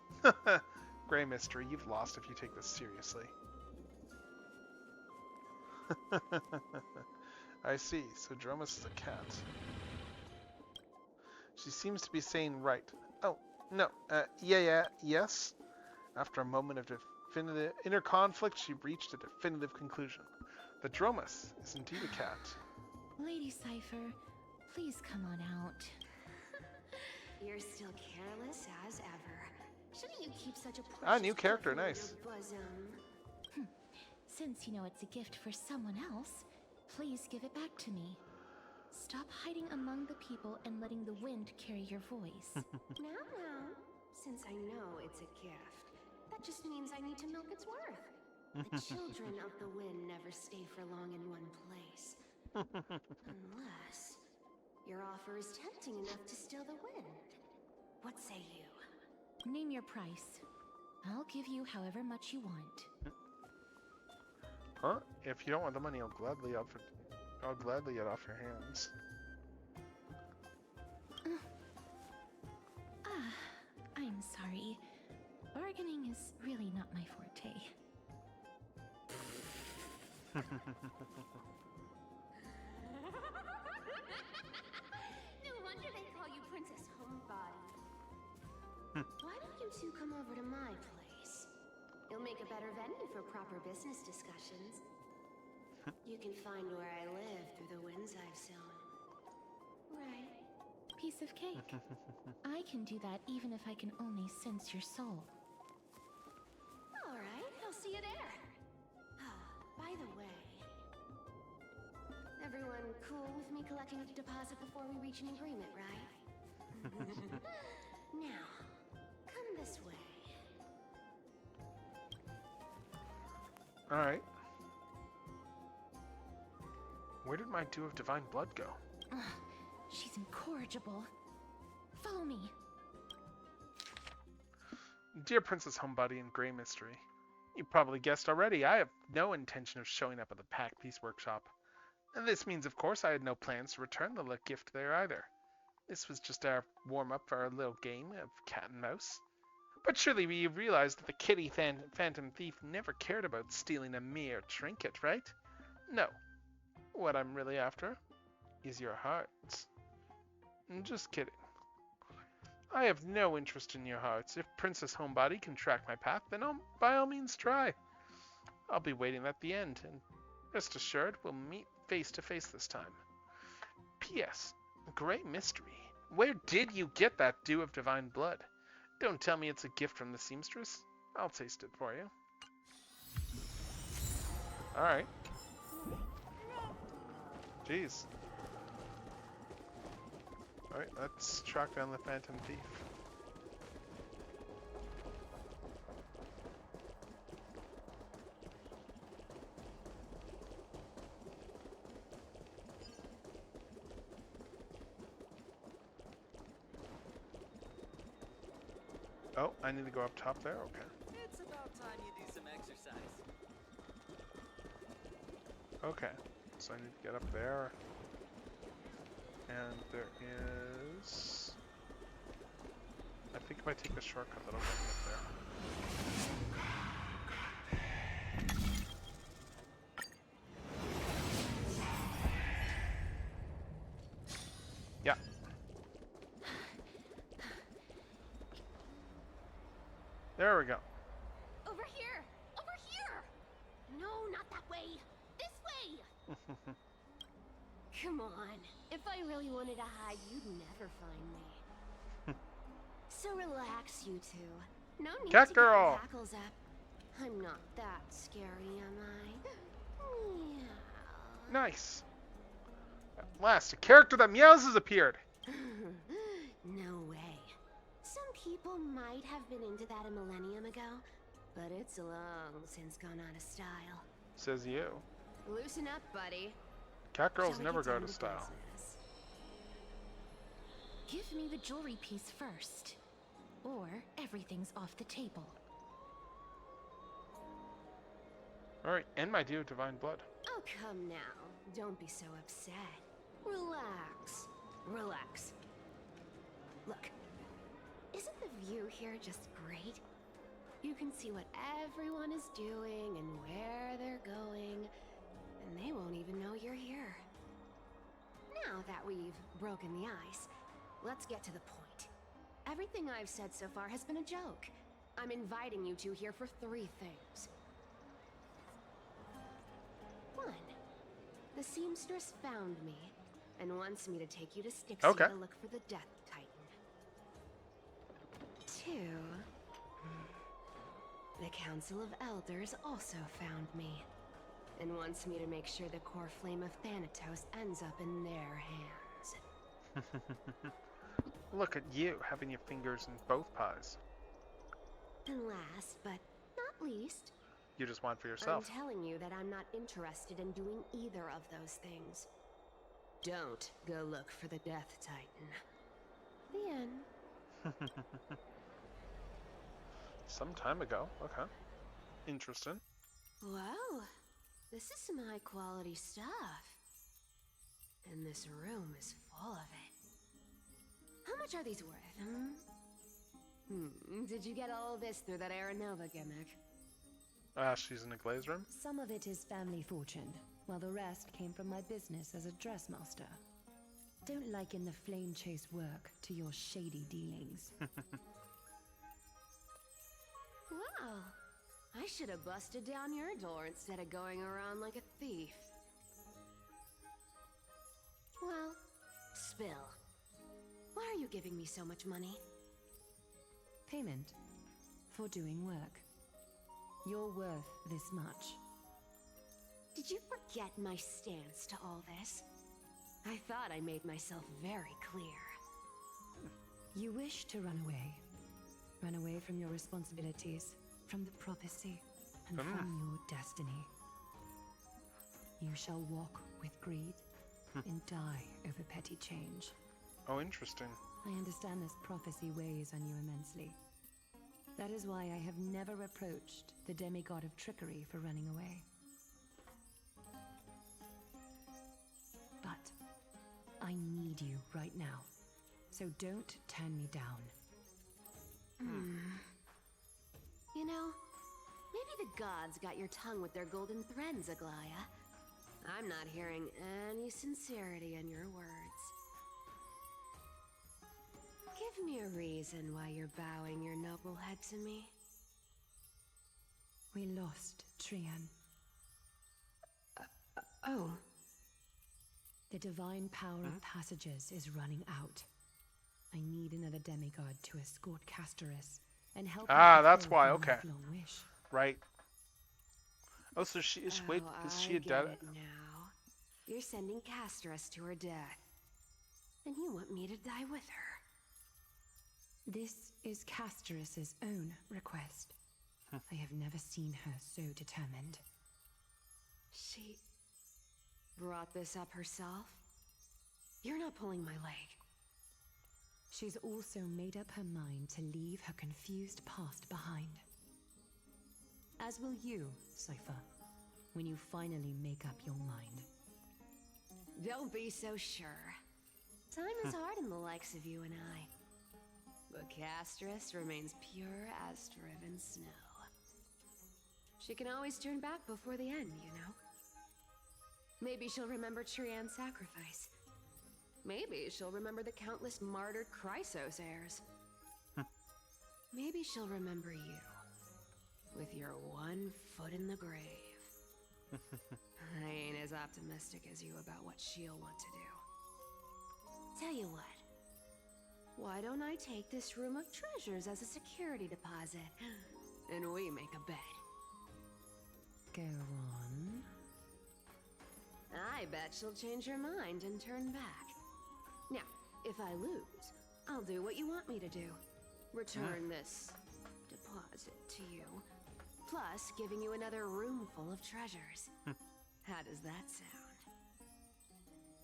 gray mystery. You've lost if you take this seriously. I see. So Dromus is a cat. She seems to be saying right. Oh, no. Yes. After a moment of definitive inner conflict, she reached a definitive conclusion. The Dromus is indeed a cat. Lady Cypher, please come on out. You're still careless as ever. Shouldn't you keep such a new character, nice. Since you know it's a gift for someone else, please give it back to me. Stop hiding among the people and letting the wind carry your voice. Now, since I know it's a gift, that just means I need to milk its worth. The children of the wind never stay for long in one place. Unless your offer is tempting enough to steal the wind. What say you? Name your price. I'll give you however much you want. Huh? If you don't want the money, I'll gladly get it off your hands. I'm sorry. Bargaining is really not my forte. No wonder they call you Princess Homebody. Why don't you two come over to my place? You'll make a better venue for proper business discussions. You can find where I live through the winds I've sown. Right. Piece of cake. I can do that even if I can only sense your soul. All right, I'll see you there. By the way, everyone cool with me collecting a deposit before we reach an agreement, right? Now, come this way. Alright. Where did my Dew of Divine Blood go? She's incorrigible. Follow me. Dear Princess Homebody and Grey Mystery, you probably guessed already, I have no intention of showing up at the Pack Peace Workshop. And this means, of course, I had no plans to return the gift there either. This was just our warm-up for our little game of cat and mouse. But surely you realize that the kitty Phantom Thief never cared about stealing a mere trinket, right? No. What I'm really after is your hearts. I'm just kidding. I have no interest in your hearts. If Princess Homebody can track my path, then by all means try. I'll be waiting at the end, and rest assured we'll meet face to face this time. P.S. Great mystery. Where did you get that Dew of Divine Blood? Don't tell me it's a gift from the seamstress. I'll taste it for you. Alright. Jeez. Alright, let's track down the Phantom Thief. Oh, I need to go up top there? Okay. It's about time you do some exercise. Okay. So I need to get up there. And there is... I think if I take the shortcut, that'll get me up there. Yeah. There we go. Over here! Over here! No, not that way! This way! Come on. If I really wanted to hide, you'd never find me. So relax, you two. No need Cat to girl. get your hackles up. I'm not that scary, am I? Meow. Nice. At last, a character that meows has appeared. No way. Some people might have been into that a millennium ago, but it's long since gone out of style. Says you. Loosen up, buddy. Cat girls Shall we never get go down to to style. business? Give me the jewelry piece first, or everything's off the table. Alright, and my due divine blood. Oh, come now. Don't be so upset. Relax. Relax. Look, isn't the view here just great? You can see what everyone is doing and where they're going, and they won't even know you're here. Now that we've broken the ice, let's get to the point. Everything I've said so far has been a joke. I'm inviting you two here for 3 things. 1. The seamstress found me and wants me to take you to Styxia Okay. to look for the Death Titan. 2. The Council of Elders also found me and wants me to make sure the core flame of Thanatos ends up in their hands. Look at you, having your fingers in both pies. And last but not least, You just want for yourself. I'm telling you that I'm not interested in doing either of those things. Don't go look for the Death Titan. The end. Some time ago. Okay. Interesting. Wow, this is some high quality stuff. And this room is full of it. How much are these worth, Did you get all this through that Aranova gimmick? She's in a glaze room? Some of it is family fortune, while the rest came from my business as a dressmaster. Don't liken the flame chase work to your shady dealings. Wow, I should have busted down your door instead of going around like a thief. Well, spill. Why are you giving me so much money? Payment for doing work. You're worth this much. Did you forget my stance to all this? I thought I made myself very clear. You wish to run away. Run away from your responsibilities, from the prophecy, and from your destiny. You shall walk with greed and die over petty change. Oh, interesting. I understand this prophecy weighs on you immensely. That is why I have never approached the demigod of trickery for running away. But I need you right now, so don't turn me down. You know, maybe the gods got your tongue with their golden threads, Aglaya. I'm not hearing any sincerity in your words. Give me a reason why you're bowing your noble head to me. We lost Trian. Oh. The divine power of passages is running out. I need another demigod to escort Castoris and help. That's why. Okay. Wish. Right. Oh, so she is. Wait, is she I a get dead? it now. You're sending Castras to her death. And you want me to die with her. This is Castras's own request. I have never seen her so determined. She brought this up herself? You're not pulling my leg. She's also made up her mind to leave her confused past behind. As will you, Cypher, when you finally make up your mind. Don't be so sure. Time is hard in the likes of you and I. But Castras remains pure as driven snow. She can always turn back before the end, you know? Maybe she'll remember Trian's sacrifice. Maybe she'll remember the countless martyred Chrysos heirs. Maybe she'll remember you. With your one foot in the grave. I ain't as optimistic as you about what she'll want to do. Tell you what. Why don't I take this room of treasures as a security deposit? And we make a bet. Go on. I bet she'll change her mind and turn back. Now, if I lose, I'll do what you want me to do. Return this deposit to you. Plus, giving you another room full of treasures. How does that sound?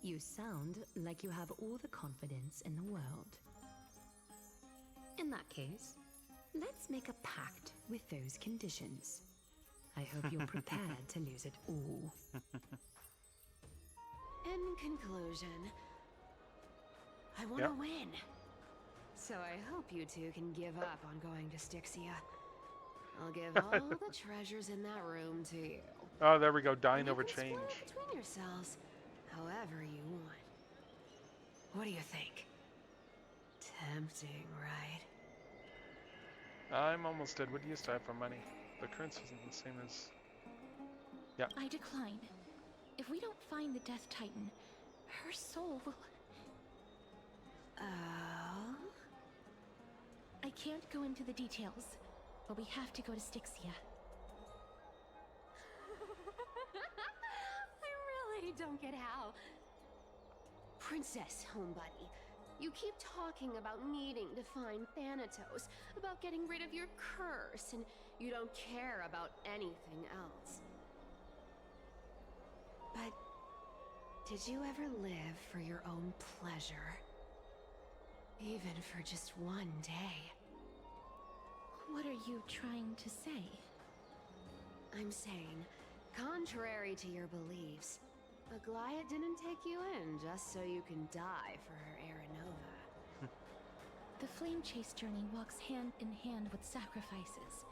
You sound like you have all the confidence in the world. In that case, let's make a pact with those conditions. I hope you're prepared to lose it all. In conclusion, I want to win. So I hope you two can give up on going to Styxia. I'll give all the treasures in that room to you. Oh, there we go. Dying And over you can change. split it between yourselves, however you want. What do you think? Tempting, right? I'm almost dead. What do you still have for money? The currency isn't the same as. Yeah. I decline. If we don't find the Death Titan, her soul will... Oh? I can't go into the details, but we have to go to Styxia. I really don't get how. Princess, homebuddy, you keep talking about needing to find Thanatos, about getting rid of your curse, and you don't care about anything else. But did you ever live for your own pleasure? Even for just one day? What are you trying to say? I'm saying, contrary to your beliefs, Aglaia didn't take you in just so you can die for her Aranova. The Flame Chase journey walks hand in hand with sacrifices.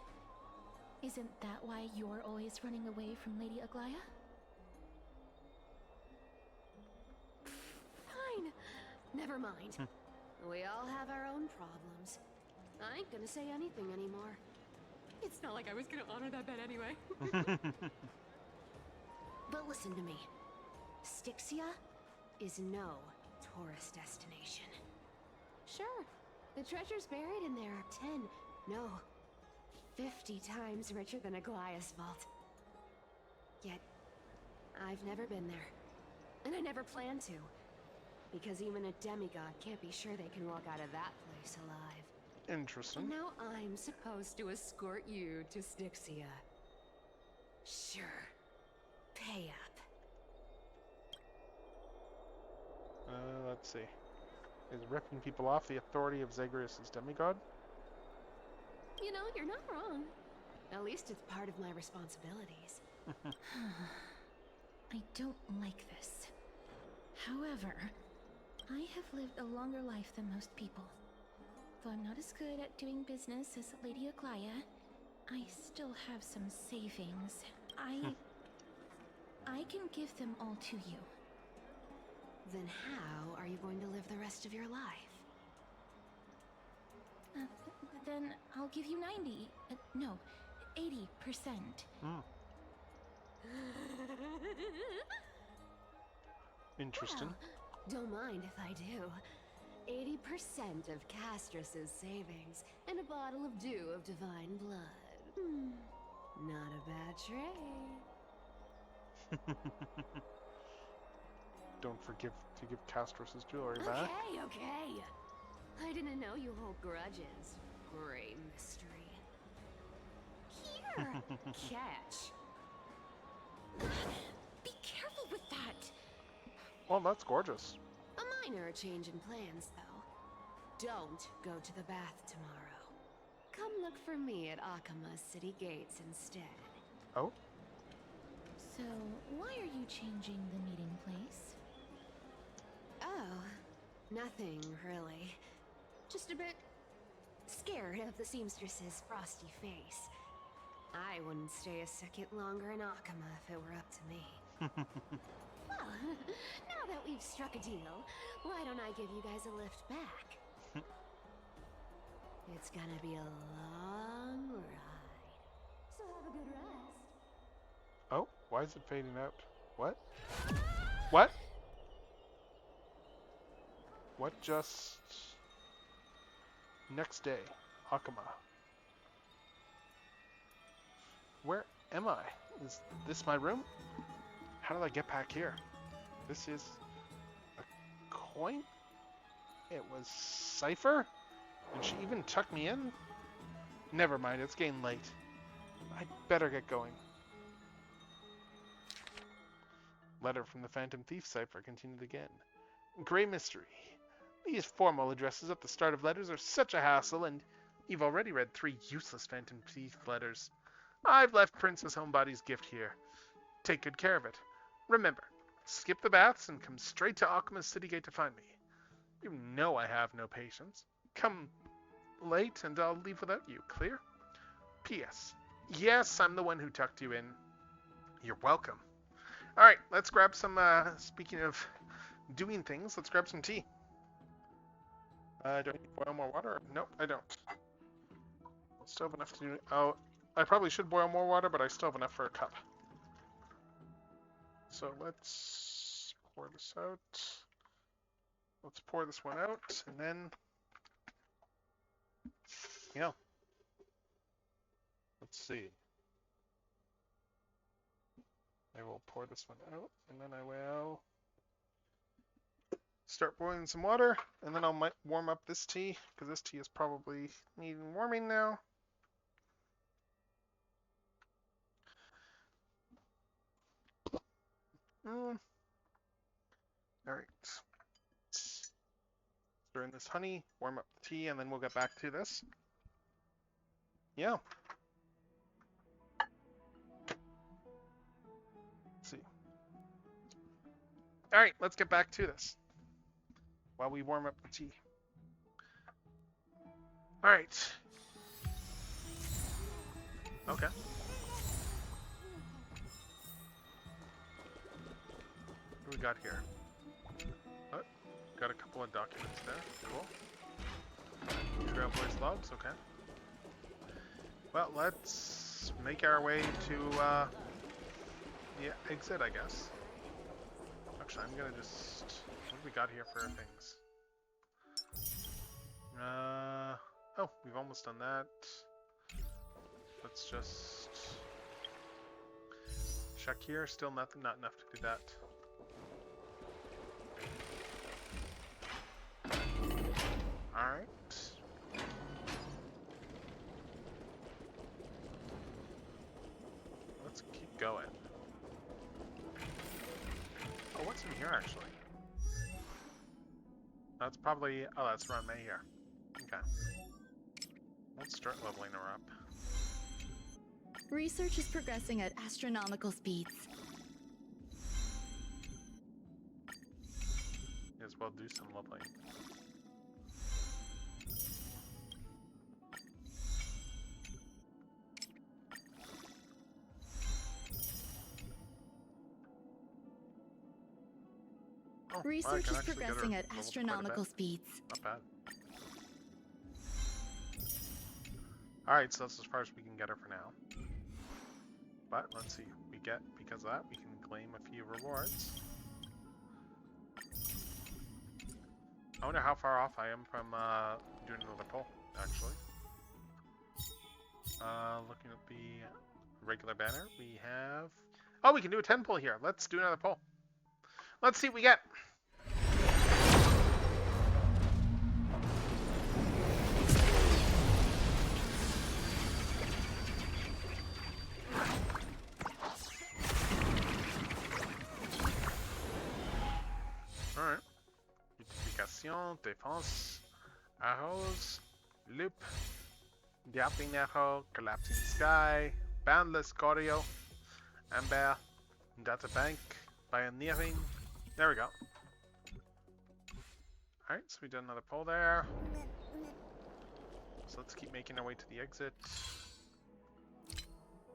Isn't that why you're always running away from Lady Aglaia? Fine. Never mind. We all have our own problems. I ain't gonna say anything anymore. It's not like I was gonna honor that bet anyway. But listen to me. Styxia is no tourist destination. Sure, the treasures buried in there are 10, no, 50 times richer than Aglaia's vault. Yet, I've never been there. And I never plan to. Because even a demigod can't be sure they can walk out of that place alive. Interesting. And now I'm supposed to escort you to Styxia. Sure. Pay up. Let's see. Is ripping people off the authority of Zagreus' demigod? You know, you're not wrong. At least it's part of my responsibilities. I don't like this. However, I have lived a longer life than most people. Though I'm not as good at doing business as Lady Aglaia, I still have some savings. I can give them all to you. Then how are you going to live the rest of your life? Then I'll give you 90. No, 80%. Interesting. Well, don't mind if I do. 80% of Castras's savings and a bottle of dew of divine blood. Not a bad trade. Don't forget to give Castros' jewelry back. Okay. I didn't know you hold grudges. Great mystery. Here! Catch. Be careful with that! Well, that's gorgeous. A minor change in plans, though. Don't go to the bath tomorrow. Come look for me at Akama's city gates instead. Oh? So, why are you changing the meeting place? Oh, nothing really. Just a bit scared of the seamstress's frosty face. I wouldn't stay a second longer in Akama if it were up to me. Well, now that we've struck a deal, why don't I give you guys a lift back? It's gonna be a long ride. So have a good rest. Oh, why is it fading out? What? What? What just... Next day, Akama. Where am I? Is this my room? How did I get back here? This is a coin? It was Cypher? And she even tucked me in? Never mind, it's getting late. I'd better get going. Letter from the Phantom Thief Cypher continued again. Great mystery. These formal addresses at the start of letters are such a hassle, and you've already read 3 useless Phantom Thief letters. I've left Princess Homebody's gift here. Take good care of it. Remember, skip the baths and come straight to Akuma's city gate to find me. You know I have no patience. Come late and I'll leave without you. Clear? P.S. Yes, I'm the one who tucked you in. You're welcome. Alright, let's grab some, speaking of doing things, let's grab some tea. Do I need to boil more water? Nope, I don't. I still have enough to do... Oh, I probably should boil more water, but I still have enough for a cup. So let's pour this out. Let's pour this one out, and then... Yeah. Let's see. I will pour this one out, and then I will start boiling some water, and then I'll warm up this tea, because this tea is probably needing warming now. Alright. Stir in this honey, warm up the tea, and then we'll get back to this. Yeah. Let's see. Alright, let's get back to this while we warm up the tea. Alright. Okay. What do we got here? Oh, got a couple of documents there. Cool. Trailblaze logs, okay. Well, let's make our way to the exit, I guess. Actually, I'm gonna just... What do we got here for our things? Oh, we've almost done that. Let's just... check here. Still nothing, not enough to do that. Alright. Let's keep going. Oh, what's in here actually? That's probably... Oh, that's around May here. Okay. Let's start leveling her up. Research is progressing at astronomical speeds. May as well do some leveling. Oh, Research is progressing at astronomical speeds. Not bad. Alright, so that's as far as we can get her for now. But let's see, we get, because of that, we can claim a few rewards. I wonder how far off I am from doing another poll, actually. Looking at the regular banner. We have... Oh, we can do a 10 pull here. Let's do another pull. Let's see what we get. Alright. Multiplication, défense, arrows, loop, grappling arrow, collapsing sky, boundless choreo, amber, data bank, pioneering. There we go. Alright, so we did another pull there. So let's keep making our way to the exit.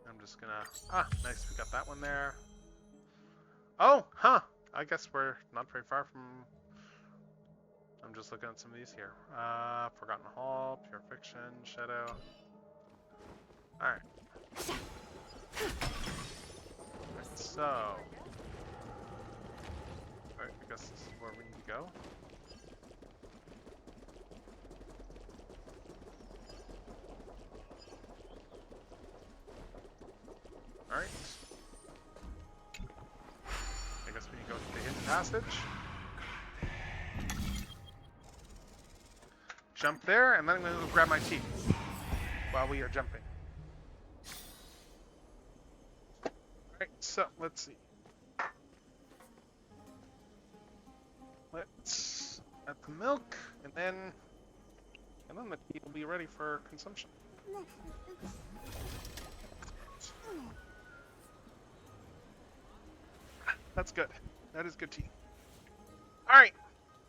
I'm just gonna... Ah, nice, we got that one there. Oh, huh! I guess we're not very far from... I'm just looking at some of these here. Forgotten Hall, Pure Fiction, Shadow. Alright. Alright, so... Alright, I guess this is where we need to go. Alright. I guess we need to go to the hidden passage. Jump there, and then I'm going to go grab my tea while we are jumping. Alright, so let's see. Let's add the milk, and then the tea will be ready for consumption. That's good. That is good tea. Alright,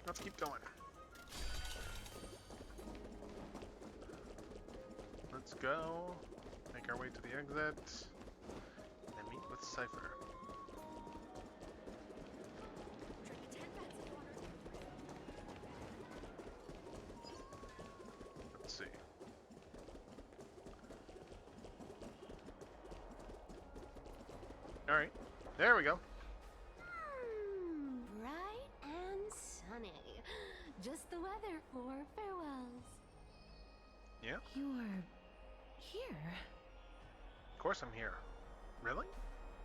let's keep going. Let's go, make our way to the exit, and meet with Cypher. Let's see. Alright, there we go. Bright and sunny. Just the weather for farewells. Yeah? You're... here? Of course I'm here. Really?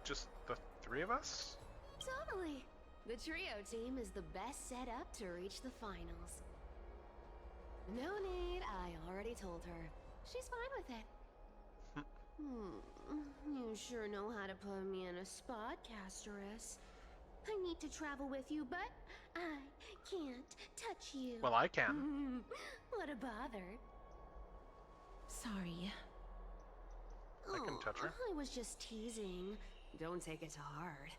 Just the three of us? Totally. The trio team is the best set up to reach the finals. No need, I already told her. She's fine with it. You sure know how to put me in a spot, Casterus. I need to travel with you, but I can't touch you. Well, I can. What a bother. Sorry. I can touch her. I was just teasing. Don't take it to heart.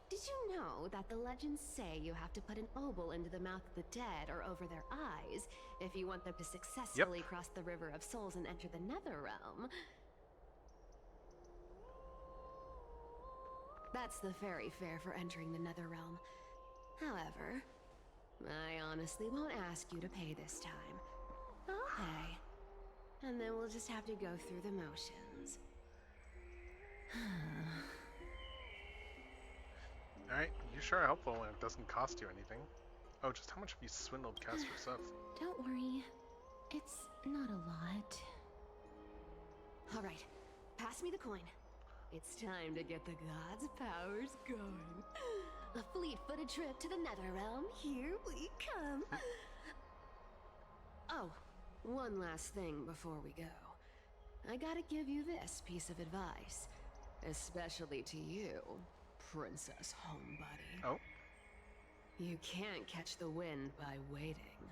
Did you know that the legends say you have to put an obol into the mouth of the dead or over their eyes if you want them to successfully cross the River of Souls and enter the Netherrealm? That's the fairy fare for entering the Netherrealm. However, I honestly won't ask you to pay this time. I'll pay. And then we'll just have to go through the motions. Alright, you sure are helpful when it doesn't cost you anything. Oh, just how much have you swindled Casterus of? Don't worry. It's not a lot. Alright, pass me the coin. It's time to get the gods' powers going. A fleet-footed trip to the Netherrealm. Here we come. Oh, one last thing before we go. I gotta give you this piece of advice. Especially to you, Princess Homebody. Oh? You can't catch the wind by waiting.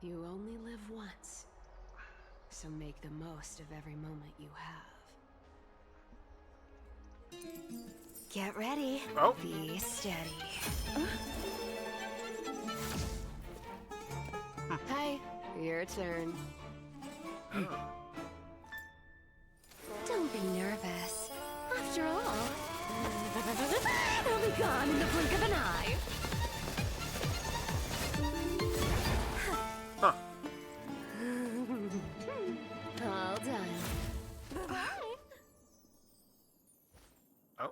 You only live once. So make the most of every moment you have. Get ready. Oh. Be steady. Hi, your turn. Don't be nervous. After all, it'll be gone in the blink of an eye. Huh. All done. Bye-bye. Oh.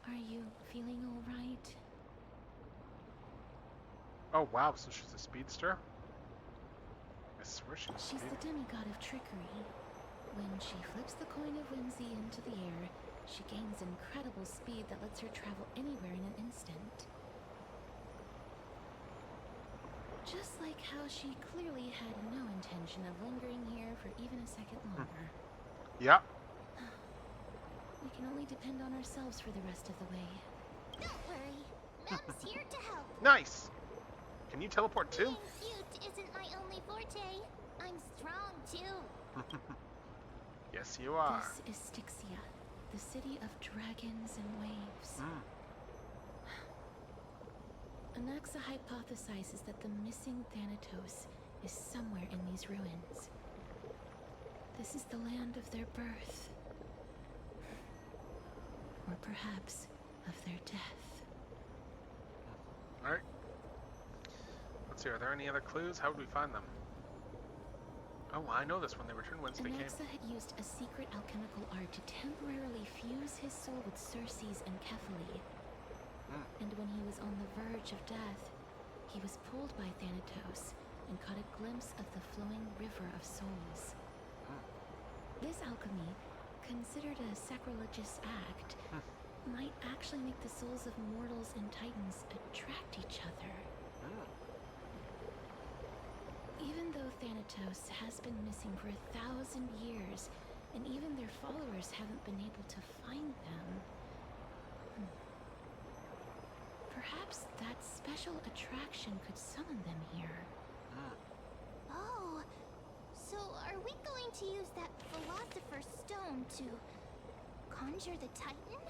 Are you feeling all right? Oh, wow, so she's a speedster? swear she was She's the demigod of trickery. When she flips the coin of whimsy into the air, she gains incredible speed that lets her travel anywhere in an instant. Just like how she clearly had no intention of lingering here for even a second longer. Yeah. We can only depend on ourselves for the rest of the way. Don't worry. Mem's here to help. Nice. Can you teleport too? Being cute isn't my only forte. I'm strong too. Yes, you are. This is Styxia, the city of dragons and waves. Anaxa hypothesizes that the missing Thanatos is somewhere in these ruins. This is the land of their birth. Or perhaps of their death. Alright. Let's see, are there any other clues? How would we find them? Oh, I know this one. They returned once they came. Anaxa had used a secret alchemical art to temporarily fuse his soul with Circe's and Kephale. And when he was on the verge of death, he was pulled by Thanatos and caught a glimpse of the flowing river of souls. This alchemy, considered a sacrilegious act, might actually make the souls of mortals and titans attract each other. Even though Thanatos has been missing for 1,000 years, and even their followers haven't been able to find them, perhaps that special attraction could summon them here. Oh, so are we going to use that Philosopher's Stone to conjure the Titan?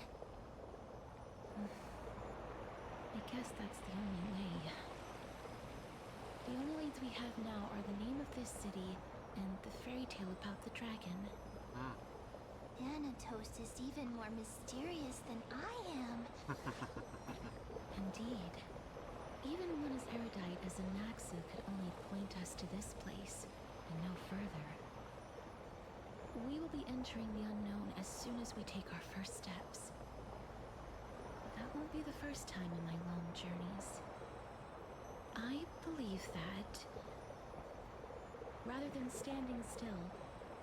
I guess that's the only way. The only leads we have now are the name of this city and the fairy tale about the dragon. Thanatos is even more mysterious than I am. Indeed. Even one as erudite as Anaxa could only point us to this place, and no further. We will be entering the unknown as soon as we take our first steps. That won't be the first time in my long journeys. I believe that, rather than standing still,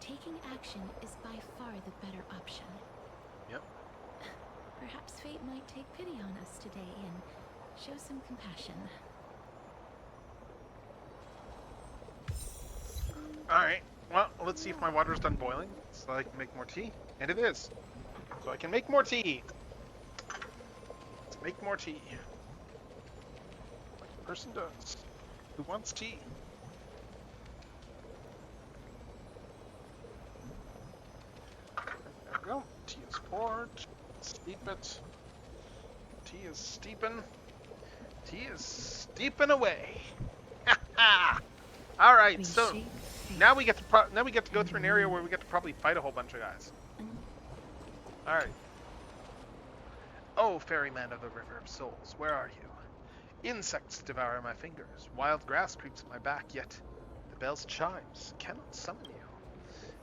taking action is by far the better option. Yep. Perhaps fate might take pity on us today and show some compassion. Alright, well, let's see if my water's done boiling, so I can make more tea. And it is. So I can make more tea. Let's make more tea. Like a person does. Who wants tea? There we go. Tea is poured. Steep it. Tea is steeping. Tea is steeping away. Ha ha! All right, so now we get to go through an area where we get to probably fight a whole bunch of guys. All right. Oh, ferryman of the River of Souls, where are you? Insects devour my fingers. Wild grass creeps at my back. Yet the bell's chimes cannot summon you,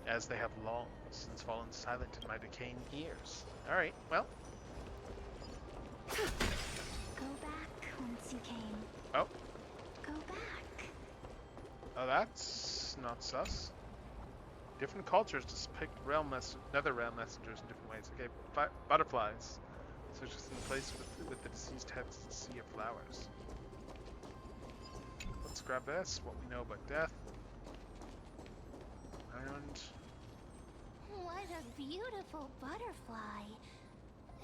as they have long since fallen silent in my decaying ears. All right. Well. Go back whence you came. Oh. Go back. Oh, that's not sus. Different cultures depict nether realm messengers in different ways. Okay, butterflies. So just in place with the deceased heads a sea of flowers. Let's grab this. What we know about death. And What a beautiful butterfly.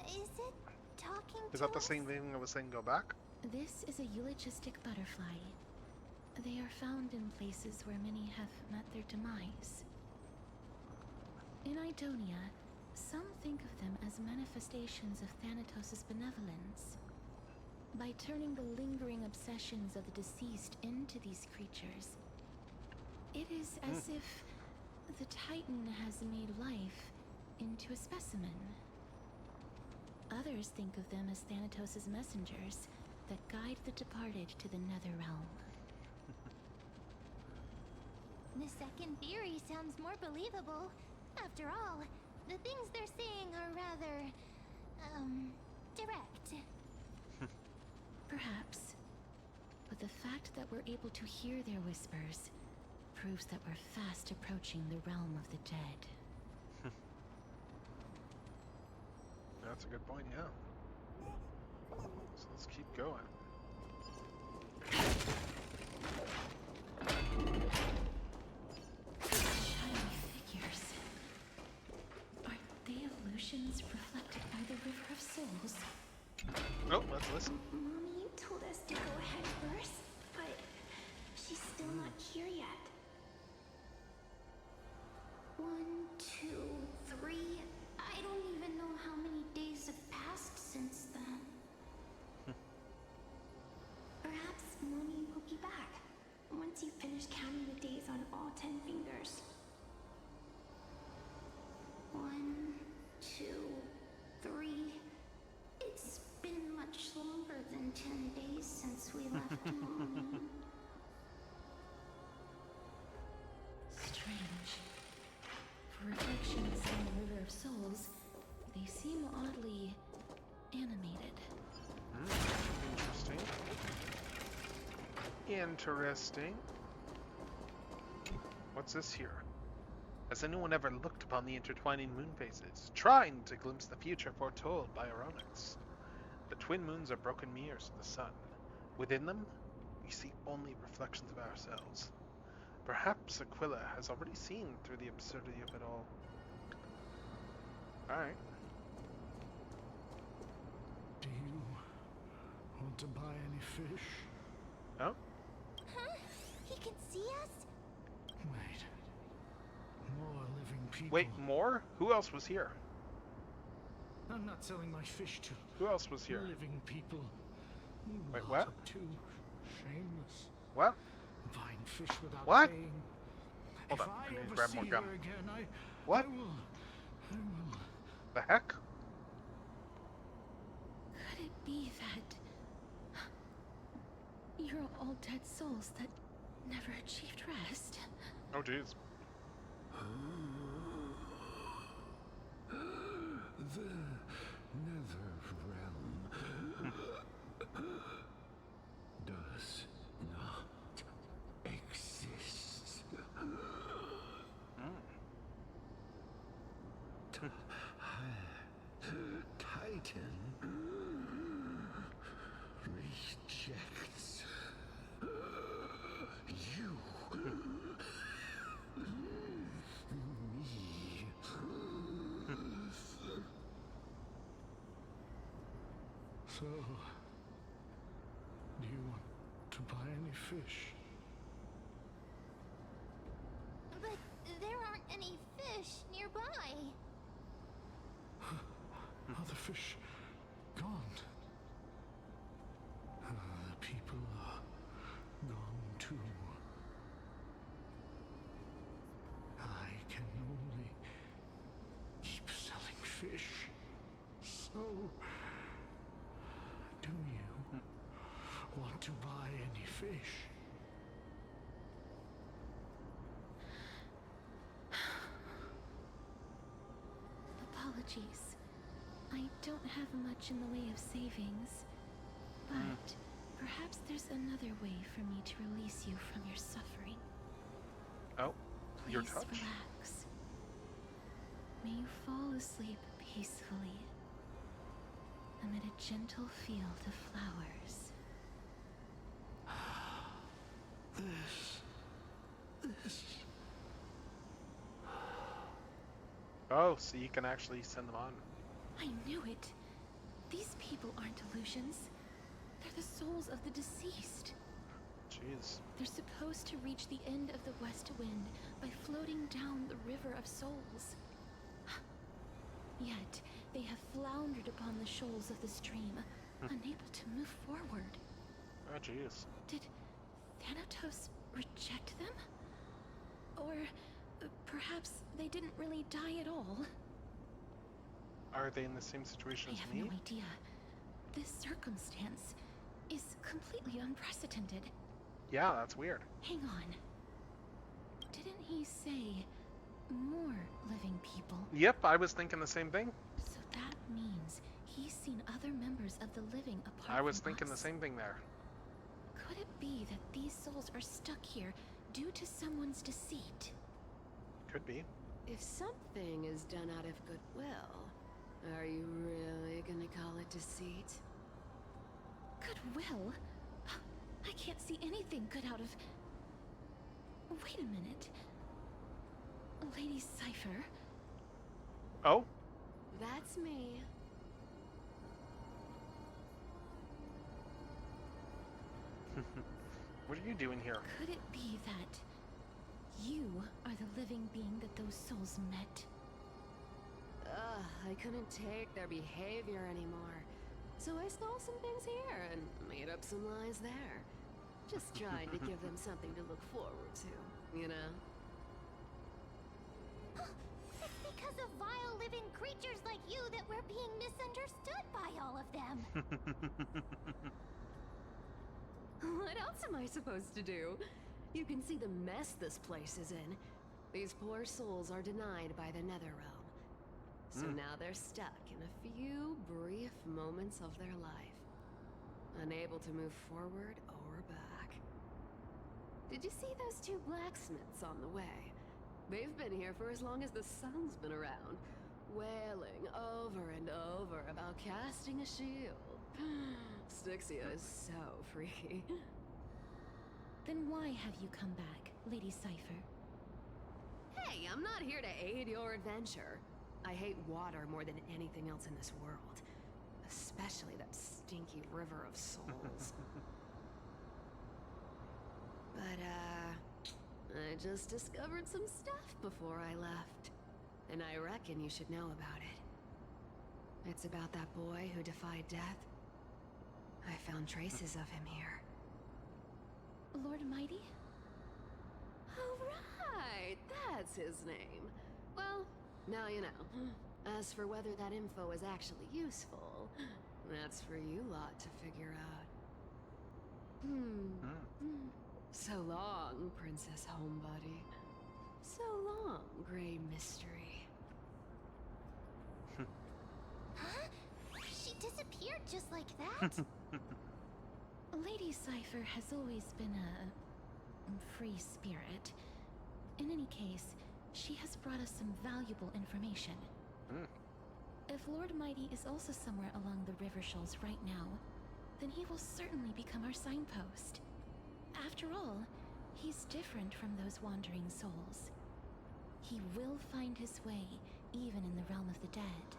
Is it talking is to that the us? same thing I was saying? Go back. This is a eulogistic butterfly. They are found in places where many have met their demise. In Idonia, some think of them as manifestations of Thanatos' benevolence. By turning the lingering obsessions of the deceased into these creatures, it is as if the Titan has made life into a specimen. Others think of them as Thanatos' messengers that guide the departed to the nether realm. The second theory sounds more believable. After all, the things they're saying are rather, direct. Perhaps. But the fact that we're able to hear their whispers proves that we're fast approaching the realm of the dead. That's a good point, yeah. So let's keep going. Shiny figures. Are they illusions reflected by the River of Souls? Oh, let's listen. Mommy told us to go ahead first, but she's still not here yet. 1, 2, 3. I don't even know how many days have passed since then. Perhaps Mommy will be back once you finish counting the days on all 10 fingers. 1, 2, 3. It's been much longer than 10 days since we left Mommy. Strange. For reflections in the River of Souls, they seem oddly animated. Interesting. Interesting. What's this here? Has anyone ever looked upon the intertwining moon phases, trying to glimpse the future foretold by Aronix? The twin moons are broken mirrors of the sun. Within them, we see only reflections of ourselves. Perhaps Aquila has already seen through the absurdity of it all. Alright. Do you want to buy any fish? Oh? Huh? He can see us? Wait. More living people. Wait, more? Who else was here? I'm not selling my fish to Who else was here? living people. You Wait, lot what? are too shameless. What? Buying fish without What? paying. Hold If on, I I need to ever grab see more gum. her again, What? I will. The heck? Could it be that you're all dead souls that never achieved rest? Oh, jeez. The nether realm does not exist. Titan rejects you. Me. So, do you want to buy any fish? But there aren't any fish nearby. Are the fish gone? The people are gone too. I can only keep selling fish. So, do you want to buy any fish? Apologies. I don't have much in the way of savings, but perhaps there's another way for me to release you from your suffering. Oh, your Please touch? relax. May you fall asleep peacefully amid a gentle field of flowers. This. Oh, so you can actually send them on. I knew it. These people aren't illusions. They're the souls of the deceased. Jeez. They're supposed to reach the end of the West Wind by floating down the River of Souls. Yet, they have floundered upon the shoals of the stream, unable to move forward. Oh, jeez. Did Thanatos reject them? Or perhaps they didn't really die at all? Are they in the same situation I as have me? no idea. This circumstance is completely unprecedented. Yeah, that's weird. Hang on. Didn't he say more living people? Yep, I was thinking the same thing. So that means he's seen other members of the living apart I was from thinking the us. same thing there. Could it be that these souls are stuck here due to someone's deceit. Could be. If something is done out of goodwill, are you really gonna call it deceit? Goodwill? I can't see anything good out of... Wait a minute. Lady Cypher? Oh? That's me. What are you doing here? Could it be that you are the living being that those souls met? Ugh, I couldn't take their behavior anymore. So I stole some things here and made up some lies there. Just trying to give them something to look forward to, you know? It's because of vile living creatures like you that we're being misunderstood by all of them. What else am I supposed to do? You can see the mess this place is in. These poor souls are denied by the Netherrealm. So now they're stuck in a few brief moments of their life. Unable to move forward or back. Did you see those two blacksmiths on the way? They've been here for as long as the sun's been around, wailing over and over about casting a shield. Styxia is so freaky. Then why have you come back, Lady Cypher? Hey, I'm not here to aid your adventure. I hate water more than anything else in this world. Especially that stinky river of souls. But, I just discovered some stuff before I left. And I reckon you should know about it. It's about that boy who defied death. I found traces of him here. Lord Mighty? Oh, right! That's his name. Well, now you know. As for whether that info is actually useful, that's for you lot to figure out. So long, Princess Homebody. So long, Grey Mystery. Huh? She disappeared just like that? Lady Cypher has always been a free spirit. In any case, she has brought us some valuable information. If Lord Mighty is also somewhere along the river shoals right now, then he will certainly become our signpost. After all, he's different from those wandering souls. He will find his way, even in the realm of the dead.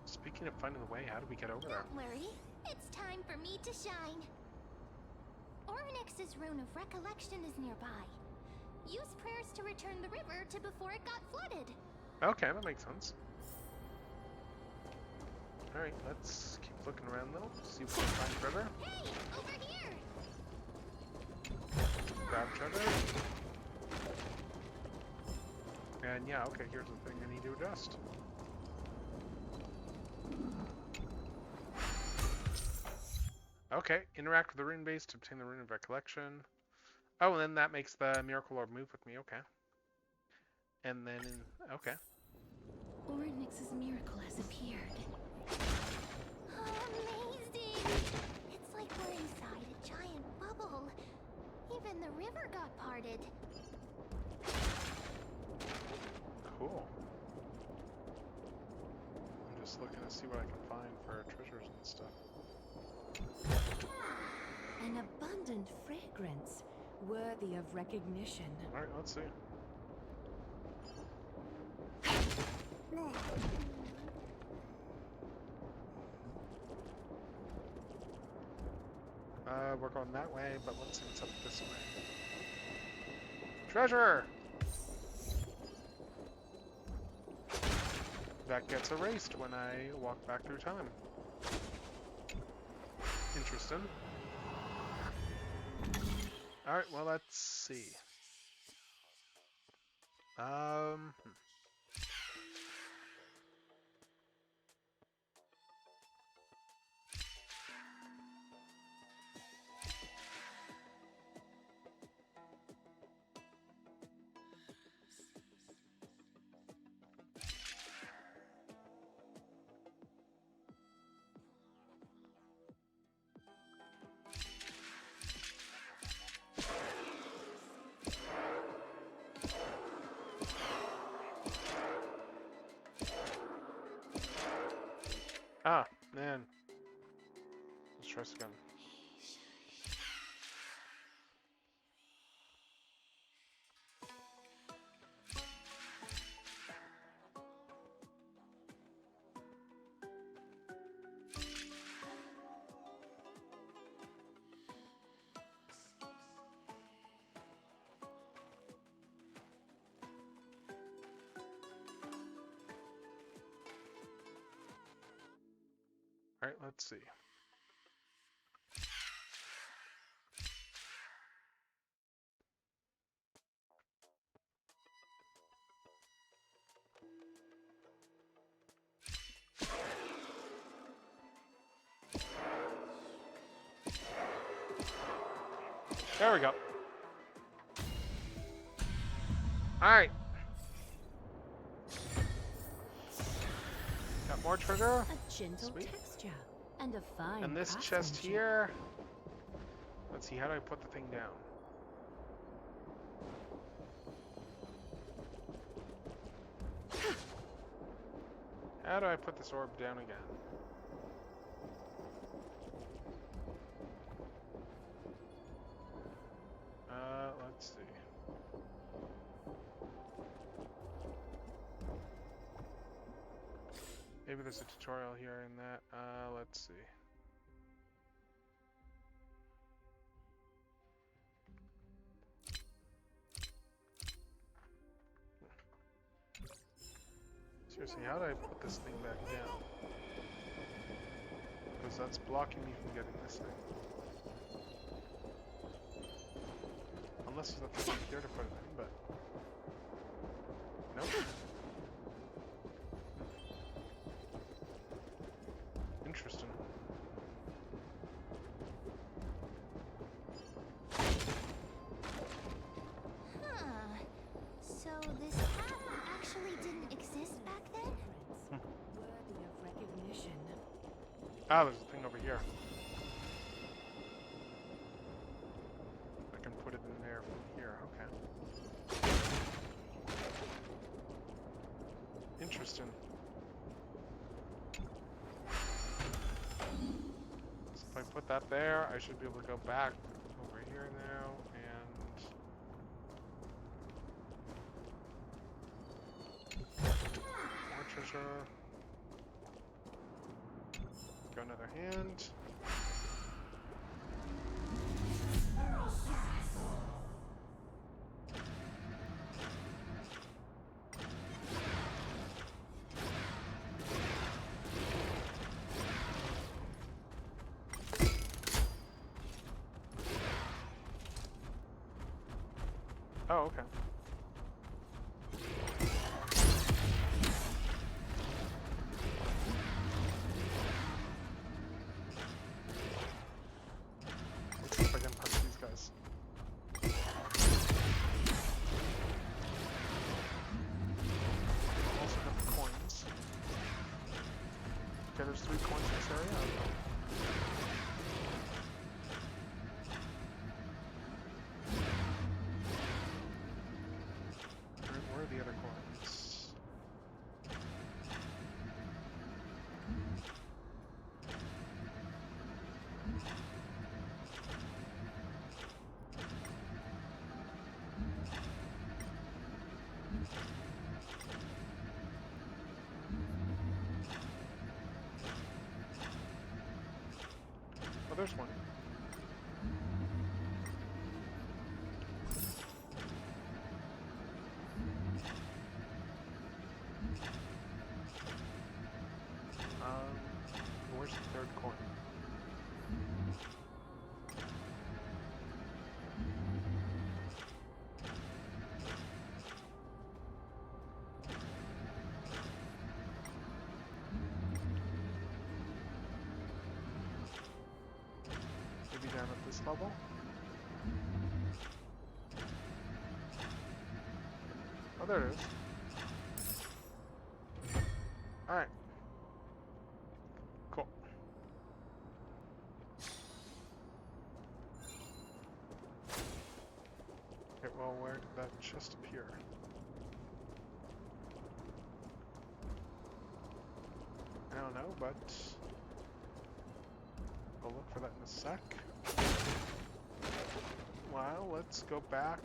Speaking of finding the way, how do we get over there? Don't worry, it's time for me to shine. Ornix's rune of recollection is nearby. Use prayers to return the river to before it got flooded. Okay, that makes sense. Alright, let's keep looking around though. See if we can find treasure. Hey, over here! Grab treasure. And yeah, okay, here's the thing I need to adjust. Okay, interact with the rune base to obtain the rune of recollection. Oh, and then that makes the miracle orb move with me, okay. And then, okay. Ornix's miracle has appeared. Amazing! It's like we're inside a giant bubble. Even the river got parted. Cool. I'm just looking to see what I can find for treasures and stuff. An abundant fragrance, worthy of recognition. Alright, let's see. We're going that way, but let's see what's up this way. Treasure! That gets erased when I walk back through time. Interesting. Alright, well, let's see. press again. Alright, let's see. There we go. Alright. Got more trigger. A gentle Sweet. texture and a fine And this chest craftsmanship. here. Let's see, how do I put the thing down? How do I put this orb down again? Let's see. Maybe there's a tutorial here in that. Let's see. Seriously, how do I put this thing back down? Because that's blocking me from getting this thing. Unless there's nothing back here to put it in, but... Nope. Interesting. Huh. So this path actually didn't exist back then? Worthy of recognition. Ah, there's a thing over here. I can put it in there from here, okay. Interesting. So if I put that there, I should be able to go back over here now, and... more treasure. Go another hand. Oh, okay. Let's see if I can punch these guys. Also got the coins. Okay, there's 3 coins in this area. Okay. Where are the other coins? Oh, there's one. Where's the 3rd coin? Maybe down at this level? Oh, there it is. Alright. Cool. Okay, well, where did that chest appear? I don't know, but... I'll look for that in a sec. Well, let's go back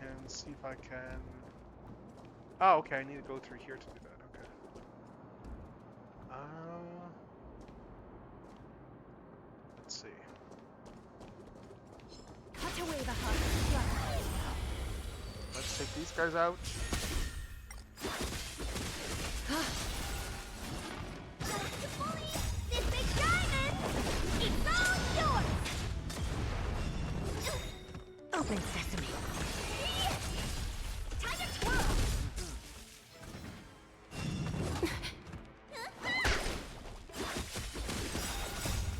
and see if I can... Oh, okay, I need to go through here to do that, okay. Let's see. Cut away the heart of blood. Let's take these guys out. This big diamond! It's all yours! Open sesame. Time to twirl!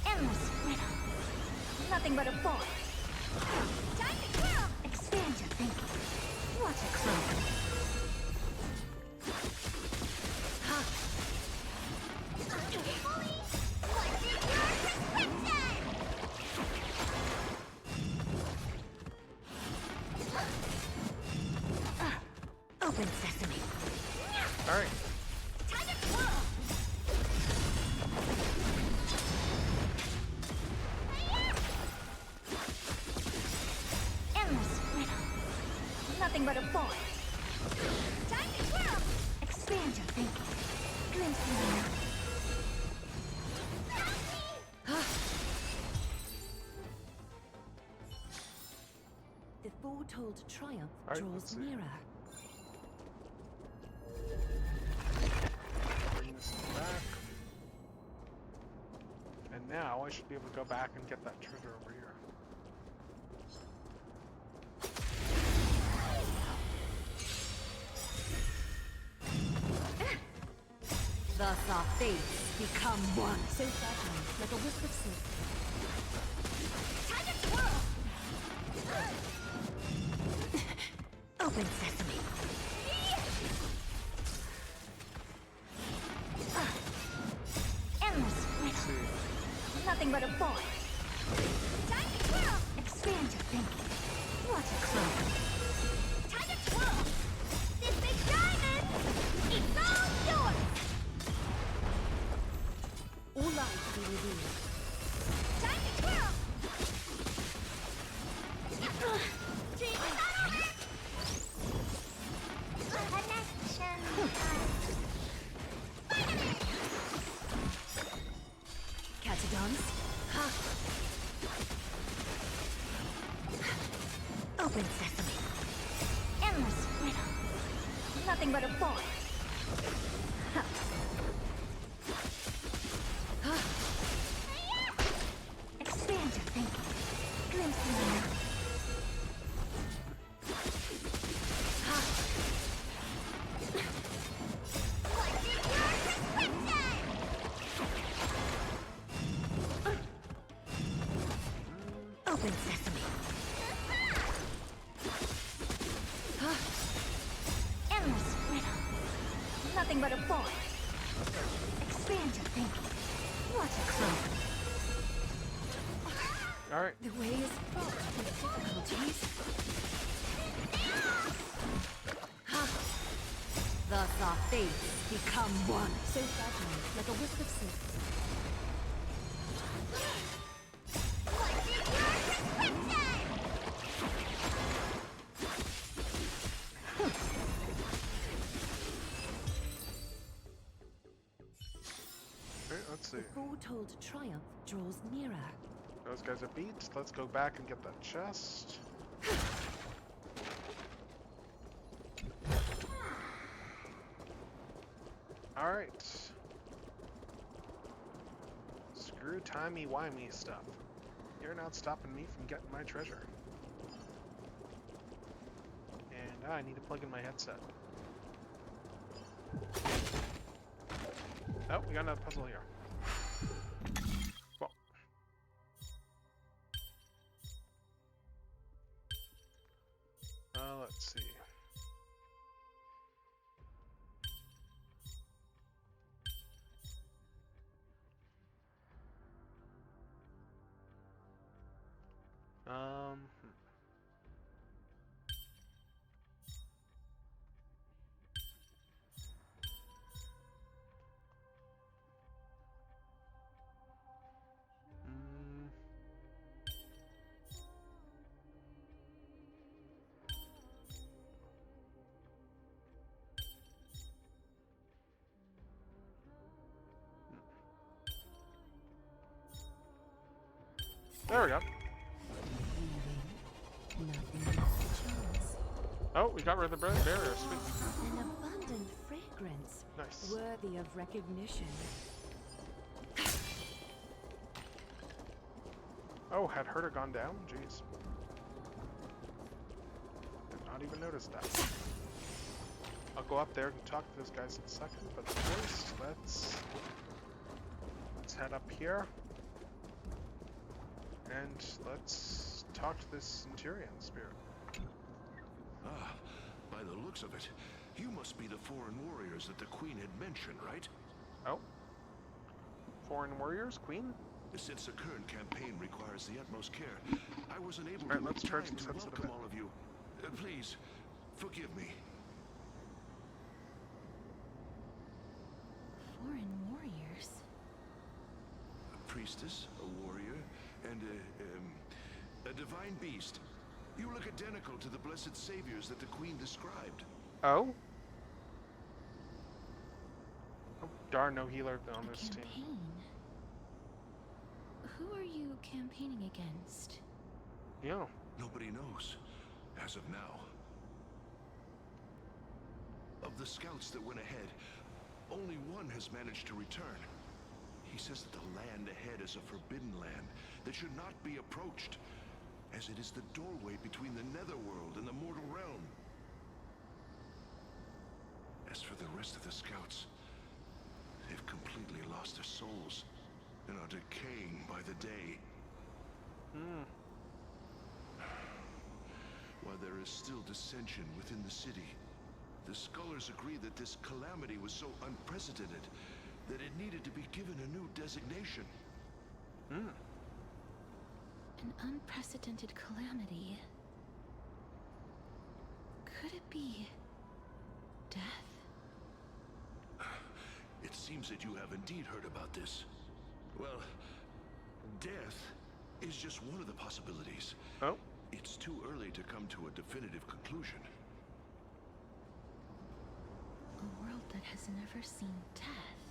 Endless riddle. Nothing but a ball. Time to twirl! Expand your thinking. Watch it grow. Open sesame. All right. Time to twirl! Endless riddle. Nothing but a ball. Time to twirl! Expand your thinking. Glimpse in the night. The foretold triumph All right, draws let's see. nearer. Bring this back. And now I should be able to go back and get that treasure over here. Thus our fates become one. So fragile, like a wisp of silk. Time to twirl! Open sesame. Endless riddle. Nothing but a ball. Time to twirl! Expand your thinking. Watch it grow. Time to twirl! This big diamond! It's all yours! All life to be revealed. Time to twirl! Dream is not over! Connection. Catch a dance? Ha! Open sesame. Endless riddle. Nothing but a ball. Expand your thinking. Glimpse in the night. What's in your prescription? Open sesame. Endless riddle. Nothing but a ball. Expand your thinking. Watch it grow. All right. The way is fraught with difficulties. Thus our fates become one. So fragile, like a wisp of silk. What's in your prescription? Okay, let's see. The foretold triumph draws nearer. Those guys are beat. Let's go back and get that chest. Alright. Screw timey-wimey stuff. You're not stopping me from getting my treasure. And I need to plug in my headset. Oh, we got another puzzle here. Cool. Let's see. Hmm. There we go. Oh, we got rid of the barrier. Sweet. An abundant fragrance. Nice. Worthy of recognition. Oh, had Herder gone down? Jeez. Did not even notice that. I'll go up there and talk to those guys in a second, but first, let's head up here. And let's talk to this Centurion spirit. Ah, by the looks of it, you must be the foreign warriors that the Queen had mentioned, right? Oh. Foreign warriors? Queen? Since the current campaign requires the utmost care, I wasn't able to make time to welcome all of you. Please, forgive me. Foreign warriors? A priestess, a warrior, and a divine beast. You look identical to the blessed saviors that the Queen described. Oh? Oh, darn, no healer on this team. Who are you campaigning against? Yeah. Nobody knows, as of now. Of the scouts that went ahead, only one has managed to return. He says that the land ahead is a forbidden land that should not be approached, as it is the doorway between the netherworld and the mortal realm. As for the rest of the scouts, they've completely lost their souls and are decaying by the day. While there is still dissension within the city, the scholars agree that this calamity was so unprecedented that it needed to be given a new designation. An unprecedented calamity. Could it be death? It seems that you have indeed heard about this. Well, death is just one of the possibilities. Oh. It's too early to come to a definitive conclusion. A world that has never seen death.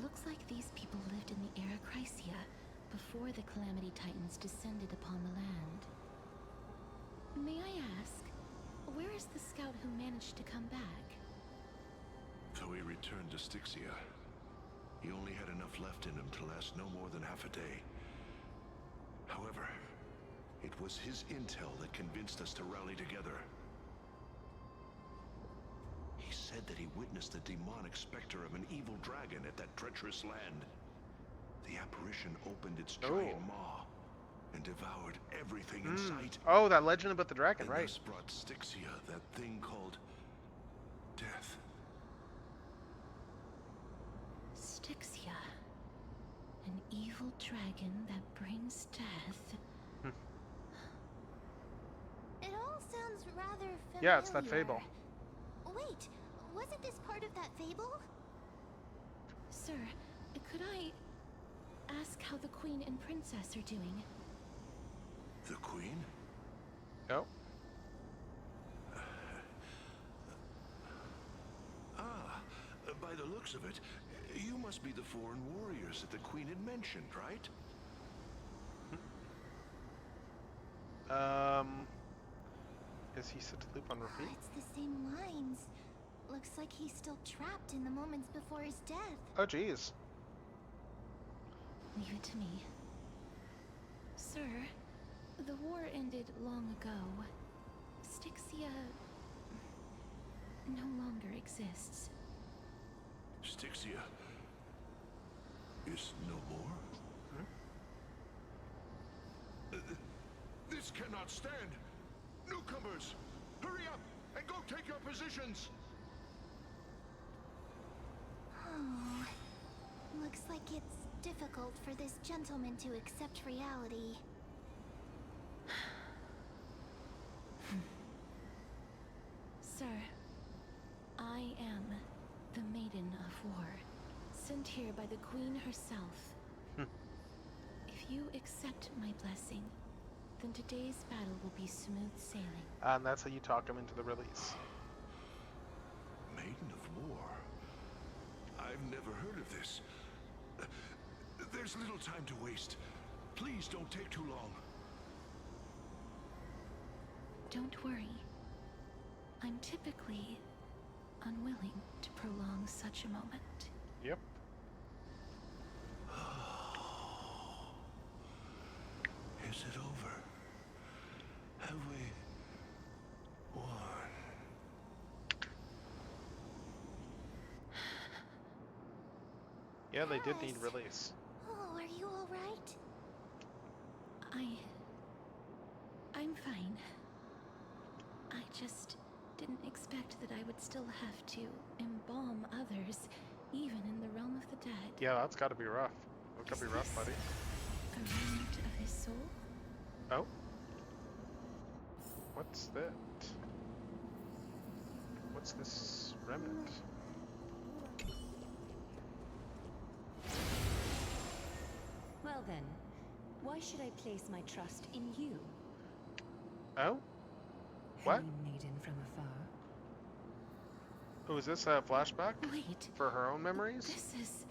Looks like these people lived in the era Chrysia before the Calamity Titans descended upon the land. May I ask, where is the scout who managed to come back? Though he returned to Styxia, he only had enough left in him to last no more than half a day. However, it was his intel that convinced us to rally together. He said that he witnessed the demonic specter of an evil dragon at that treacherous land. The apparition opened its giant maw and devoured everything in sight. Oh, that legend about the dragon, and right? Thus brought Styxia that thing called death. Styxia. An evil dragon that brings death. It all sounds rather familiar. Yeah, it's that fable. Wait, wasn't this part of that fable? Sir, could I ask how the Queen and Princess are doing? The Queen? Oh. By the looks of it, you must be the foreign warriors that the Queen had mentioned, right? Is he set to loop on repeat? It's the same lines. Looks like he's still trapped in the moments before his death. Oh, jeez. Leave it to me. Sir, the war ended long ago. Styxia no longer exists. Styxia is no more? This cannot stand! Newcomers, hurry up and go take your positions! Oh, looks like it's difficult for this gentleman to accept reality. Sir, I am the Maiden of War, sent here by the Queen herself. If you accept my blessing, then today's battle will be smooth sailing. And that's how you talk him into the release. Maiden of War? I've never heard of this. There There's little time to waste. Please don't take too long. Don't worry. I'm typically unwilling to prolong such a moment. Yep. Is it over? Have we won? Yeah, they did need release. Oh, are you all right? I'm fine. I just didn't expect that I would still have to embalm others, even in the realm of the dead. Yeah, that's gotta be rough. That's gotta be rough, buddy. A remnant of his soul? Oh. What's that? What's this remnant? Well then, why should I place my trust in you? Oh? What? Holy maiden from afar. Oh, is this a flashback? Wait. For her own memories? This is...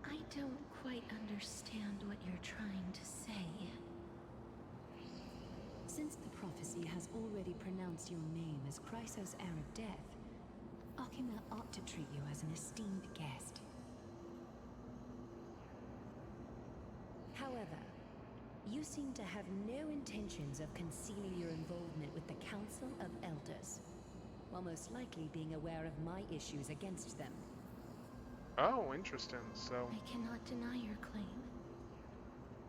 I don't quite understand what you're trying to say. Since the prophecy has already pronounced your name as Chrysos, heir of death, Arkema ought to treat you as an esteemed guest. However, you seem to have no intentions of concealing your involvement with the Council of Elders, while most likely being aware of my issues against them. Oh, interesting. So... I cannot deny your claim.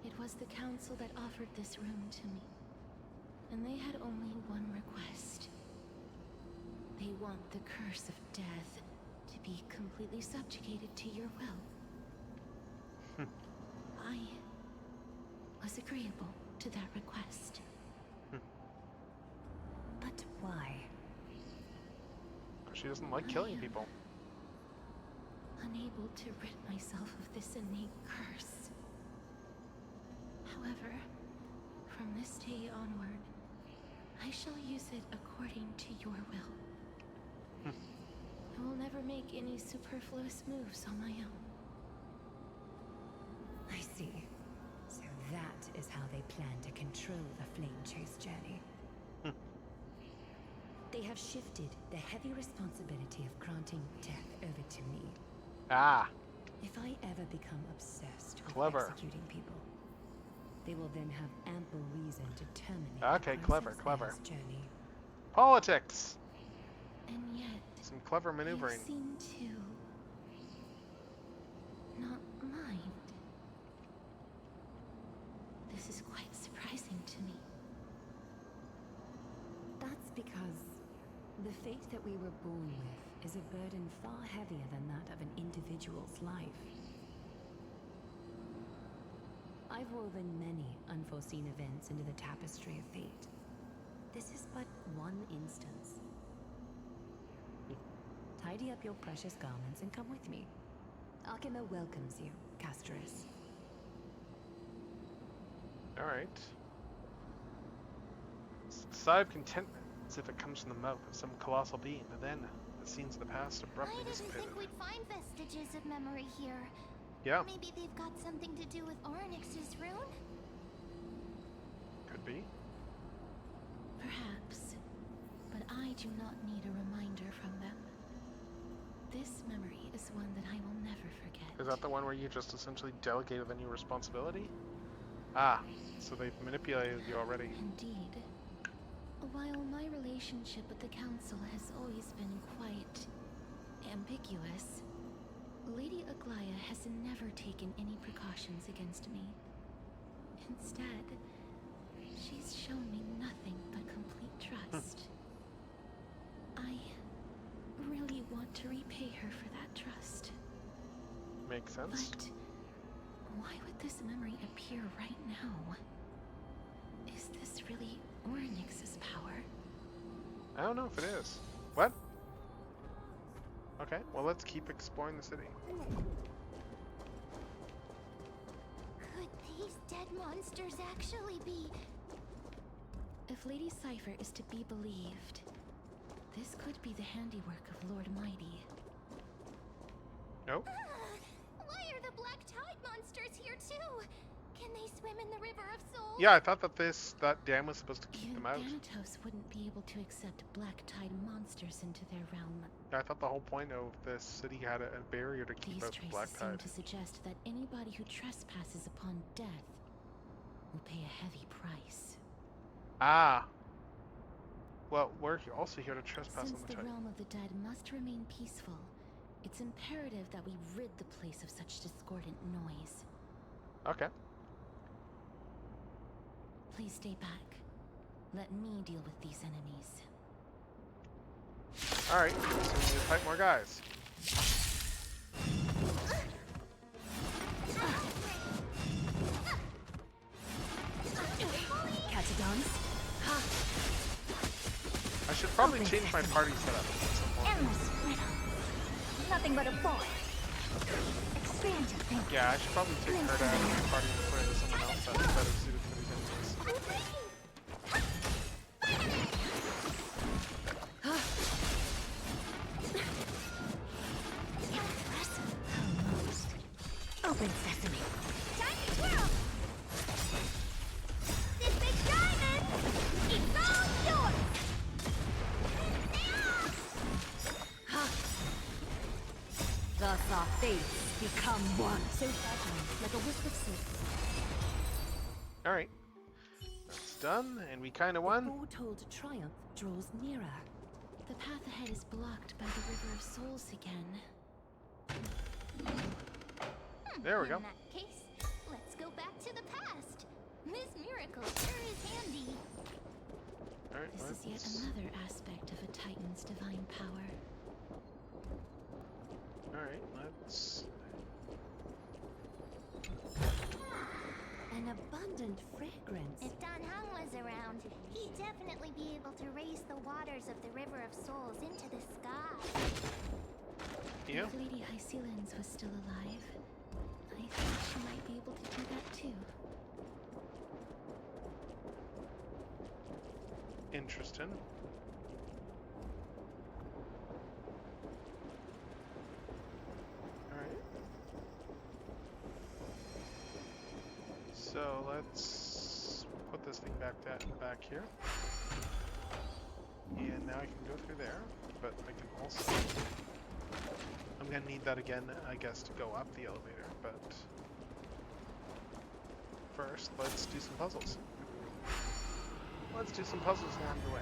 It was the Council that offered this room to me, and they had only one request. They want the curse of death to be completely subjugated to your will. I was agreeable to that request. But why? She doesn't like killing people. Unable to rid myself of this innate curse. However, from this day onward, I shall use it according to your will. I will never make any superfluous moves on my own. I see. So that is how they plan to control the Flame Chase journey. They have shifted the heavy responsibility of granting death over to me. Ah. If I ever become obsessed with Clever. executing people, they will then have ample reason to terminate Okay, the clever, Chrysos clever. heir's journey. Politics! And yet, Some clever maneuvering. you seem to not mind. This is quite surprising to me. That's because the fate that we were born with is a burden far heavier than that of an individual's life. I've woven many unforeseen events into the tapestry of fate. This is but one instance. Tidy up your precious garments and come with me. Arkema welcomes you, Casterus. Alright. Sigh of contentment, as if it comes from the mouth of some colossal being, but then the scenes of the past abruptly I didn't dissipated. think we'd find vestiges of memory here. Yeah. Maybe they've got something to do with Orynyx's rune? Could be. Perhaps, but I do not need a reminder from them. This memory is one that I will never forget. Is that the one where you just essentially delegated the new responsibility? Ah, so they've manipulated you already. Indeed. While my relationship with the Council has always been quite ambiguous, Lady Aglaya has never taken any precautions against me. Instead, she's shown me nothing but complete trust. I really want to repay her for that trust. Makes sense. But why would this memory appear right now? Is this really Orynyx's power? I don't know if it is. What? Okay, well let's keep exploring the city. Could these dead monsters actually be... If Lady Cypher is to be believed, this could be the handiwork of Lord Mighty. Nope. Why are the black tide monsters swim in the River of Souls? Yeah, I thought that that dam was supposed to keep Even them out. Thanatos wouldn't be able to accept black tide monsters into their realm. Yeah, I thought the whole point of this city had a barrier to keep These out the traces black seem tide. to suggest that anybody who trespasses upon death will pay a heavy price. Ah. Well, we're also here to trespass Since on the the tide. realm of the dead must remain peaceful, it's imperative that we rid the place of such discordant noise. Okay. Please stay back. Let me deal with these enemies. Alright, so we need to fight more guys. Catagons? I should probably change my party setup at some point. Endless riddle. Nothing but a boy. Expand your thinking. Yeah, I should probably take her out of my party and put her into someone else that's better suited for these enemies. Open sesame. Time to twirl. This big diamond, it's all yours. Thus our fates become one. So fragile, like a wisp of silk. Alright. That's done, and we kinda won. The foretold triumph draws nearer. The path ahead is blocked by the River of Souls again. There we go. In that case, let's go back to the past. This miracle sure is handy. Alright, This is yet another aspect of a Titan's divine power. Alright, let's... An abundant fragrance. If Don Hung was around, he'd definitely be able to raise the waters of the River of Souls into the sky. Yeah. If Lady Hycelens was still alive, I think she might be able to do that too. Interesting. Alright. So let's put this thing back here. And now I can go through there, but I can also... I'm gonna need that again, I guess, to go up the elevator, but... First, let's do some puzzles. Let's do some puzzles along the way.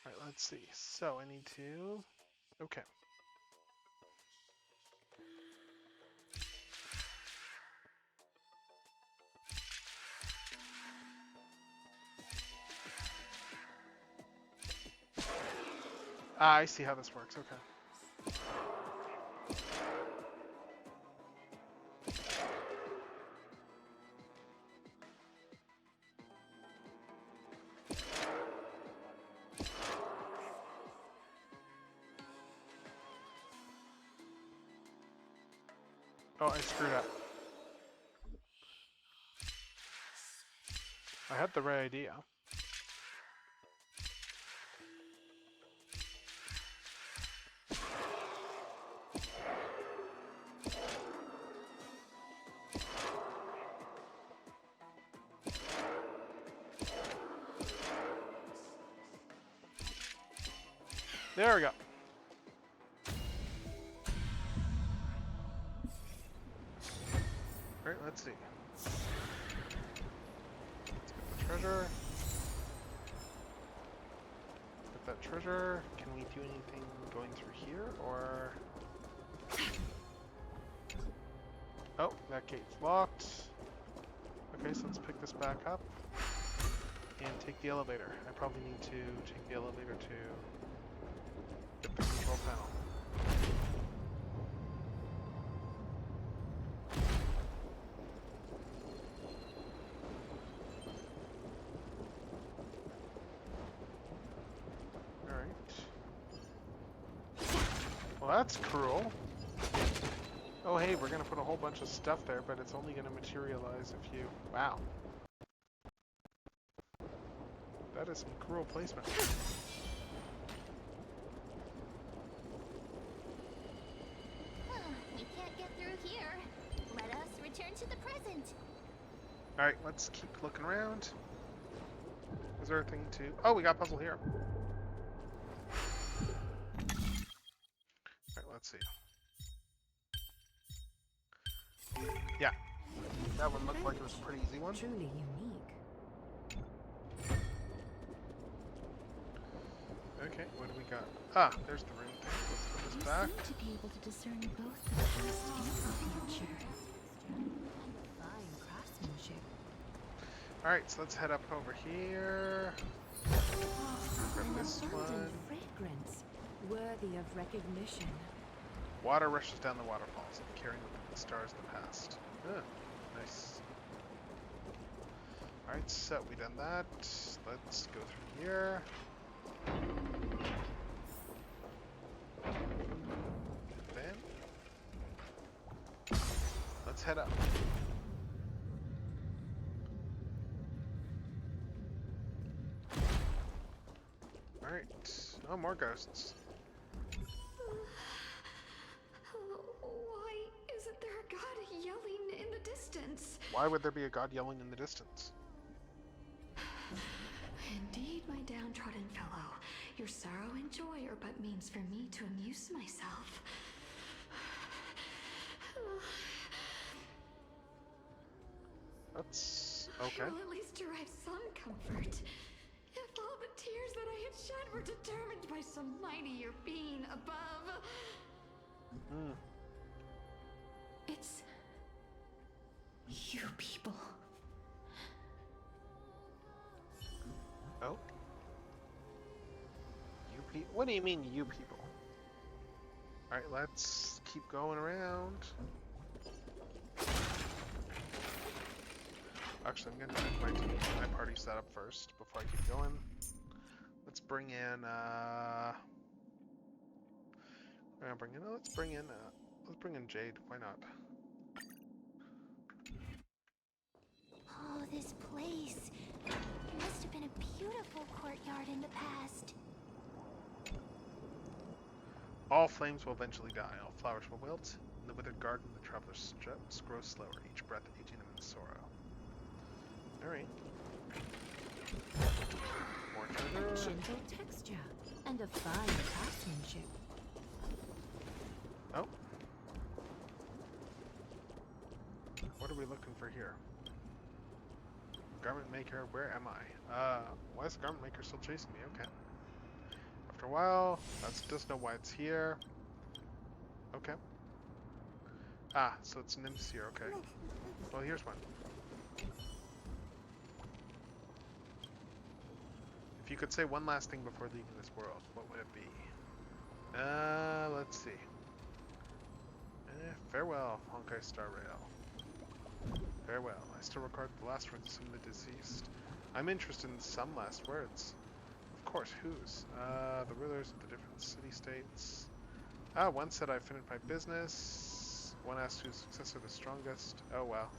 Alright, let's see. So, I need to... Okay. Ah, I see how this works, okay. Oh, I screwed up. I had the right idea. There we go. Alright, let's see. Let's get the treasure. Get that treasure. Can we do anything going through here, or... Oh, that gate's locked. Okay, so let's pick this back up and take the elevator. I probably need to take the elevator to get the control panel. Alright. Well, that's cruel. Oh hey, we're gonna put a whole bunch of stuff there, but it's only gonna materialize if you... Wow. That is some cruel placement. We can't get through here. Let us return to the present. Alright, let's keep looking around. Is there a thing to... Oh, we got a puzzle here. Alright, let's see. Yeah. That one looked like it was a pretty easy one. Truly unique. Okay, what do we got? Ah, there's the room thing. Let's put this back. You seem to be able to discern both the past and the future. Fine craftsmanship. Alright, so let's head up over here. Grab this one. Fragrance, worthy of recognition. Water rushes down the waterfalls, carrying with it the stars of the past. Ah, nice. Alright, so we done that. Let's go through here. Then let's head up. Alright. Oh, more ghosts. Why isn't there a god yelling in the distance? Why would there be a god yelling in the distance? Indeed, my downtrodden fellow, your sorrow and joy are but means for me to amuse myself. That's okay. I will at least derive some comfort. If all the tears that I had shed were determined by some mightier being above. It's you people. Oh? You people? What do you mean, you people? Alright, let's keep going around. Actually, I'm gonna check my team, my party setup first before I keep going. Let's bring in, let's bring in Jade. Why not? Oh, this place. It must have been a beautiful courtyard in the past. All flames will eventually die. All flowers will wilt. In the withered garden, the traveler's steps grow slower, each breath aging them in sorrow. Alright. More A sugar. gentle texture and a fine craftsmanship. Oh. What are we looking for here? Garment maker, where am I? Why is the garment maker still chasing me? Okay. After a while, that does know why it's here. Okay. Ah, so it's nymphs here, okay. Well, here's one. If you could say one last thing before leaving this world, what would it be? Let's see. Farewell, Honkai Star Rail. Farewell. I still record the last words of some of the deceased. I'm interested in some last words. Of course, whose? The rulers of the different city-states. One said I finished my business. One asked whose successor the strongest. Oh wow.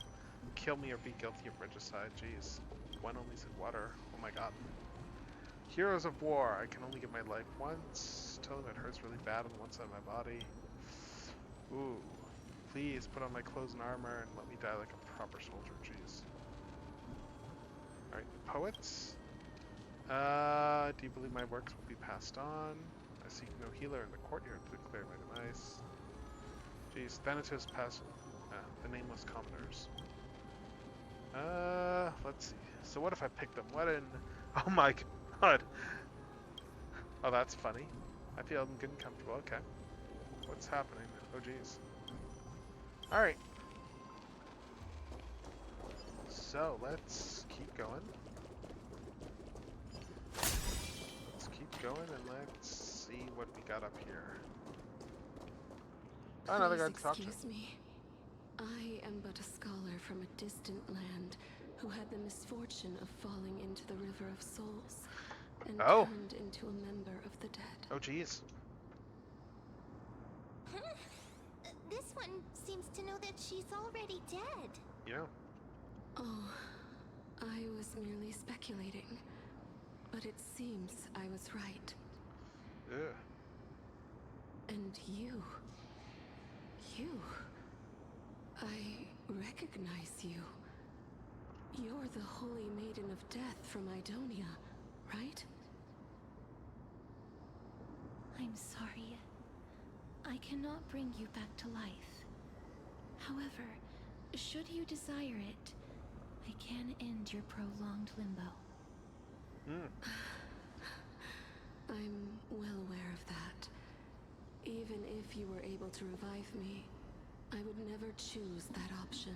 Kill me or be guilty of regicide. Jeez. One only said water. Oh my god. Heroes of war. I can only give my life once. Tell them it hurts really bad on one side of my body. Ooh. Please put on my clothes and armor and let me die like a proper soldier. Jeez. Alright, poets. Do you believe my works will be passed on? I seek no healer in the courtyard to declare my demise. Jeez, Thanatos passed. The nameless commoners. Let's see. So what if I pick them? What in... Oh my god. Oh, that's funny. I feel good and comfortable. Okay. What's happening? Oh, jeez. Alright. So, let's keep going. Let's keep going and let's see what we got up here. Oh, another guy to talk to. Excuse me. I am but a scholar from a distant land who had the misfortune of falling into the River of Souls and turned into a member of the dead. Oh, jeez. This one seems to know that she's already dead. Yeah. Oh, I was merely speculating. But it seems I was right. Ugh. And you... I recognize you. You're the Holy Maiden of Death from Idonia, right? I'm sorry. I cannot bring you back to life. However, should you desire it, I can end your prolonged limbo. I'm well aware of that. Even if you were able to revive me, I would never choose that option.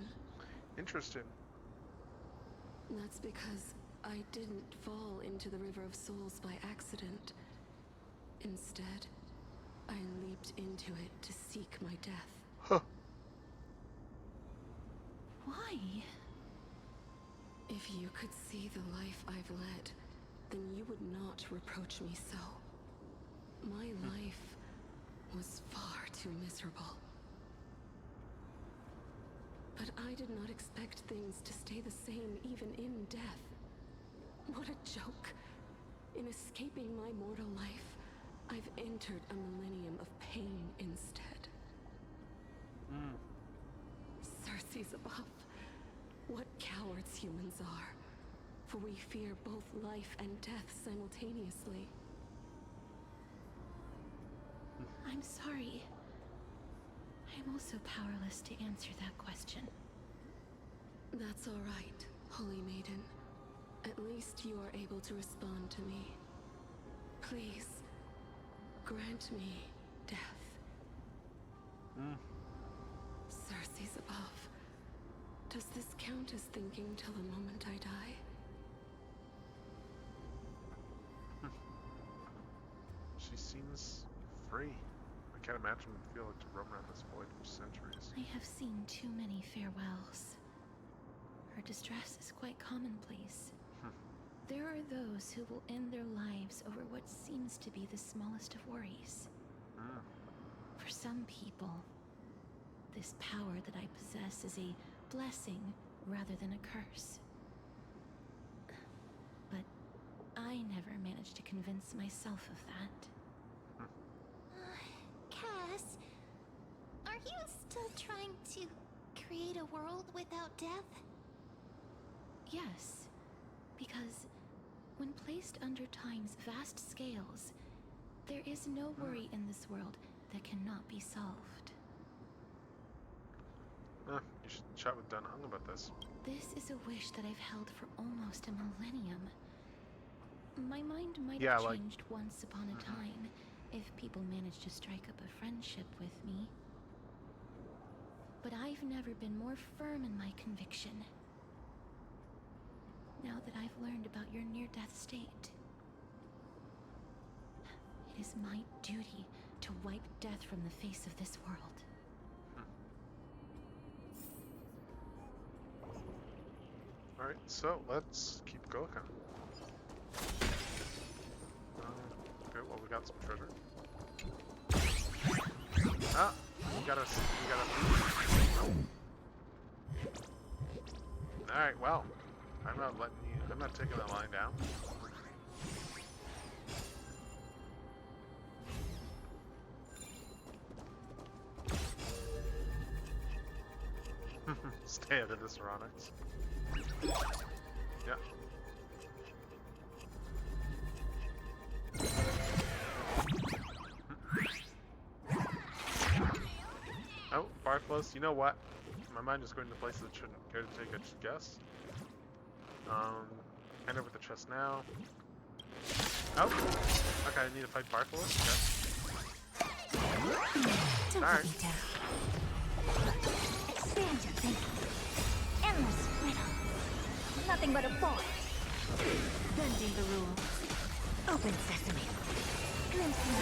Interesting. That's because I didn't fall into the River of Souls by accident. Instead, I leaped into it to seek my death. Huh. Why? If you could see the life I've led, then you would not reproach me so. My life was far too miserable. But I did not expect things to stay the same even in death. What a joke. In escaping my mortal life, I've entered a millennium of pain instead. Circe's above. What cowards humans are. For we fear both life and death simultaneously. I'm sorry. I'm also powerless to answer that question. That's all right, Holy Maiden. At least you are able to respond to me. Please, grant me death. Circe's above. Does this count as thinking till the moment I die? She seems free. I can't imagine what it feels like to roam around this void for centuries. I have seen too many farewells. Her distress is quite commonplace. There are those who will end their lives over what seems to be the smallest of worries. For some people, this power that I possess is a blessing rather than a curse. But I never managed to convince myself of that. Cass, are you still trying to create a world without death? Yes, because when placed under time's vast scales, there is no worry in this world that cannot be solved. You should chat with Dunhung about this. This is a wish that I've held for almost a millennium. My mind might have changed once upon a time if people managed to strike up a friendship with me. But I've never been more firm in my conviction. Now that I've learned about your near-death state, it is my duty to wipe death from the face of this world. Alright, so let's keep going. Okay, well, we got some treasure. Ah, we gotta. Alright, well, I'm not taking that line down. Stay out of this, Ronix. Yeah. Oh, Barflos, you know what? My mind is going to places it shouldn't. Care to take a guess? Hand over the chest now. Oh! Okay, I need to fight Barflos? Okay. Alright. Expand your thinking. Endless riddle. Nothing but a void. Bending the rules. Open sesame. Glimpsing.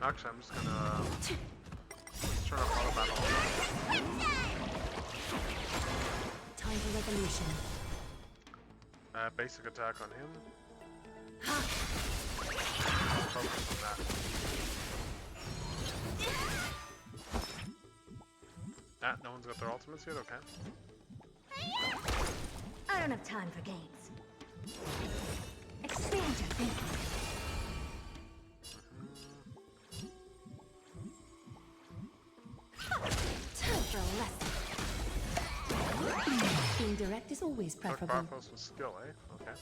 Actually, I'm just gonna turn off all battle. Time for revolution. Basic attack on him. Focus on that. Ah, no one's got their ultimates yet? Okay. I don't have time for games. Expand your thinking. Time for a lesson. Going direct is always preferable. Bathos with skill, eh? Okay.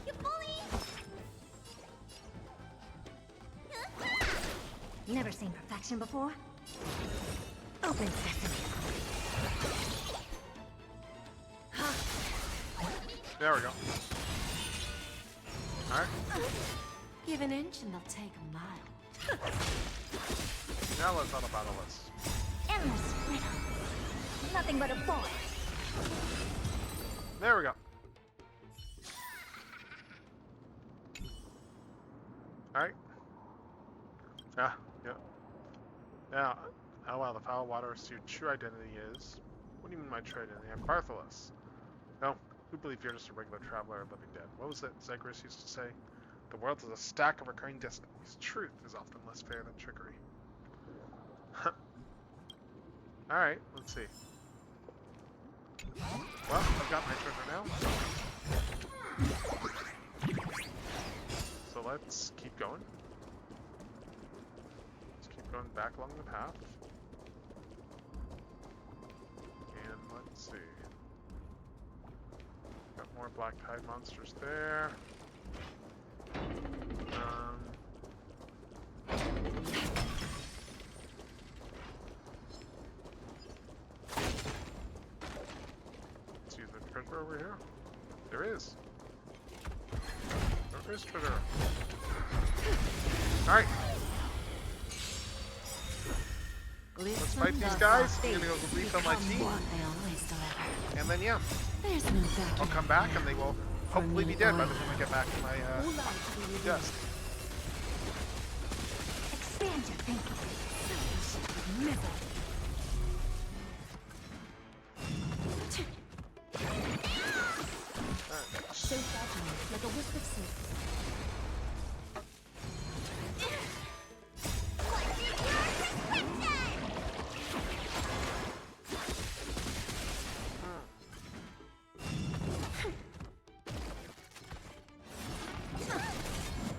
You bully! Never seen perfection before? Open sesame. There we go. Alright. Give an inch and they'll take a mile. Now let's auto battle this. Endless riddle. Nothing but a ball. There we go. Alright. Yeah. Now, oh wow, the foul waters your true identity is. What do you mean my true identity? I'm Bartholus. No, who believe you're just a regular traveler or living dead? What was it Zagreus used to say? The world is a stack of recurring destinies. Truth is often less fair than trickery. Alright, let's see. Well, I've got my treasure now. So let's keep going. Let's keep going back along the path. And let's see. Got more black tide monsters there. Let's use the treasure over here. There is. There is treasure. Alright. Let's fight these guys. I'm gonna go refill my tea. And then yeah. I'll come back and they will hopefully be dead by the time I get back to my desk. Expand your thinking. So fragile, like a wisp of silk.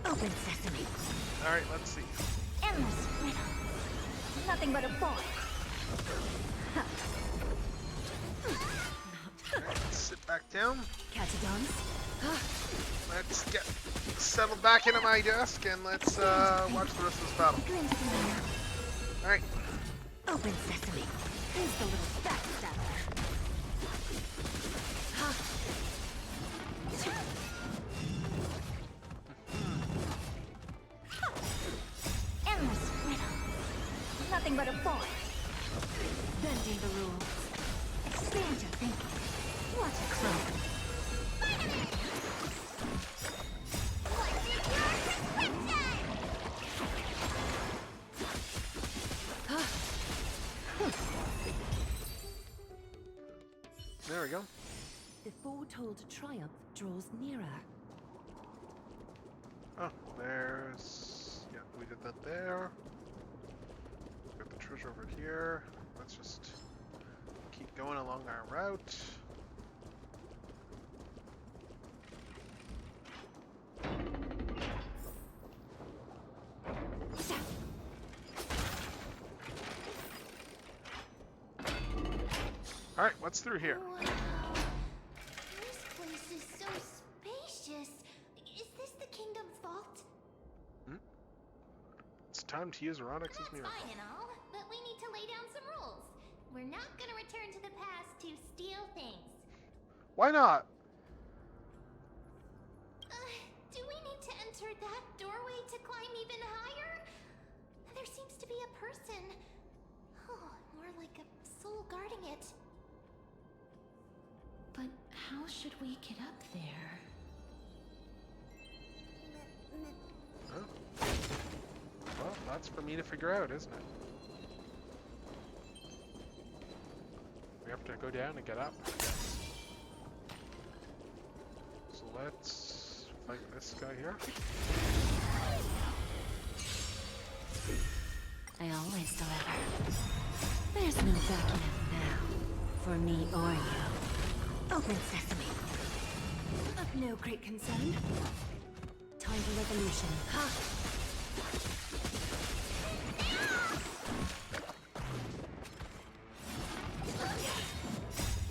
Open sesame. Alright, let's see. Endless riddle. Nothing but a ball. Let's sit back down. Catadons. Let's get settled back into my desk and let's watch the rest of this battle. Alright. Open sesame. Who's the little backstabber? Endless riddle. Nothing but a ball. Bending the rules. Expand your thinking. Watch it grow. There we go. The foretold triumph draws nearer. Oh, there's... Yeah, we did that there. Got the treasure over here. Let's just keep going along our route. Alright, what's through here? Wow. This place is so spacious. Is this the kingdom's vault? It's time to use Onyx's miracle. Fine and all, but we need to lay down some rules. We're not gonna return to the past to steal things. Why not? Do we need to enter that doorway to climb even higher? There seems to be a person. Oh, more like a soul guarding it. But how should we get up there? Huh? Well, that's for me to figure out, isn't it? We have to go down and get up. Yes. So let's fight this guy here. I always deliver. There's no backing out now, for me or you. Open sesame. Of no great concern. time for resolution. Ha!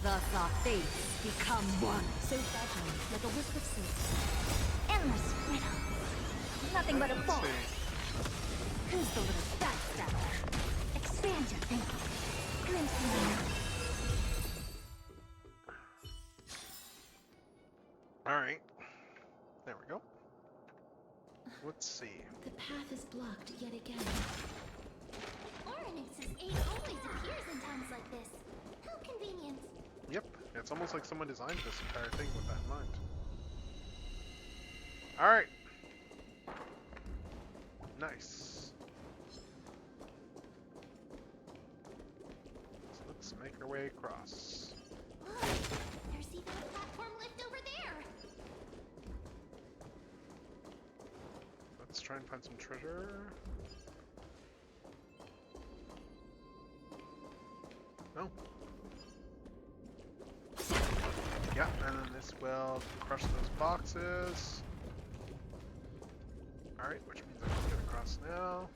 Thus our fates become one. So fragile, like a wisp of silk. Endless riddles. Nothing but a ball. Who's the little backstabber? Expand your thinking. Glimpse me. Alright. There we go. Let's see. The path is blocked yet again. Oryx's aid always appears in times like this. How convenient. Yep. It's almost like someone designed this entire thing with that in mind. Alright. Nice. So let's make our way across. Look, there's even a platform lift over there. Let's try and find some treasure. No. Yeah, and then this will crush those boxes. Alright, which means I can get across now.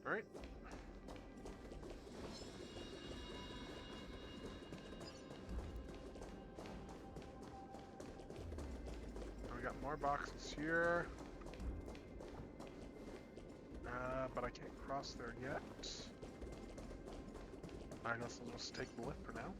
Alright. We got more boxes here. But I can't cross there yet. I guess I'll just take the lift for now.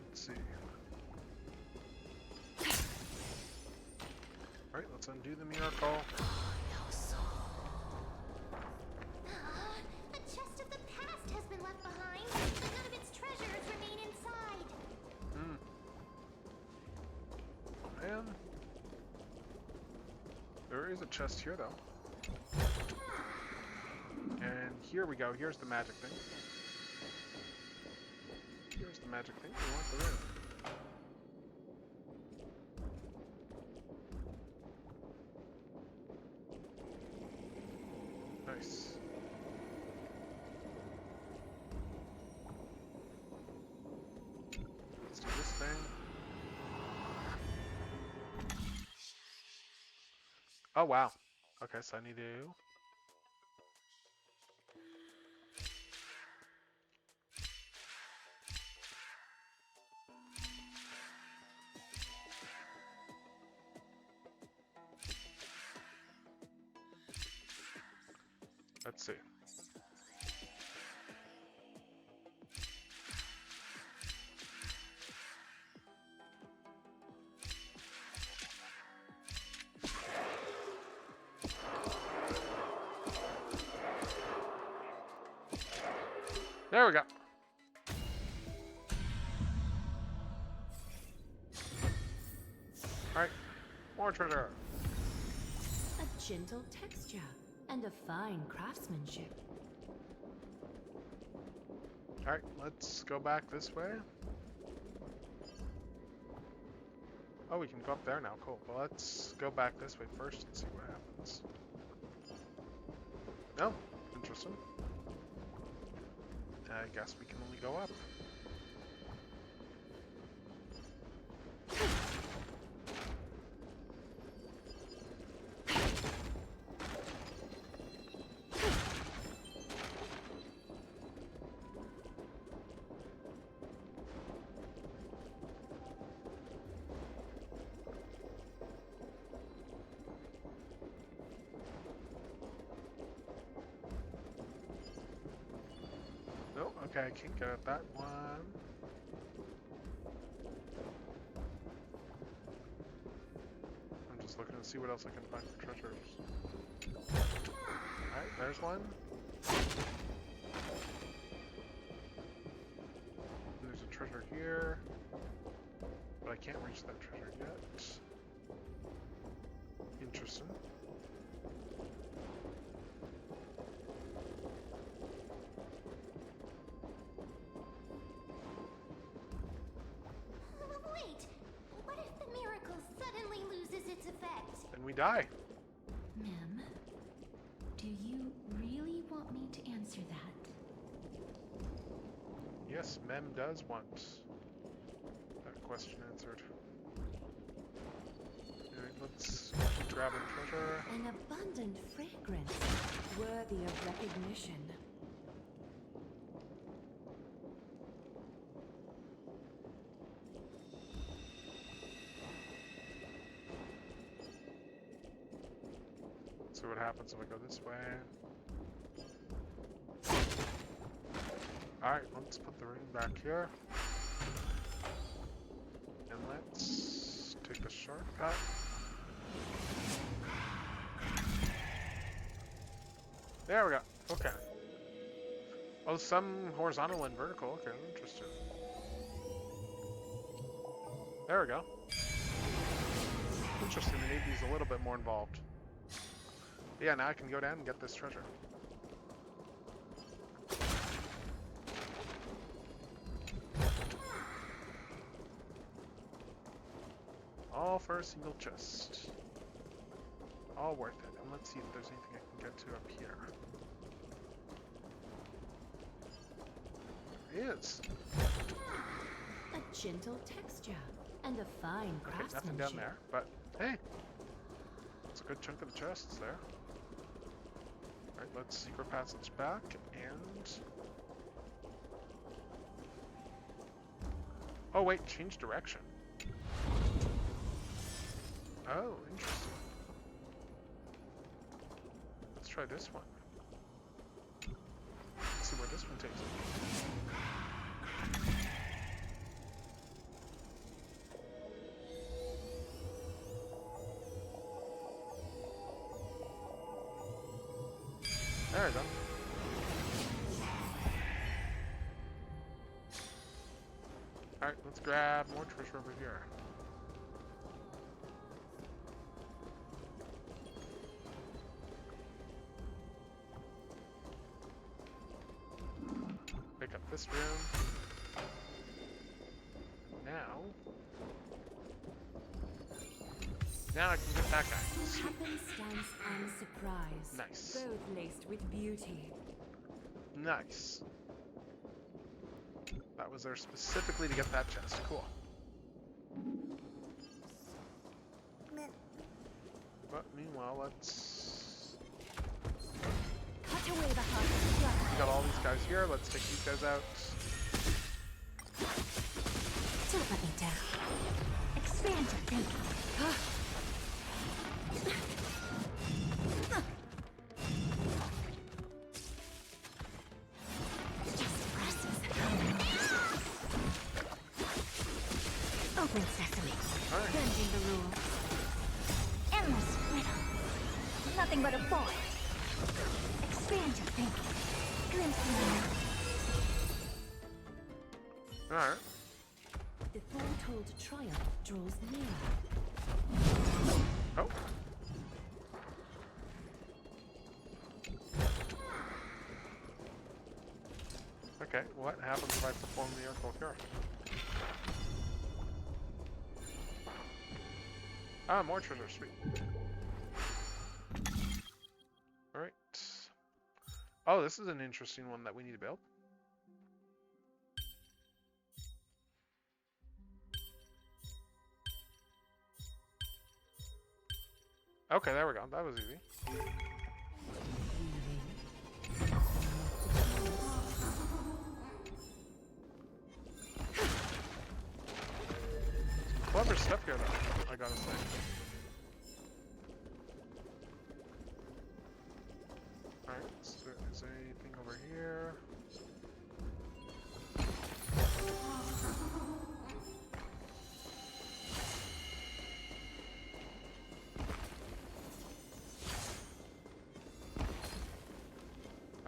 Let's see. Alright, let's undo the miracle. A chest of the past has been left behind, but none of its treasures remain inside. Oh man. There is a chest here though. And here we go. Here's the magic thing. Here's the magic thing. We want the ring. Nice. Let's do this thing. Oh wow. Okay, so I need to... Let's see. There we go. Alright, more treasure. A gentle texture and a fine craftsmanship. Alright, let's go back this way. Oh, we can go up there now. Cool. Well, let's go back this way first and see what happens. Oh, interesting. I guess we can only go up. Oh, okay, I can't get at that one. I'm just looking to see what else I can find for treasures. Alright, there's one. There's a treasure here, but I can't reach that treasure yet. Interesting. die. Mem, do you really want me to answer that? Yes, Mem does want that question answered. Alright, let's keep grabbing treasure. An abundant fragrance, worthy of recognition. So what happens if I go this way? Alright, let's put the ring back here. And let's take the shortcut. There we go. Okay. Oh, some horizontal and vertical. Okay, interesting. There we go. Interesting, they made these a little bit more involved. Yeah, now I can go down and get this treasure. All for a single chest. All worth it. And let's see if there's anything I can get to up here. There is. A gentle texture and a fine Okay, craftsmanship. nothing down there, but hey, it's a good chunk of the chests there. Alright, let's secret passage back and... Oh wait, change direction. Oh, interesting. Let's try this one. Let's see where this one takes me. There we go. Alright, let's grab more treasure over here. Pick up this room. Now I can get that guy. Happenstance and surprise. Nice. Both laced with beauty. Nice. That was there specifically to get that chest. Cool. But meanwhile, let's... Cut away the heart of blood. We got all these guys here. Let's take these guys out. Don't let me down. Expand your thinking. Open sesame. Right. Bending the rules. Endless riddle. Nothing but a void. Expand your thinking. Glimpse me. Alright. The foretold triumph draws nearer. Oh. Okay, what happens if I perform the miracle here? Ah, more treasure, sweet. Alright. Oh, this is an interesting one that we need to build. Okay, there we go. That was easy. Clever stuff here, though, I gotta say. Alright, so is there anything over here?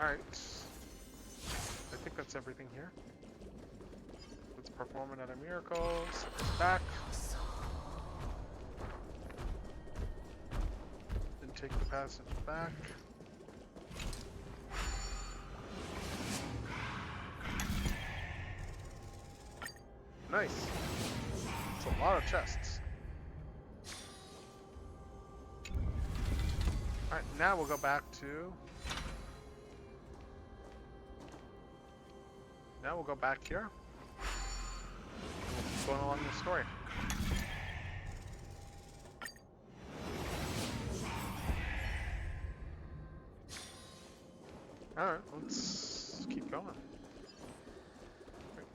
Alright. I think that's everything here. Let's perform another miracle. Set this back. Then take the passage back. Nice. It's a lot of chests. Alright, now we'll go back to... Now we'll go back here. We'll keep going along the story. Alright, let's keep going.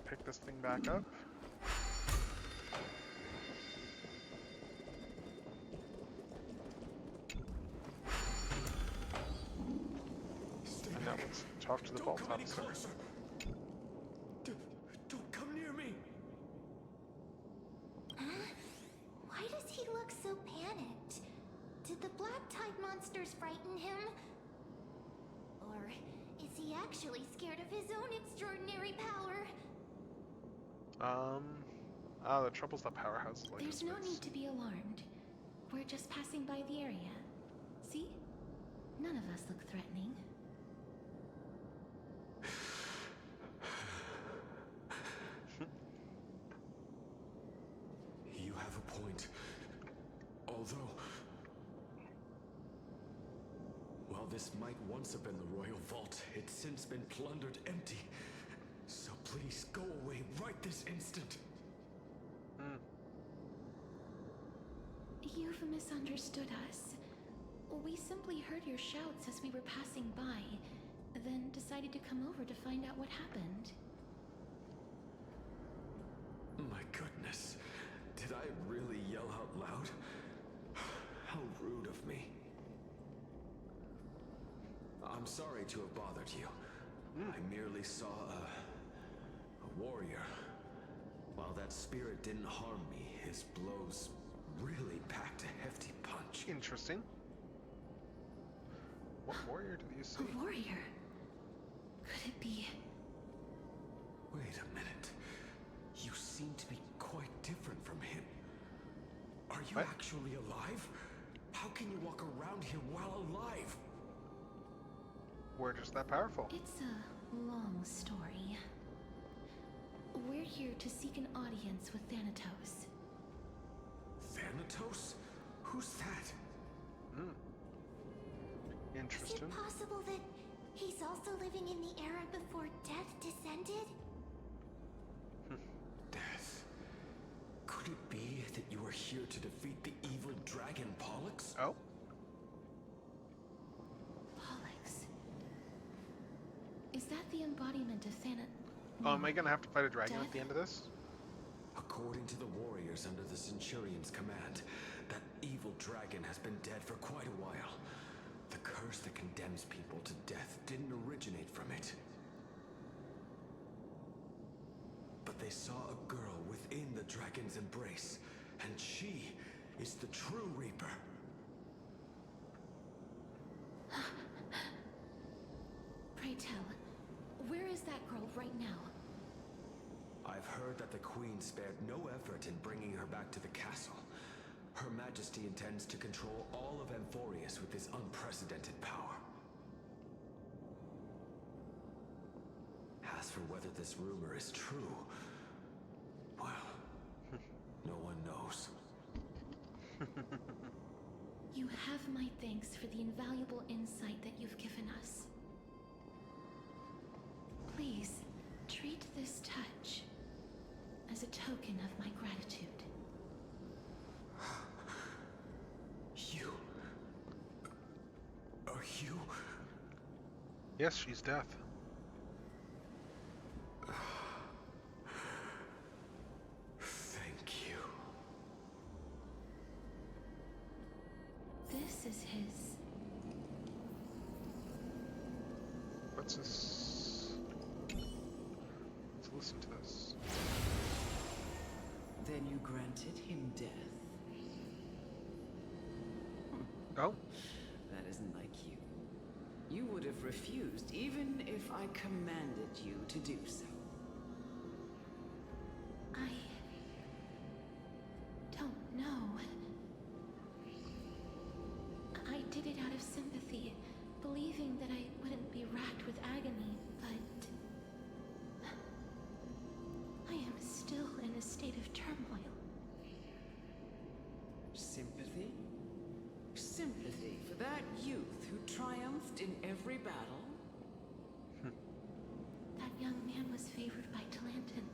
Pick this thing back up. And now let's talk to the vault officer. Don't come near me! Why does he look so panicked? Did the black tide monsters frighten him? Or is he actually scared of his own extraordinary power? The trouble's the powerhouse. Like There's no need to be alarmed. We're just passing by the area. See? None of us look threatening. You have a point. Although... while this might once have been the royal vault, it's since been plundered empty. So please go away right this instant. You've misunderstood us. We simply heard your shouts as we were passing by, then decided to come over to find out what happened. My goodness. Did I really yell out loud? How rude of me. I'm sorry to have bothered you. I merely saw a warrior. While that spirit didn't harm me, his blows really packed a hefty punch. Interesting. What warrior did you see? A warrior? Could it be... Wait a minute. You seem to be quite different from him. Are you actually alive? How can you walk around here while alive? We're just that powerful. It's a long story. We're here to seek an audience with Thanatos. Thanatos? Who's that? Interesting. Is it possible that he's also living in the era before death descended? Death? Could it be that you are here to defeat the evil dragon Pollux? Oh? Pollux? Is that the embodiment of Thanatos? Oh, am I gonna have to fight a dragon at the end of this? According to the warriors under the Centurion's command, that evil dragon has been dead for quite a while. The curse that condemns people to death didn't originate from it. But they saw a girl within the dragon's embrace, and she is the true Reaper. Pray tell, where is that girl right now? I've heard that the Queen spared no effort in bringing her back to the castle. Her Majesty intends to control all of Amphorius with this unprecedented power. As for whether this rumor is true, well, no one knows. You have my thanks for the invaluable insight that you've given us. Please, treat this touch as a token of my gratitude. You... are you... Yes, she's death. Thank you. This is his. What's this? Let's listen to this. Then you granted him death. Oh? That isn't like you. You would have refused even if I commanded you to do so. I don't know. I did it out of sympathy, believing that I wouldn't be racked with agony, but I am still in a state of turmoil. Sympathy? Sympathy for that youth who triumphed in every battle? That young man was favored by Talantin,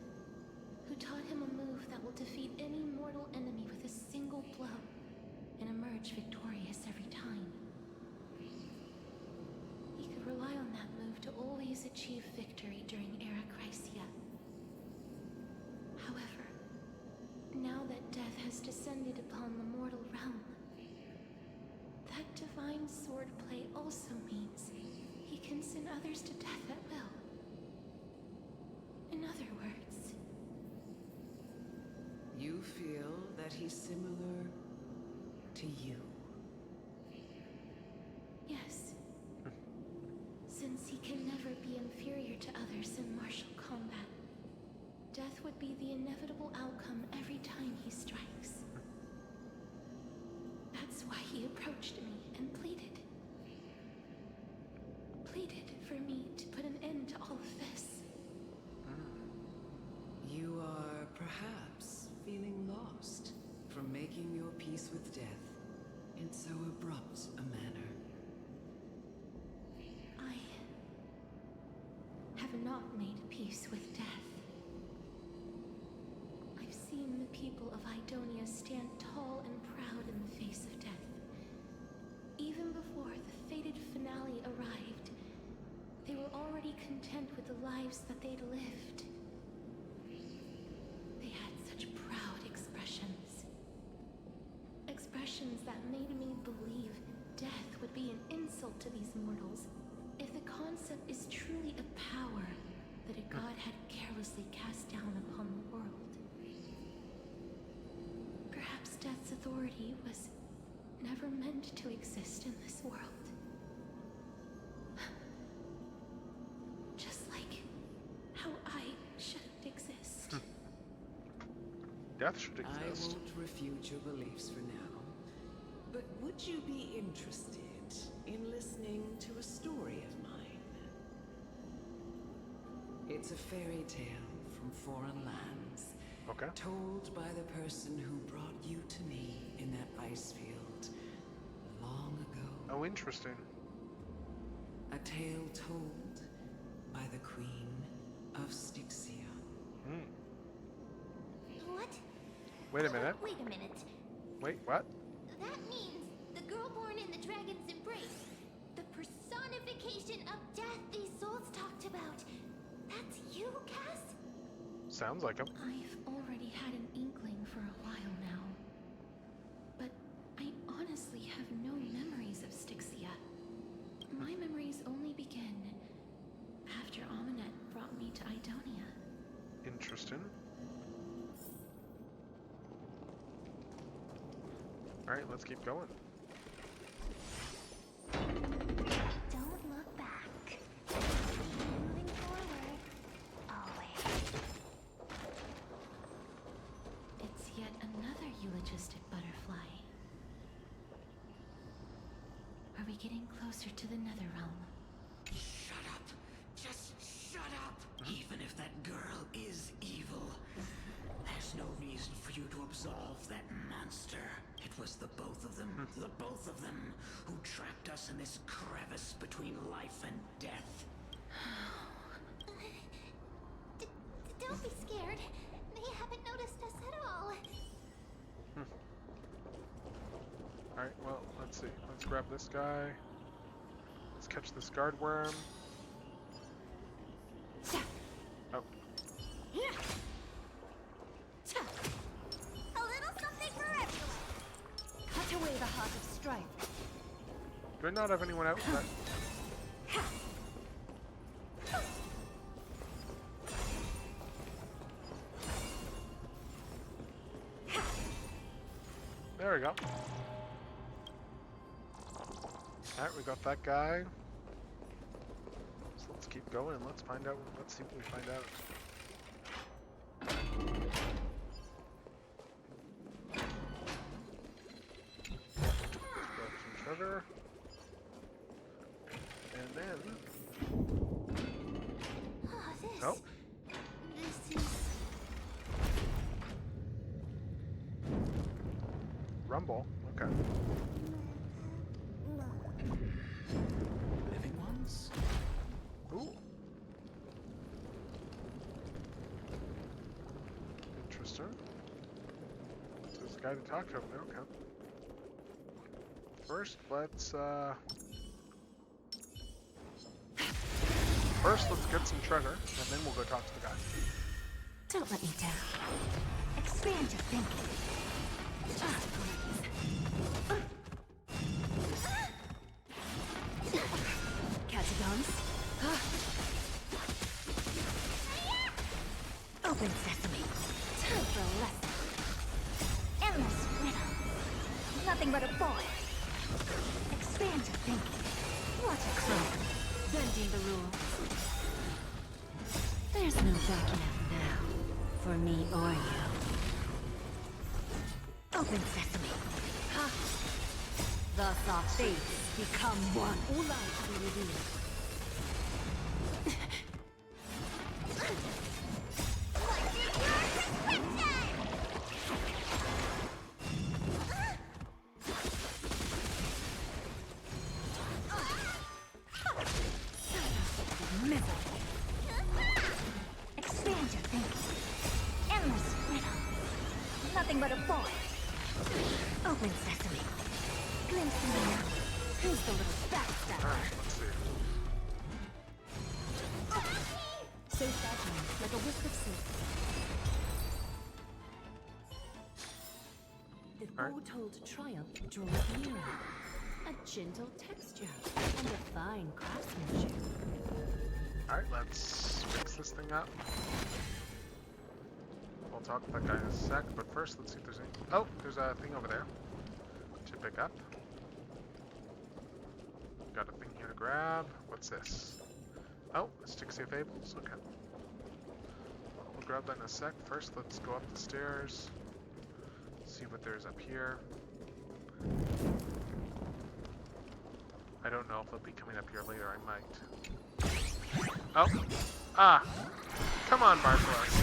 who taught him a move that will defeat any mortal enemy with a single blow and emerge victorious every time. He could rely on that move to always achieve victory during Era Chrysia. However, now that death has descended upon the mortal realm, that divine swordplay also means he can send others to death at will. In other words, you feel that he's similar to you? yes. Since he can never be inferior to others in martial combat, death would be the inevitable outcome every time he strikes. That's why he approached me and pleaded. Pleaded for me to put an end to all of this. You are perhaps feeling lost from making your peace with death in so abrupt a manner. I have not made peace with death. I've seen the people of Idonia stand tall and proud in the face of death. Even before the fated finale arrived, they were already content with the lives that they'd lived. They had such proud expressions. Expressions that made me believe death would be an insult to these mortals if the concept is truly a power that a god had carelessly cast down upon the world. Perhaps death's authority was never meant to exist in this world. Just like how I shouldn't exist. Death should exist. I won't refute your beliefs for now, but would you be interested in listening to a story of mine? It's a fairy tale from foreign lands. Okay. Told by the person who brought you to me in that ice field long ago. Oh, interesting. A tale told by the Queen of Styxia. What? Wait a minute. Wait a minute. Wait, what? That means the girl born in the dragon's embrace, the personification of death these souls talked about. That's you, Cass? Sounds like him. I've already had an inkling for a while now. But I honestly have no memories of Styxia. My memories only begin after Aminet brought me to Idonia. Interesting. Alright, let's keep going. Don't look back. Moving forward. Always. It's yet another eulogistic butterfly. Are we getting closer to the Netherrealm? Shut up. Just shut up. Even if that girl is evil, there's no reason for you to absolve that monster. It was the both of them, who trapped us in this crevice between life and death. Don't be scared. They haven't noticed us at all. Alright, well, let's see. Let's grab this guy. Let's catch this guard worm. Oh. A little something for everyone. Cut away the heart of strife. Do I not have anyone out for that? There we go. Alright, we got that guy. So let's keep going and let's find out. Let's see what we find out. Grab some treasure. And then... Oh, this is... Rumble. Okay. Living ones? Ooh. Interesting. So there's a guy to talk to over there, okay. First, let's get some treasure, and then we'll go talk to the guy. Don't let me down. Expand your thinking. Just breathe. Catacombs. Open sesame. Time for a lesson. Endless riddle. Nothing but a boy. Expand your thinking. Watch it grow. Bending the rules. There's no backing out now. For me or you. Open sesame. Ha! Thus our fates become one. All lives be revealed. Expand your thinking. Endless riddle. Nothing but a boy. Open sesame. Glimpse me now. Who's the little backstabber? Alright, let's see. So fragile, like a wisp of silk. The foretold triumph draws nearer. A gentle texture and a fine craftsmanship. Alright, let's fix this thing up. We'll talk to that guy in a sec, but first let's see if there's any... Oh, there's a thing over there to pick up. Got a thing here to grab. What's this? Oh, Styxia Fables, okay. We'll grab that in a sec. First, let's go up the stairs. See what there's up here. I don't know if they'll be coming up here later, I might. Oh! Ah! Come on, Barbaros!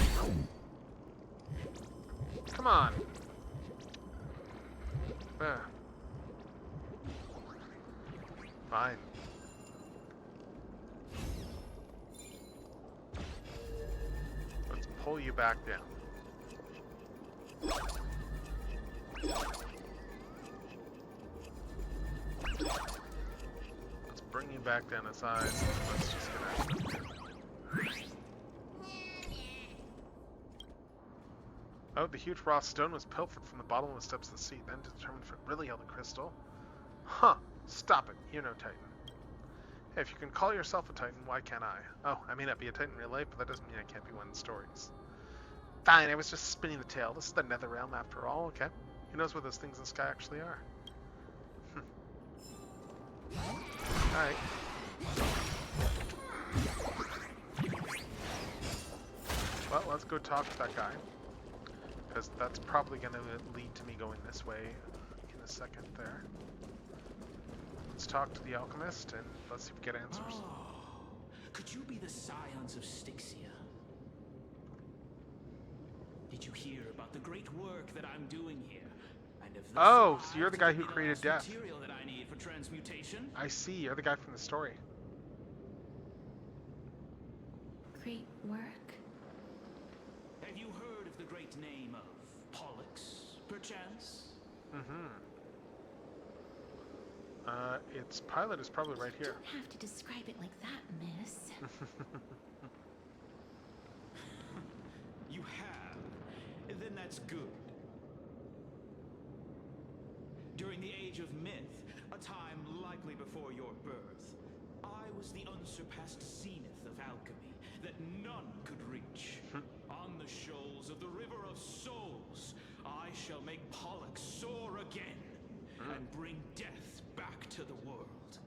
Come on! Fine. Let's pull you back down. Let's bring you back down to size. Let's just get out. Oh, the huge raw stone was pilfered from the bottom of the steps of the sea, then determined if it really held a crystal. Huh. Stop it. You're no Titan. Hey, if you can call yourself a Titan, why can't I? Oh, I may not be a Titan in real life, but that doesn't mean I can't be one in stories. Fine, I was just spinning the tale. This is the Nether Realm after all, okay? Who knows what those things in the sky actually are? Alright. Well, let's go talk to that guy. Because that's probably going to lead to me going this way in a second there. Let's talk to the alchemist and let's see if we get answers. Oh, could you be the scions of Styxia? Did you hear about the great work that I'm doing here? And if oh, so you're the guy who created death. Material that I need for transmutation? I see, you're the guy from the story. Great work. Have you heard of the great name of Pollux, perchance? Its pilot is probably right here. You don't have to describe it like that, miss. You have? Then that's good. During the age of myth, a time likely before your birth, I was the unsurpassed zenith of alchemy that none could reach. On the shoals of the River of Souls, I shall make Pollux soar again and bring death back to the world.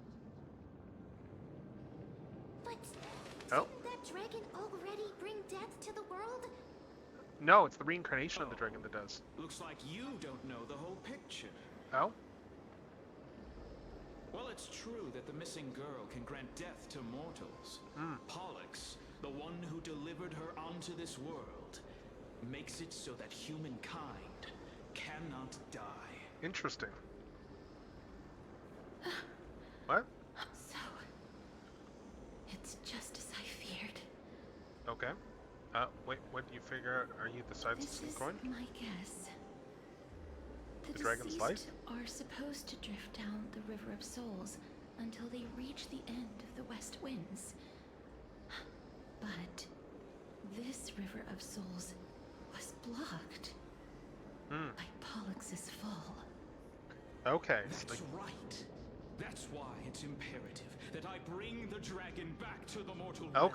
But oh. didn't that dragon already bring death to the world? No, it's the reincarnation of the dragon that does. Looks like you don't know the whole picture. Oh? Well, it's true that the missing girl can grant death to mortals. Pollux, the one who delivered her onto this world, makes it so that humankind cannot die. Interesting. What? figure out, are you the side This system is coin? my guess. The Dragon's deceased Light? are supposed to drift down the River of Souls until they reach the end of the West Winds. But this River of Souls was blocked by Pollux's fall. Okay. That's right. That's why it's imperative that I bring the dragon back to the mortal realm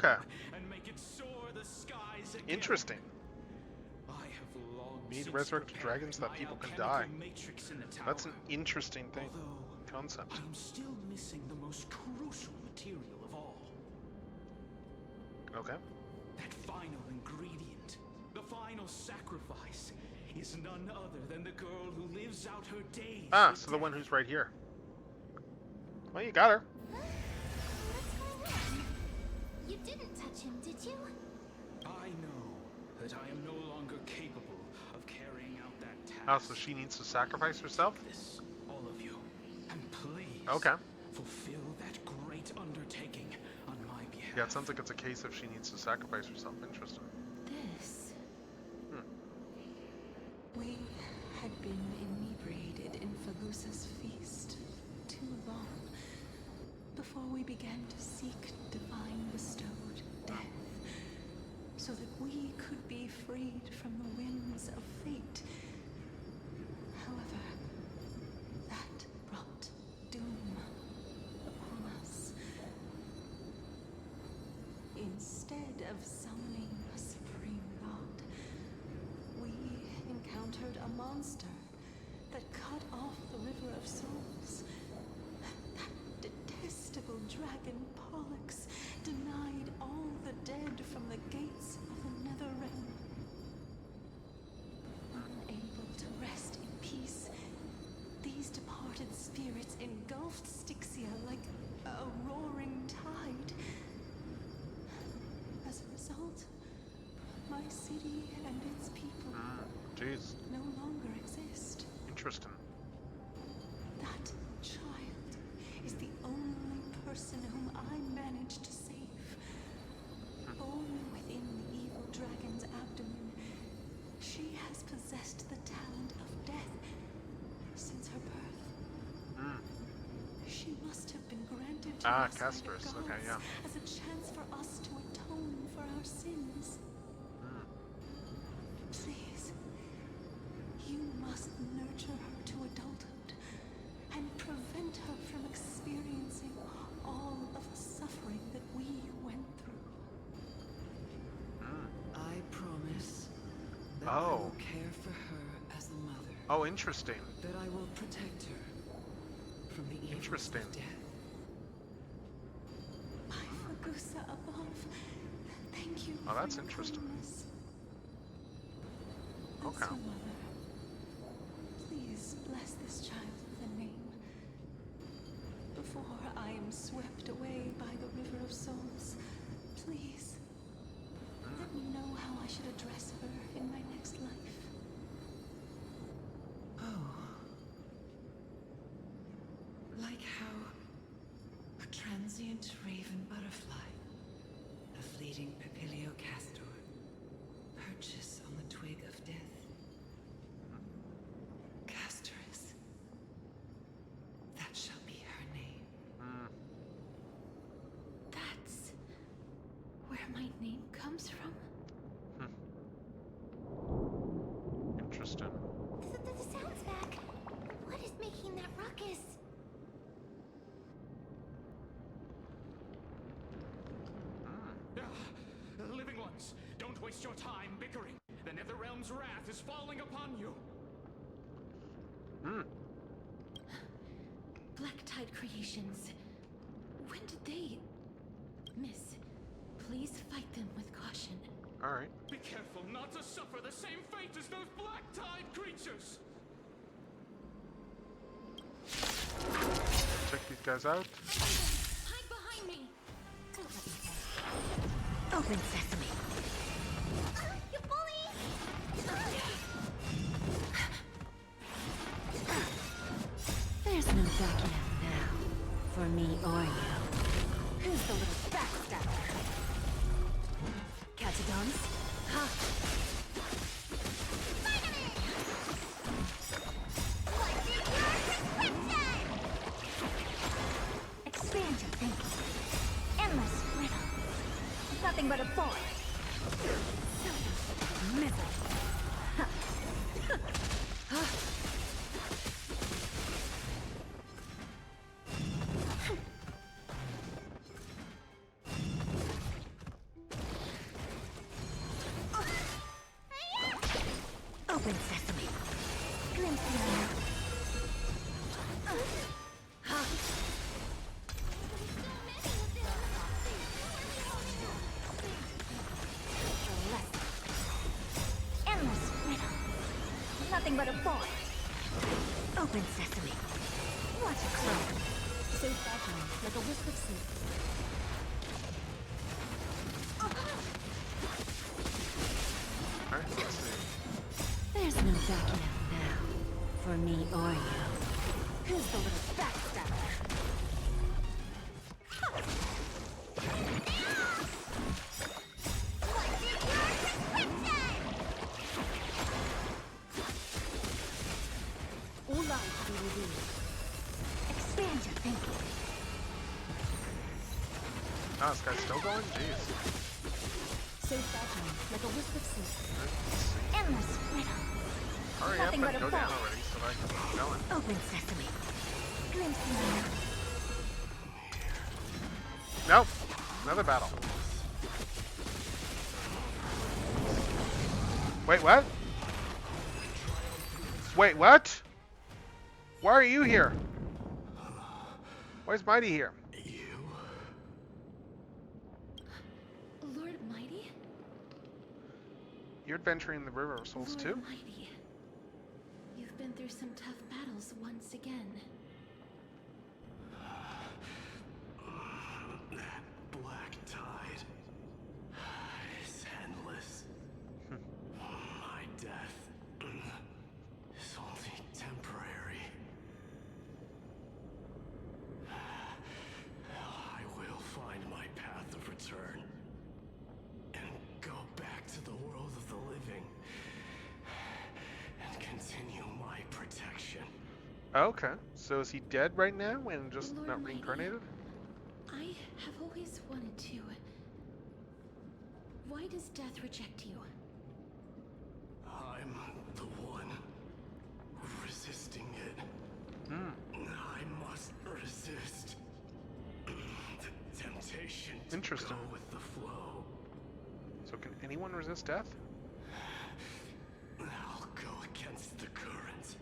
and make it soar the skies again. Interesting. I have long We need to since resurrect prepared dragons so that my people can alchemical die. matrix in the tower. That's an interesting thing. Concept. I'm still missing the most crucial material of all. Okay. That final ingredient, the final sacrifice, is none other than the girl who lives out her days. Ah, so the one who's right here. Well, you got her. What's going on? You didn't touch him, did you? I know that I am no longer capable of carrying out that task. Oh, so she needs to sacrifice herself? This, all of you, and please fulfill that great undertaking on my behalf. Yeah, it sounds like it's a case of she needs to sacrifice herself. Interesting. This. We had been inebriated in Fagusa's feast too long before we began to seek divine bestowed death, so that we could be freed from the winds of fate. However, that brought doom upon us. Instead of summoning a supreme god, we encountered a monster that cut off the River of Souls. That detestable dragon Pollux denied all the dead from the gates of the Nether Realm. Unable to rest in peace, these departed spirits engulfed Styxia like a roaring tide. As a result, my city and its people no longer exist. Interesting. That child is the only person whom I managed to save. Born within the evil dragon's abdomen, she has possessed the talent of death since her birth. She must have been granted to us by the Castress. gods Okay, yeah. as a chance for us to atone for our sins. Please, you must nurture her to adulthood and prevent her from experiencing all of the suffering that we went through. I promise that I will care for her as a mother. Oh, interesting. That I will protect her from the evils of death. My Fagusa above, thank you Oh, for that's your interesting. kindness. As Okay. your mother, please bless this child with a name. Before I am swept away by the River of Souls, please let me know how I should address her in my next life. Oh. Like how a transient raven butterfly, a fleeting papilio castor, perches on the twig of death. Castoris. That shall be her name. That's where my name comes from? Interesting. The sound's back. What is making that ruckus? Living ones, don't waste your time bickering. The Netherrealm's wrath is falling upon you. Black Tide Creations. When did they... Miss, please fight them with caution. Alright. Be careful not to suffer the same fate as those Black Tide creatures. Check these guys out. Hide behind me! Open sesame. You bully! There's no backing out now, for me or you. Who's the little backstabber? Catagons? Expand your thinking. Endless riddle. Nothing but a force. Misery. Open sesame. Glimpse the unknown. Endless riddle. Nothing but a force. Open sesame. Watch it close. So fragile, like a wisp of sleep. Alright, let's see. There's no backing out now. For me or you. Who's the little backstabber? All life be revealed. Expand your thinking. Oh, this guy's still going? Jeez. So fragile, like a wisp of sleep. Endless riddle. Hurry up and go down already so that I can keep going. Open sesame. Glimpse the unknown. Nope. Another battle. Wait, what? Wait, what? Why are you here? Why is Mighty here? Lord Mighty? You're adventuring the River of Souls too? Lord Mighty. You've been through some tough battles once again. That black tide is endless. My death is only temporary. I will find my path of return and go back to the world of the living and continue my protection. Okay, so is he dead right now and just Lord not Mighty. reincarnated? I have always wanted to. Why does death reject you? I'm the one resisting it. I must resist the temptation to Interesting. go with the flow. So can anyone resist death? I'll go against the current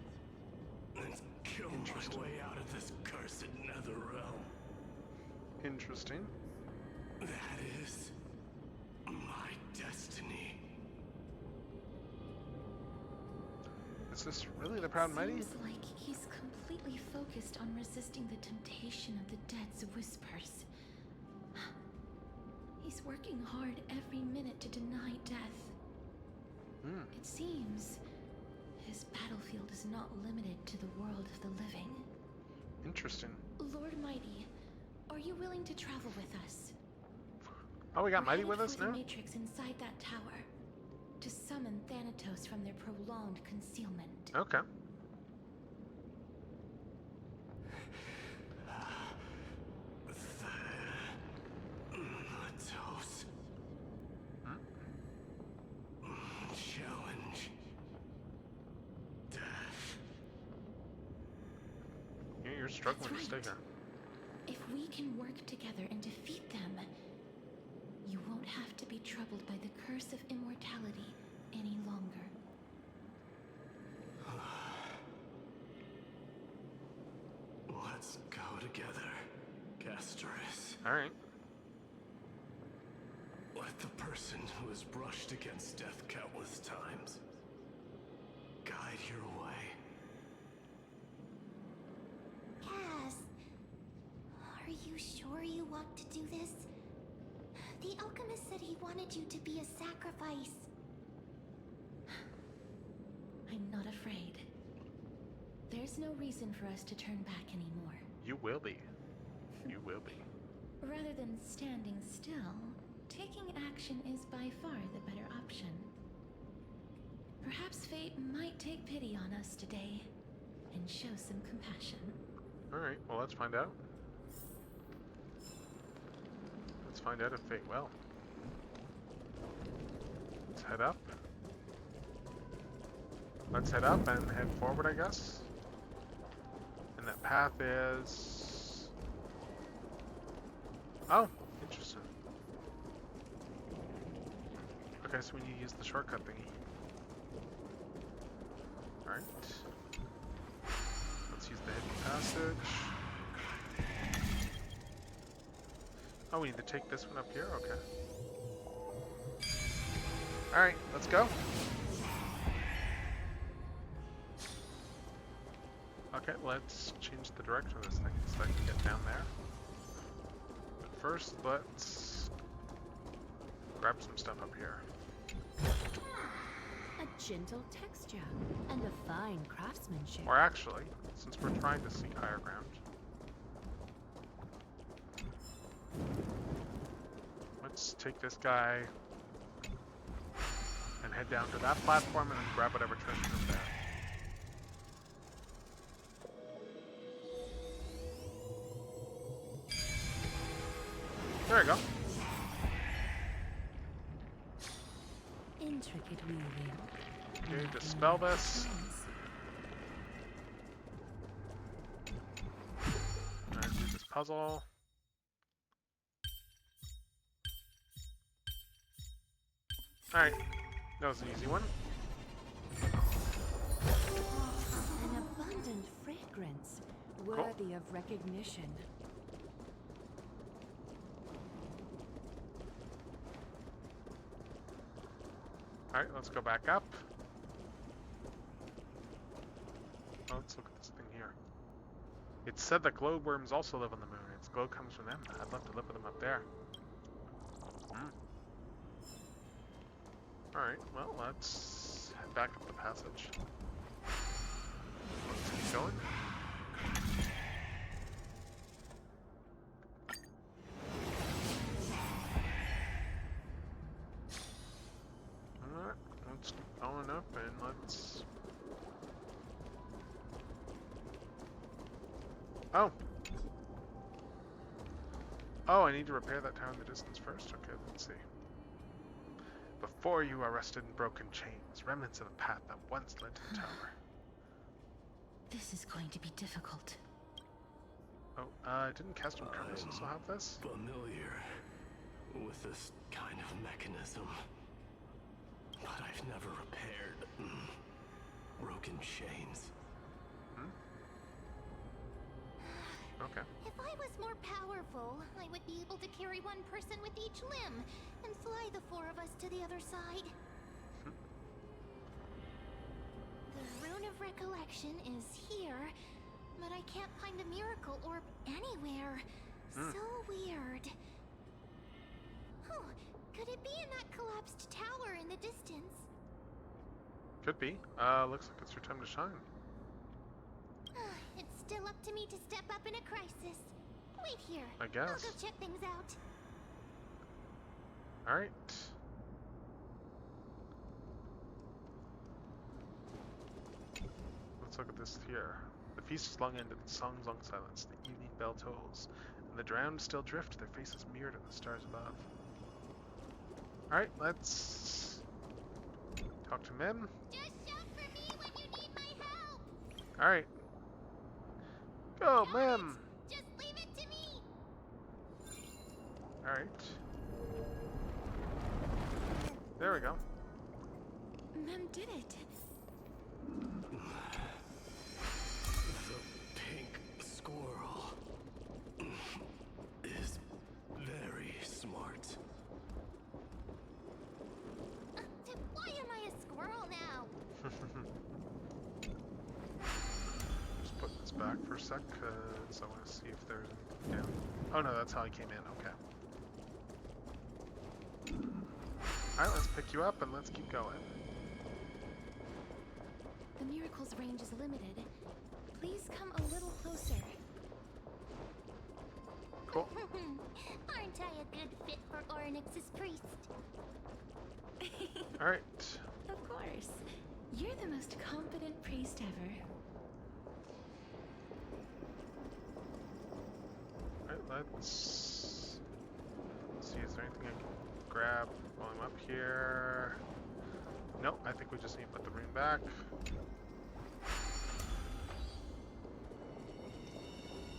and kill my way out of this cursed nether realm. Interesting. That is my destiny. Is this really the Proud and Mighty? Seems like he's completely focused on resisting the temptation of the dead's whispers. He's working hard every minute to deny death. It seems his battlefield is not limited to the world of the living. Interesting. Lord Mighty, are you willing to travel with us? Oh, we got We're Mighty headed with us for the now? Matrix inside that tower to summon Thanatos from their prolonged concealment. Okay. Thanatos. Challenge. Death. Yeah, you're struggling That's to stay right. here. If we can work together and defeat them, you won't have to be troubled by the curse of immortality any longer. Let's go together, Gasterus. Alright. Let the person who has brushed against death countless times guide your way. Cass, are you sure you want to do this? The alchemist said he wanted you to be a sacrifice. I'm not afraid. There's no reason for us to turn back anymore. You will be. You will be. Rather than standing still, taking action is by far the better option. Perhaps fate might take pity on us today and show some compassion. Alright, well, let's find out. Let's find out if fate will. Let's head up. Let's head up and head forward, I guess. And that path is... Oh, interesting. Okay, so we need to use the shortcut thingy. Alright. Let's use the hidden passage. Oh, we need to take this one up here? Okay. Alright, let's go. Okay, let's change the direction of this thing so I can get down there. But first, let's grab some stuff up here. A gentle texture and a fine craftsmanship. Or actually, since we're trying to seek higher ground, let's take this guy and head down to that platform and then grab whatever treasure is there. There we go. Intricate weaving. Okay, dispel this. And do this puzzle. Alright, that was an easy one. An abundant fragrance, worthy of recognition. Alright, let's go back up. Oh, let's look at this thing here. It's said that glowworms also live on the moon. Its glow comes from them. I'd love to live with them up there. Alright, well, let's head back up the passage. Let's keep going. Alright, let's keep going up and let's... Oh! Oh, I need to repair that tower in the distance first? Okay, let's see. Before you are arrested in broken chains, remnants of a path that once led to the tower. This is going to be difficult. Oh, didn't Castro Curtis also have this? Familiar with this kind of mechanism, but I've never repaired broken chains. Okay. If I was more powerful, I would be able to carry one person with each limb and fly the four of us to the other side. The Rune of Recollection is here, but I can't find the miracle orb anywhere. So weird. Oh, could it be in that collapsed tower in the distance? Could be. Looks like it's your time to shine. It's still up to me to step up in a crisis. Wait here. I guess. I'll go check things out. Alright. Let's look at this here. The feast is long ended, the song's long silence, the evening bell tolls, and the drowned still drift, their faces mirrored in the stars above. Alright, let's talk to Mim. Just shout for me when you need my help. Alright. Go, Mim! Just leave it to me. Alright. There we go. Mem did it. The pink squirrel is very smart. Why am I a squirrel now? Just put this back for a sec, because I want to see if there's anything down. Oh no, that's how I came in, okay. Alright, let's pick you up and let's keep going. The miracle's range is limited. Please come a little closer. Cool. Aren't Aren't I a good fit for Ornyx's priest? Alright. Of course. You're the most competent priest ever. Alright, let's see, is there anything I can grab while I'm up here? Nope, I think we just need to put the rune back.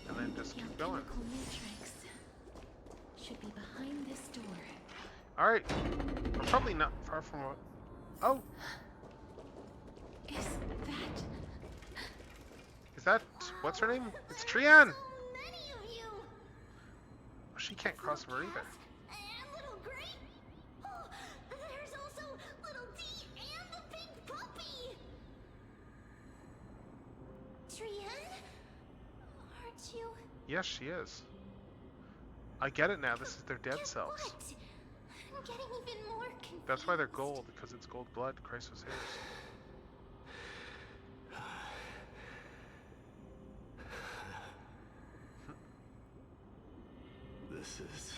And then just keep going. Matrix should be behind this door. Alright. We're probably not far from what... Oh! Is that... Is that... What's her name? It's Trian! She can't cross over either. And little Grape. Oh, there's also little D and the pink puppy. Trian? Aren't you? Yes, she is. I get it now. This is their dead selves. What? I'm getting even more confused. That's why they're gold, because it's gold blood. Christ was his. This is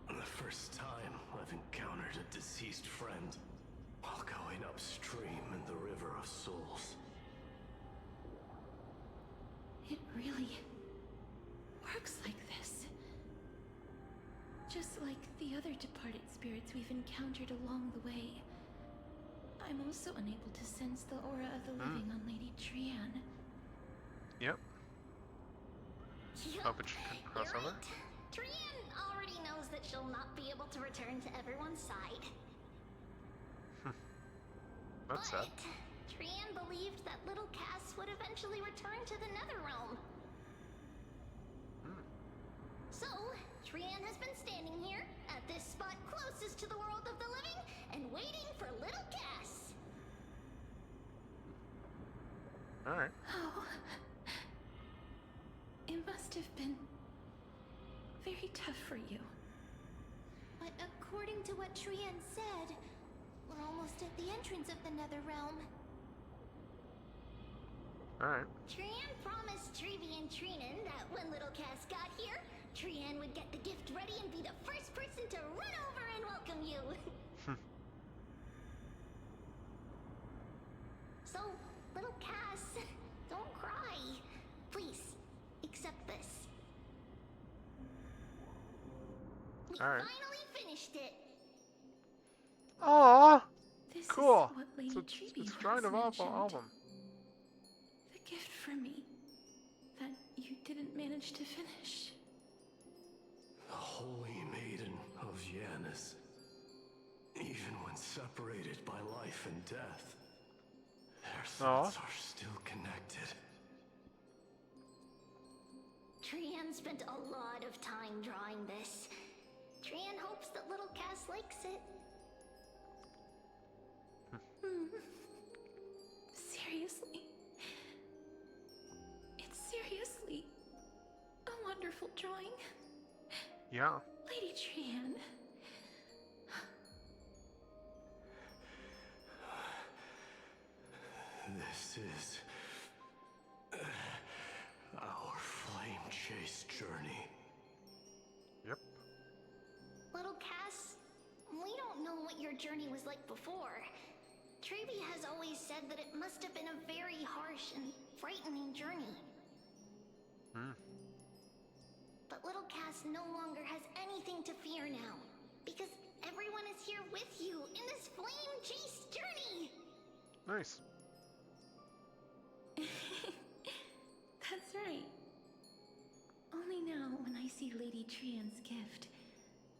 the first time I've encountered a deceased friend while going upstream in the River of Souls. It really works like this. Just like the other departed spirits we've encountered along the way. I'm also unable to sense the aura of the living on Lady Trian. Yep. Oh, but she can cross over? Trian already knows that she'll not be able to return to everyone's side. That's sad. Trian believed that little Cass would eventually return to the Netherrealm. So, Trian has been standing here, at this spot closest to the world of the living, and waiting for little Cass. Alright. Oh. It must have been very tough for you. But according to what Trian said, we're almost at the entrance of the Netherrealm. Alright. Trian promised Trevi and Trinan that when little Cass got here, Trian would get the gift ready and be the first person to run over and welcome you. So, little Cass, don't cry. Please, accept this. We finally finished it. Aww! This cool. Is what Lady It's a Shrine of Awful album. The gift for me that you didn't manage to finish. The Holy Maiden of Yanis. Even when separated by life and death, their thoughts are still connected. Trian spent a lot of time drawing this. Trian hopes that little Cass likes it. Seriously? It's seriously a wonderful drawing. Yeah. Lady Trian. This is our flame chase journey. Yep. Little Cass, we don't know what your journey was like before. Trevi has always said that it must have been a very harsh and frightening journey. But little Cass no longer has anything to fear now, because everyone is here with you in this flame chase journey. Nice. That's right. Only now, when I see Lady Trian's gift,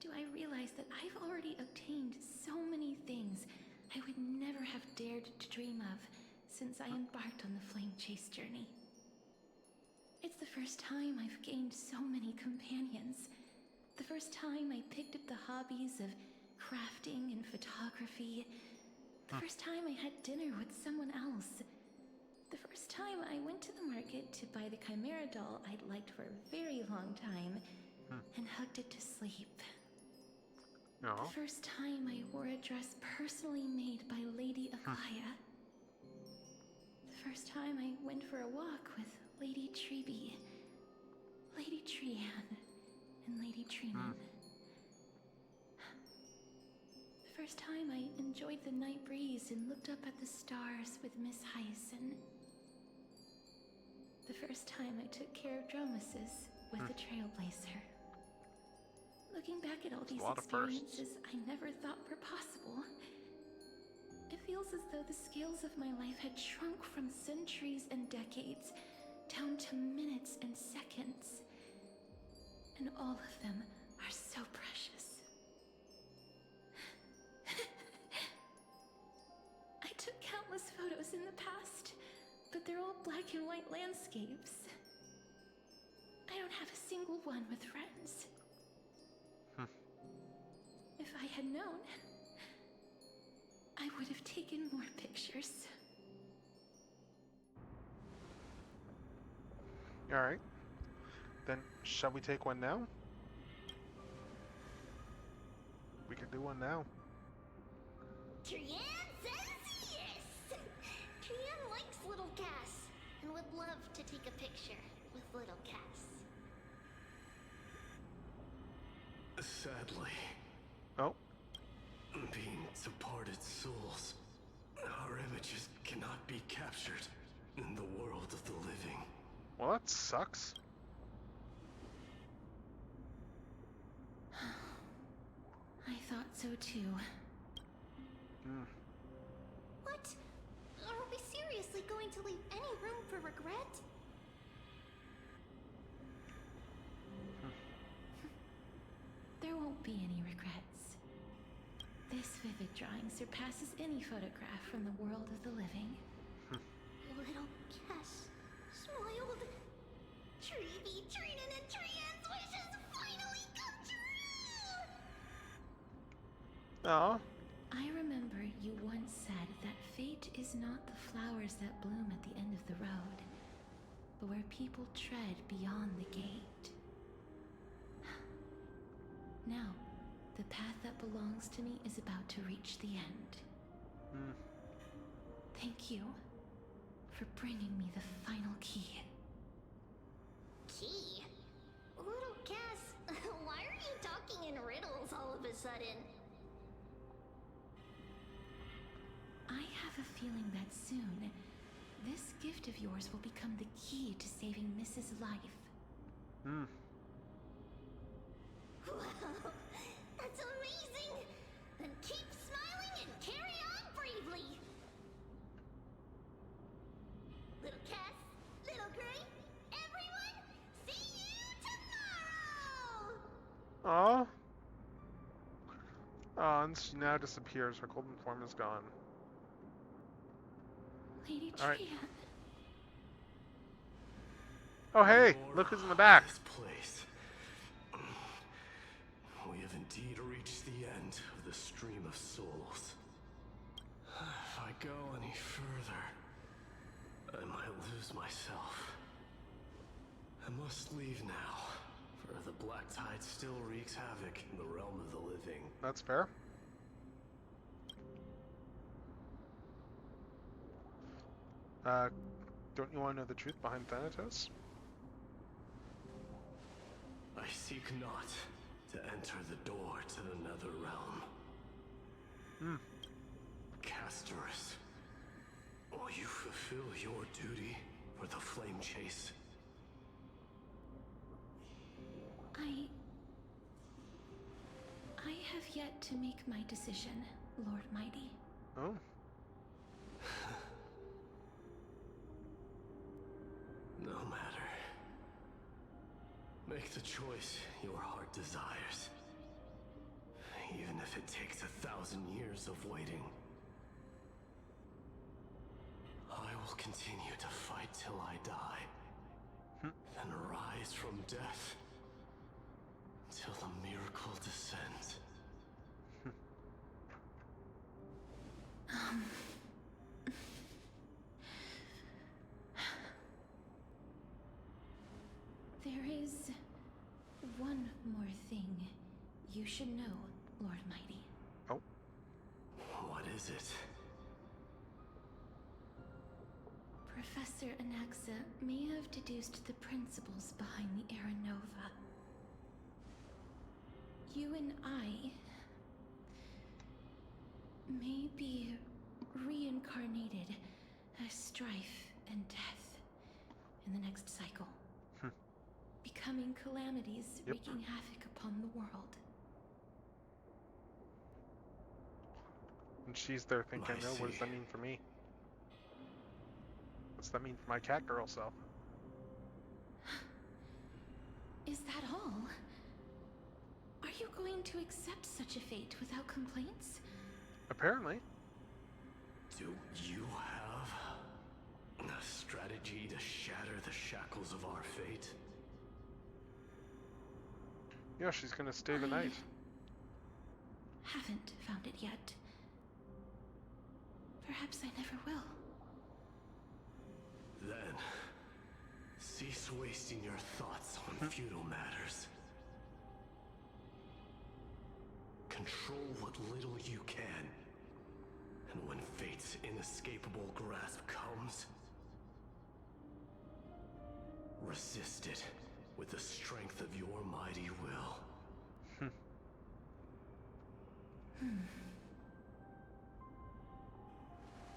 do I realize that I've already obtained so many things I would never have dared to dream of since I embarked on the flame chase journey. It's the first time I've gained so many companions. The first time I picked up the hobbies of crafting and photography. The first time I had dinner with someone else. The first time I went to the market to buy the Chimera doll I'd liked for a very long time and hugged it to sleep. The first time I wore a dress personally made by Lady Aglaia. The first time I went for a walk with Lady Trebi, Lady Trian, and Lady Trinan. The first time I enjoyed the night breeze and looked up at the stars with Miss Hyacinth. The first time I took care of Dromasis with the Trailblazer. Looking back at all these experiences I never thought were possible, it feels as though the scales of my life had shrunk from centuries and decades down to minutes and seconds. And all of them are so precious. I took countless photos in the past, but they're all black and white landscapes. I don't have a single one with friends. If I had known, I would have taken more pictures. Alright. Then, shall we take one now? We can do one now. Trian says yes! Trian likes little Cass, and would love to take a picture with little Cass. Sadly. Oh? Being departed souls, our images cannot be captured in the world of the living. Well, that sucks. I thought so too. What? Are we seriously going to leave any room for regret? There won't be any regrets. This vivid drawing surpasses any photograph from the world of the living. Little Cass smiled. Treevee, Trinan, and Trian's wishes finally come true! Oh. I remember you once said that fate is not the flowers that bloom at the end of the road, but where people tread beyond the gate. Now, the path that belongs to me is about to reach the end. Thank you for bringing me the final key. Key? Little Cass, why are you talking in riddles all of a sudden? I have a feeling that soon, this gift of yours will become the key to saving Mrs. Life. Wow, that's amazing! Then keep smiling and carry on bravely! Little Cass, Little Gray, everyone, see you tomorrow! Aw. Oh, and she now disappears. Her golden form is gone. Lady Alright. Trian. Oh, hey! Look who's in the back! This place. We have indeed reached the end of the stream of souls. If I go any further, I might lose myself. I must leave now, for the black tide still wreaks havoc in the realm of the living. That's fair. Don't you want to know the truth behind Thanatos? I seek not to enter the door to the nether realm. Castorus, will you fulfill your duty for the flame chase? I have yet to make my decision, Lord Mighty. Oh. No matter. Make the choice your heart desires. Even if it takes 1,000 years of waiting. I will continue to fight till I die. Then rise from death. Till the miracle descends. There is one more thing you should know, Lord Mighty. Oh. What is it? Professor Anaxa may have deduced the principles behind the Era Nova. you and I may be reincarnated as strife and death in the next cycle, becoming calamities wreaking havoc upon the world. And she's there thinking, oh, what does that mean for me? What's that mean for my cat girl self? Is that all? Are you going to accept such a fate without complaints? Apparently. Do you have a strategy to shatter the shackles of our fate? Yeah, she's gonna stay the night. Haven't found it yet. Perhaps I never will. Then, cease wasting your thoughts on futile matters. Control what little you can. And when fate's inescapable grasp comes, resist it with the strength of your mighty will.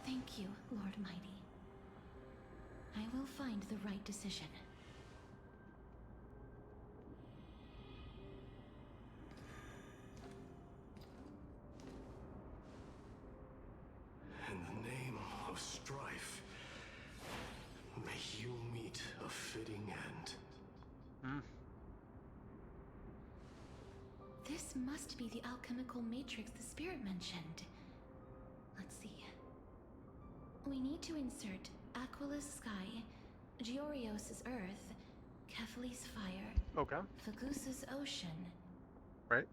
Thank you, Lord Mighty. I will find the right decision. In the name of strife, may you meet a fitting end. This must be the alchemical matrix the spirit mentioned. Let's see. We need to insert Aquila's sky, Georios' earth, Kefali's fire, Okay. Fagusa's ocean, Right.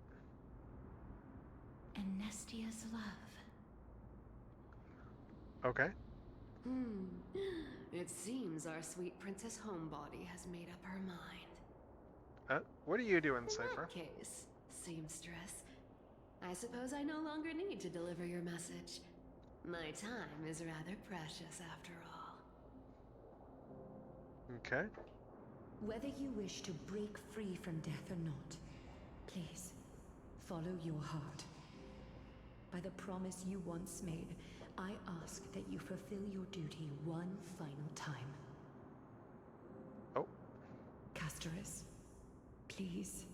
and Nestia's love. Okay. It seems our sweet Princess Homebody has made up her mind. What are you doing, In Cypher? that case, seamstress, I suppose I no longer need to deliver your message. My time is rather precious after all. Okay. Whether you wish to break free from death or not, please, follow your heart. By the promise you once made, I ask that you fulfill your duty one final time. Oh. Castorus, please,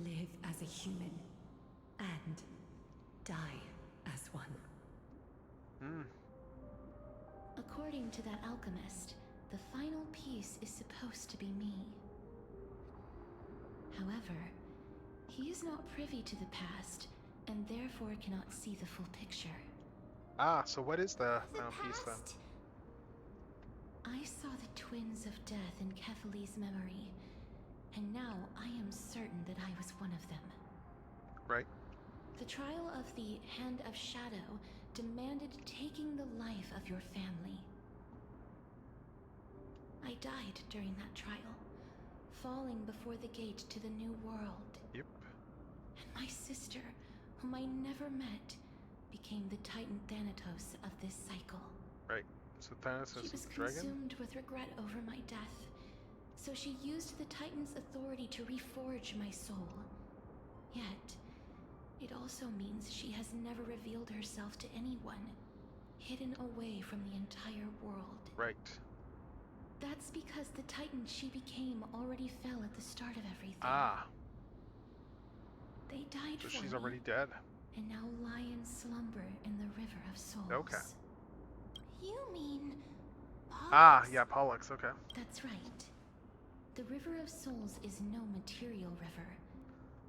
live as a human, and die as one. According to that alchemist, the final piece is supposed to be me. However, he is not privy to the past, and therefore cannot see the full picture. Ah, so what is the final piece then? I saw the twins of death in Kefali's memory, and now I am certain that I was one of them. Right. The trial of the Hand of Shadow demanded taking the life of your family. I died during that trial, falling before the gate to the new world. Yep. And my sister, whom I never met, became the Titan Thanatos of this cycle. Right. So Thanatos She was is the dragon? consumed with regret over my death, so she used the Titan's authority to reforge my soul. Yet, it also means she has never revealed herself to anyone, hidden away from the entire world. Right. That's because the Titan she became already fell at the start of everything. Ah. They died So for she's me, already dead. and now lie in slumber in the River of Souls. Okay. You mean Ah, yeah, Pollux, okay. That's right. The River of Souls is no material river.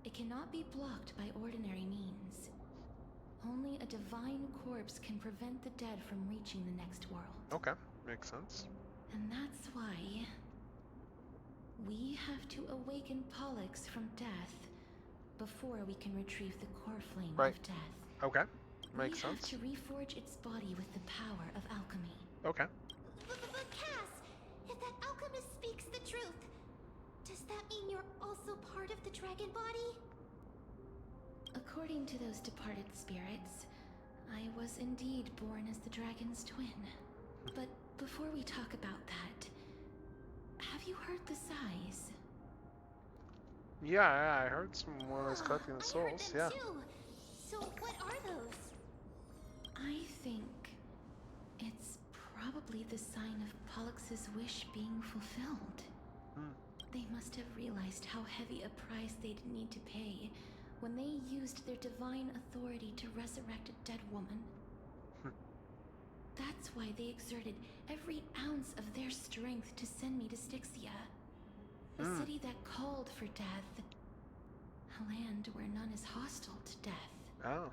It cannot be blocked by ordinary means. Only a divine corpse can prevent the dead from reaching the next world. Okay, makes sense. And that's why we have to awaken Pollux from death before we can retrieve the core flame of death. Okay, makes we sense. have to reforge its body with the power of alchemy. Okay. But Cass, if that alchemist speaks the truth, does that mean you're also part of the dragon body? According to those departed spirits, I was indeed born as the dragon's twin. But before we talk about that, have you heard the sighs? Yeah, I heard some warriors collecting the souls. Yeah. Too. So what are those? I think it's probably the sign of Pollux's wish being fulfilled. They must have realized how heavy a price they'd need to pay when they used their divine authority to resurrect a dead woman. That's why they exerted every ounce of their strength to send me to Styxia, a city that called for death, a land where none is hostile to death. Oh.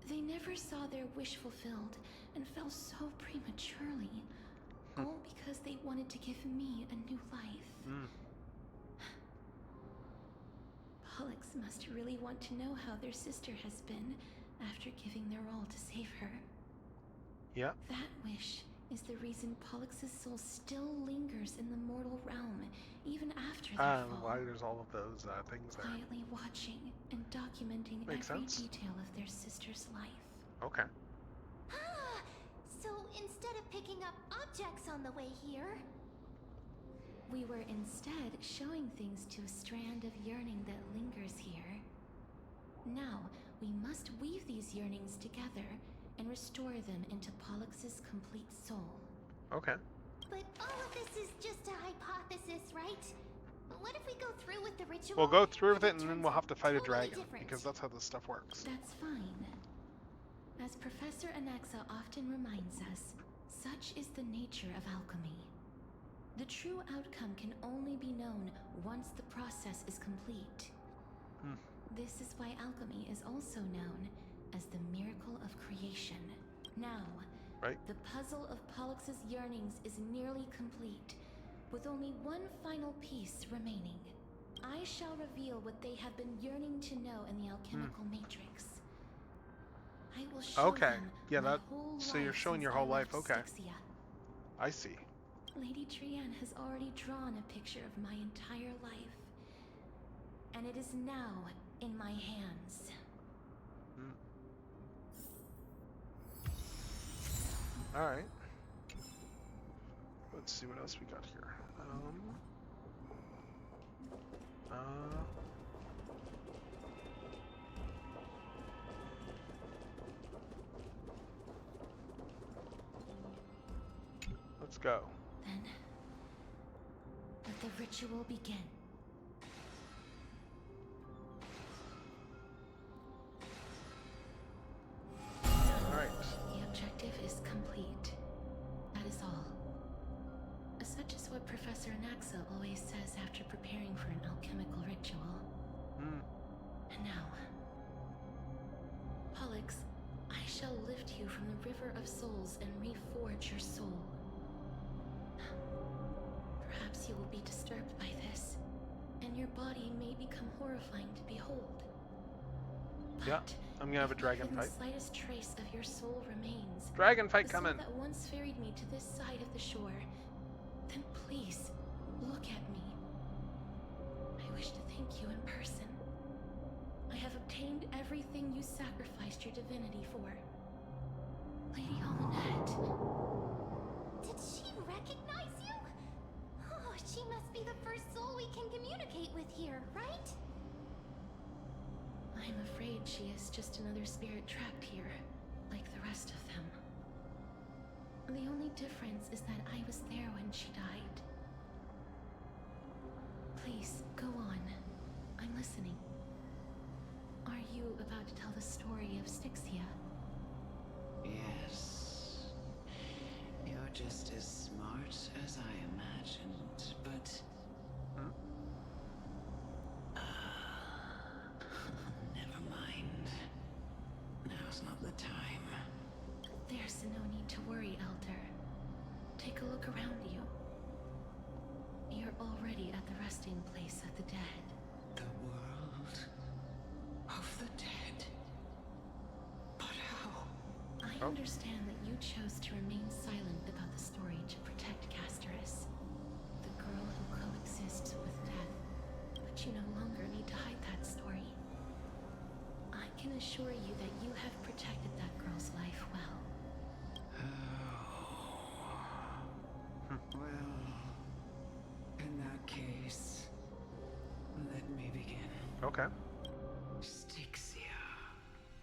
They never saw their wish fulfilled and fell so prematurely, all because they wanted to give me a new life. Pollux must really want to know how their sister has been after giving their all to save her. Yeah. That wish is the reason Pollux's soul still lingers in the mortal realm, even after their fall. Why there's all of those things there. Quietly watching and documenting every detail of their sister's life. Okay. Ah, so instead of picking up objects on the way here, we were instead showing things to a strand of yearning that lingers here. Now, we must weave these yearnings together and restore them into Pollux's complete soul. Okay. but all of this is just a hypothesis, right? What if we go through with the ritual? We'll go through with it and then we'll have to fight a dragon, because that's how this stuff works. That's fine. As Professor Anaxa often reminds us, such is the nature of alchemy. The true outcome can only be known once the process is complete. This is why alchemy is also known as the miracle of creation. Now, the puzzle of Pollux's yearnings is nearly complete, with only one final piece remaining. I shall reveal what they have been yearning to know in the alchemical matrix. I will show them my whole life. So you're showing your since I whole life, left okay. Styxia. I see. Lady Trianne has already drawn a picture of my entire life, and it is now in my hands. Alright. Let's see what else we got here. Let's go. Then, let the ritual begin. Alright. The objective is complete. That is all. Such is what Professor Anaxa always says after preparing for an alchemical ritual. And now, Pollux, I shall lift you from the river of souls and reforge your soul. Perhaps you will be disturbed by this, and your body may become horrifying to behold. Yeah, I'm gonna have a dragon fight. The slightest trace of your soul remains. Dragon fight the soul coming. that once ferried me to this side of the shore. Then please, look at me. I wish to thank you in person. I have obtained everything you sacrificed your divinity for. Lady Almanette. Did she recognize you? Oh, she must be the first soul we can communicate with here, right? I'm afraid she is just another spirit trapped here, like the rest of them. The only difference is that I was there when she died. Please, go on. I'm listening. Are you about to tell the story of Styxia? Yes. You're just as smart as I imagined, but... never mind. Now's not the time. There's no need to worry, Elder. Take a look around you. You're already at the resting place of the dead. The world of the dead? But how? I understand that you chose to remain silent about the story to protect Casterus, the girl who coexists with death. But you no longer need to hide that story. I can assure you that you have protected that girl's life well. Well, in that case, let me Okay. Styxia.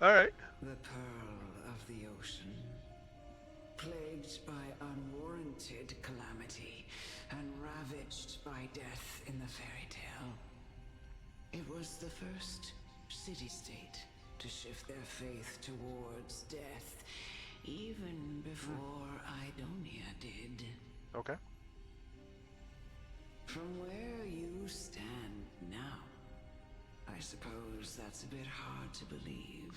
Alright. The pearl of the ocean. Plagued by unwarranted calamity and ravaged by death in the fairy tale. It was the first city-state to shift their faith towards death, even before Idonia did. Okay. From where you stand now, I suppose that's a bit hard to believe.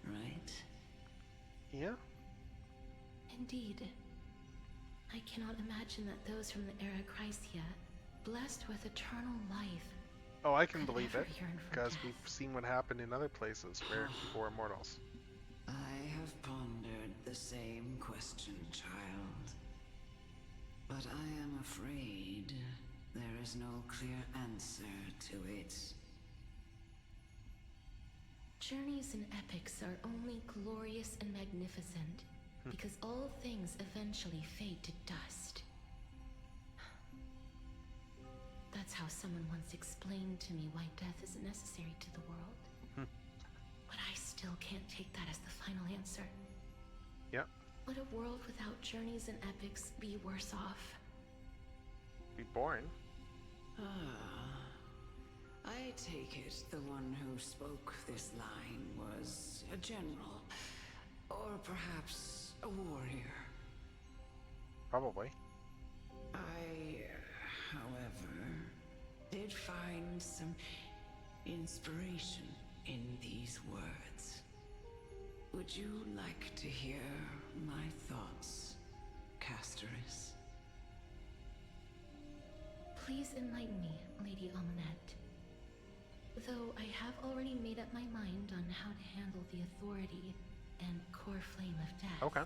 Right? Yeah. Indeed. I cannot imagine that those from the Era Chrysia, blessed with eternal life. Oh, I can believe ever it, yearn for because death. we've seen what happened in other places where people are mortals. I have pondered the same question, child. But I am afraid there is no clear answer to it. Journeys and epics are only glorious and magnificent, because all things eventually fade to dust. That's how someone once explained to me why death is necessary to the world. But I still can't take that as the final answer. Yep. Would a world without journeys and epics be worse off? Be boring. I take it the one who spoke this line was a general, or perhaps a warrior. Probably. I, however, did find some inspiration in these words. Would you like to hear my thoughts, Castoris? Please enlighten me, Lady Amunet. Though I have already made up my mind on how to handle the authority and core flame of death. Okay.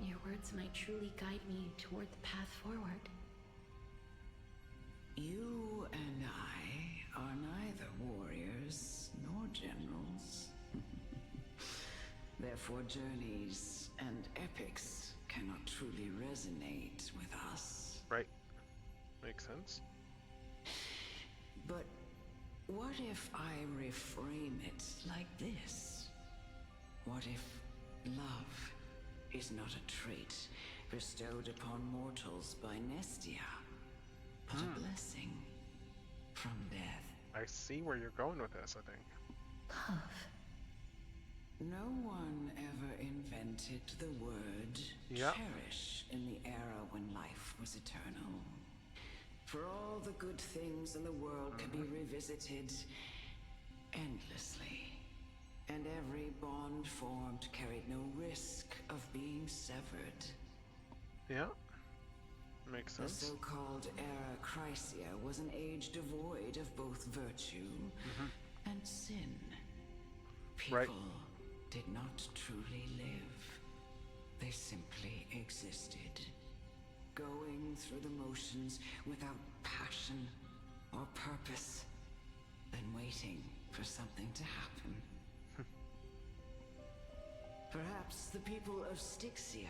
Your words might truly guide me toward the path forward. You and I are neither warriors nor generals. Therefore, journeys and epics cannot truly resonate with us. Right. Makes sense. But what if I reframe it like this? What if love is not a trait bestowed upon mortals by Nestia, but a blessing from death? I see where you're going with this, I think. Love. No one ever invented the word cherish in the era when life was eternal. For all the good things in the world can be revisited endlessly. And every bond formed carried no risk of being severed. Yeah. Makes The sense. so-called Era Chrysia was an age devoid of both virtue and sin. People did not truly live. They simply existed. Going through the motions without passion or purpose, then waiting for something to happen. Perhaps the people of Styxia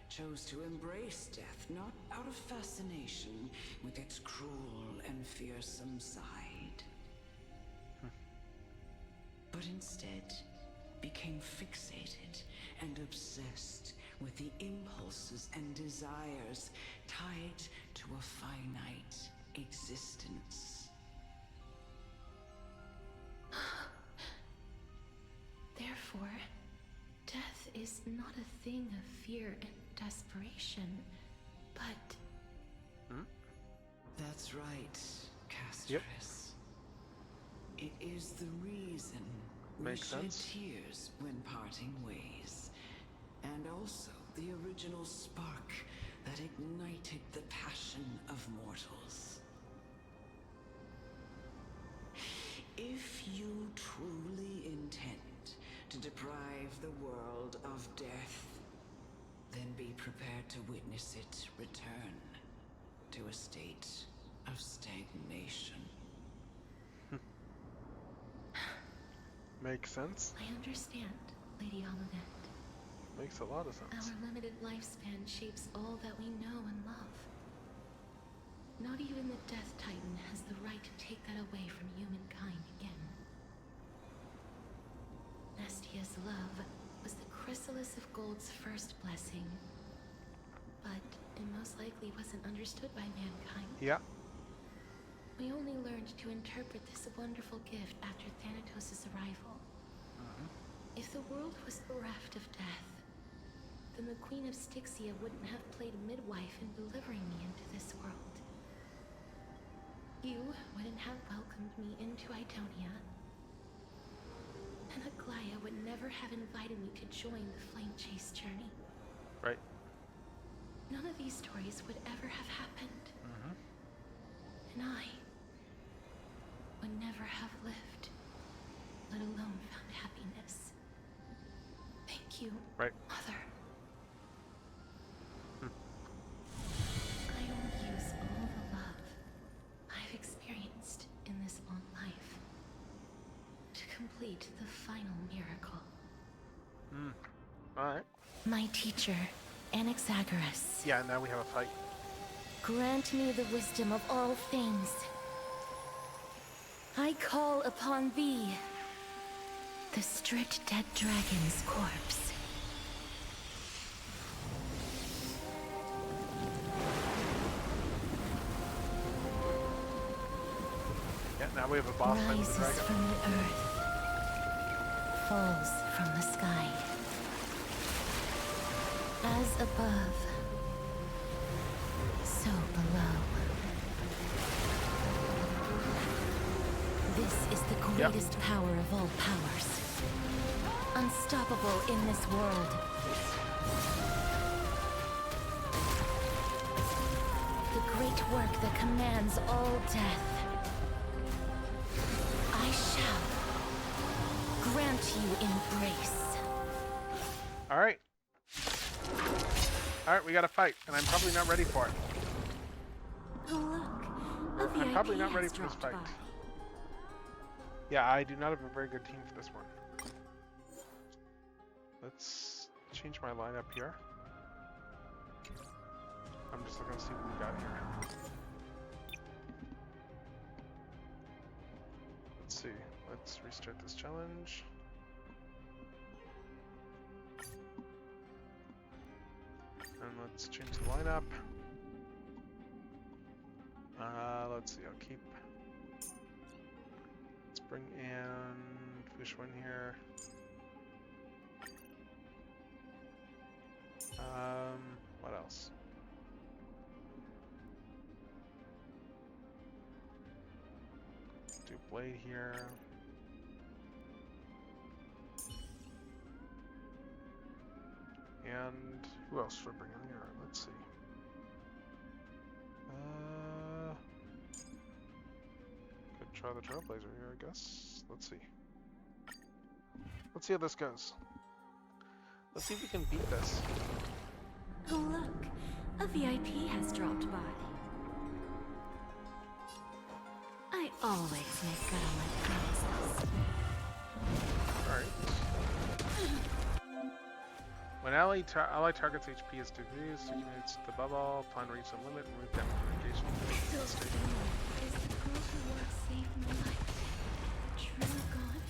chose to embrace death not out of fascination with its cruel and fearsome side, but instead became fixated and obsessed with the impulses and desires tied to a finite existence. Therefore, death is not a thing of fear and desperation, but... That's right, Castoris. It is the reason we shed tears when parting ways. And also the original spark that ignited the passion of mortals. If you truly intend to deprive the world of death, then be prepared to witness it return to a state of stagnation. Makes sense. I understand, Lady Amunet. Makes a lot of sense. Our limited lifespan shapes all that we know and love. Not even the Death Titan has the right to take that away from humankind again. Nestia's love was the chrysalis of Gold's first blessing, but it most likely wasn't understood by mankind. Yeah. We only learned to interpret this wonderful gift after Thanatos' arrival. If the world was bereft of death, then the Queen of Styxia wouldn't have played midwife in delivering me into this world. You wouldn't have welcomed me into Idonia, and Aglaya would never have invited me to join the Flame Chase journey. Right. None of these stories would ever have happened. And I would never have lived, let alone found happiness. Thank you, right. Mother. I will use all the love I've experienced in this long life to complete the final miracle. Alright. My teacher, Anaxagoras. Yeah, now we have a fight. Grant me the wisdom of all things. I call upon thee, the stripped dead dragon's corpse. Yeah, now we have a boss fight with the Rises dragon. from the earth, falls from the sky. As above, so below. This is the greatest power of all powers. Unstoppable in this world. The great work that commands all death. I shall grant you embrace. Alright. Alright, we gotta fight, and I'm probably not ready for it. Oh look, I'm probably not ready for this fight. Yeah, I do not have a very good team for this one. Let's change my lineup here. I'm just looking to see what we got here. Let's see. Let's restart this challenge. And let's change the lineup. Let's see, I'll keep. Let's bring in Fishwin here. What else? Do Blade here. And who else should I bring in here? Let's see. Could try the Trailblazer here, I guess. Let's see. Let's see how this goes. Let's see if we can beat this. Oh look, a VIP has dropped by. I always make good on my promises. Alright. When ally target's HP is decreased, you can use the bubble, plan to reach the limit, remove damage mitigation. Is the girl who once saved my life truly gone?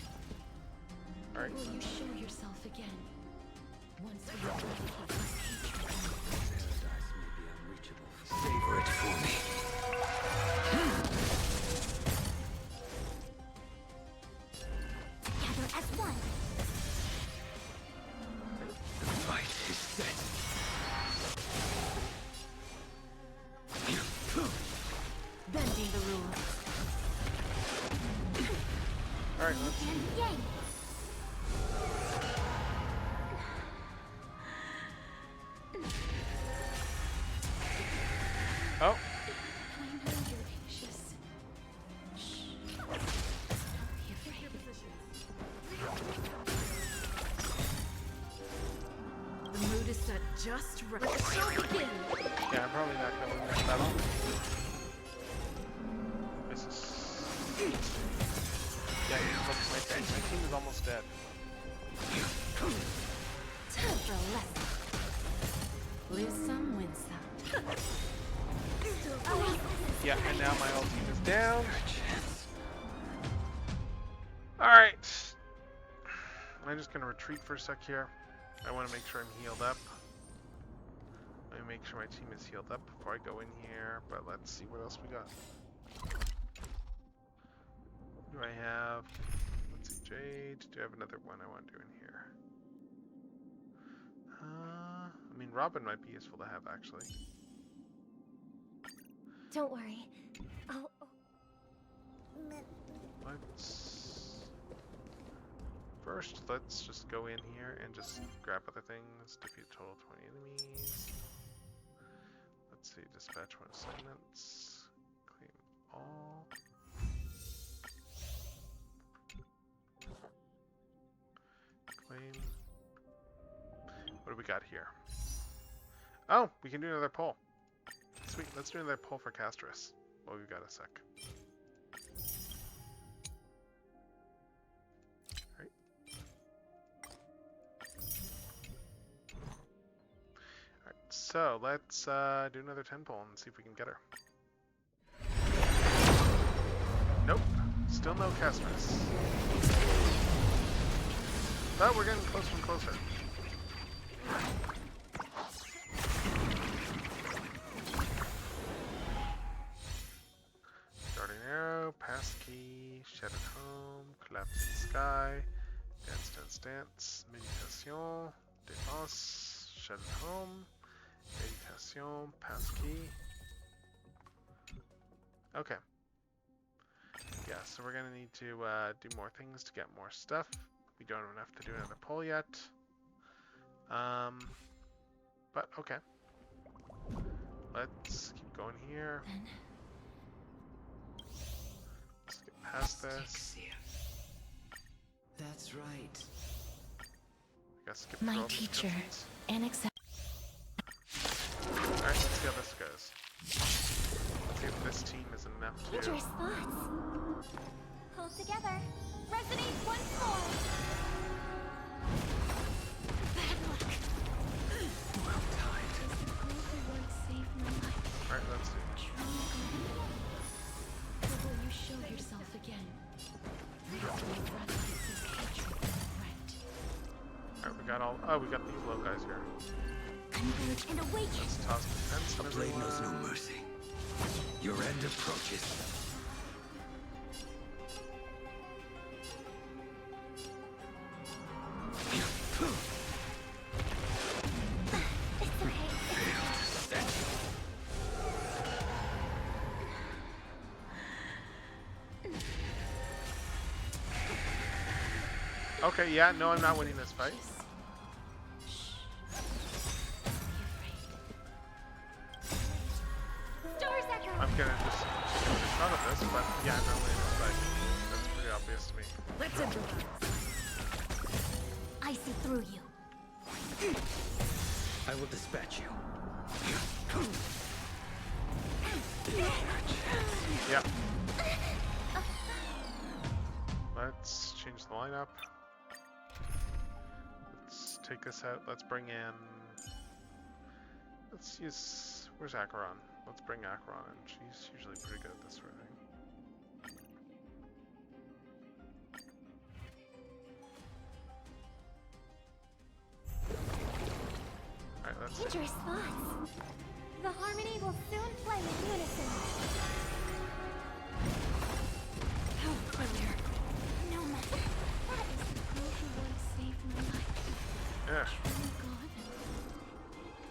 Alright. Will you show yourself again? Once we eradicate this hatred. Paradise may be unreachable. Savor it for me. Together as one. The fight is set. Bending the rules. Alright, let's Yay! Oh. I know you're anxious. Shh. Don't be afraid. The mood is set just right. Let the show begin! Yeah, I'm probably not going to win this battle. This is... Yeah, my team is almost dead. Time for a lesson. Lose some, win some. Yeah, and now my ult team is down. Alright. I'm just gonna retreat for a sec here. I want to make sure I'm healed up. Let me make sure my team is healed up before I go in here, but let's see what else we got. Do I have... Let's see, Jade. Do I have another one I want to do in here? I mean, Robin might be useful to have, actually. Don't worry. I'll... Let's just go in here and just grab other things. Defeat a total of 20 enemies. Let's see, dispatch one assignments. Claim all. Claim. What do we got here? Oh, we can do another poll. Sweet, let's do another poll for Castris. Well, we've got a sec. So let's do another 10 poll and see if we can get her. Nope, still no Castris. But we're getting closer and closer. Darting arrow, passkey, shattered home, collapsing sky, dance, dance, dance, méditation, défense, shattered home. Meditation, passkey. Okay. Yeah, so we're gonna need to do more things to get more stuff. We don't have enough to do another poll yet. But okay. Let's keep going here. Let's get past this. That's right. I guess skip My teacher, Annex. Alright, let's see how this goes. Let's see if this team is enough to... Dangerous thoughts. Hold together. Resonate once more. Bad luck. Well timed. Alright, let's do it. Will you show yourself again? Alright, we got all... Oh, we got these low guys here. Converge and awaken. Let's toss defense and A blade knows no mercy. Your end approaches. Okay, yeah, no, I'm not winning this fight. I'm gonna just take a shot at this, but yeah, I'm not winning this fight. That's pretty obvious to me. Let's improvise. I see through you. I will dispatch you. Yeah. Let's change the lineup. Let's take this out. Let's bring in... Let's use... Where's Acheron? Let's bring Acheron in. She's usually pretty good at this sort of thing. Alright, let's see. Dangerous thoughts. The harmony will soon play in unison. How familiar. No matter. That is the girl who once saved my life. Yeah. Truly gone?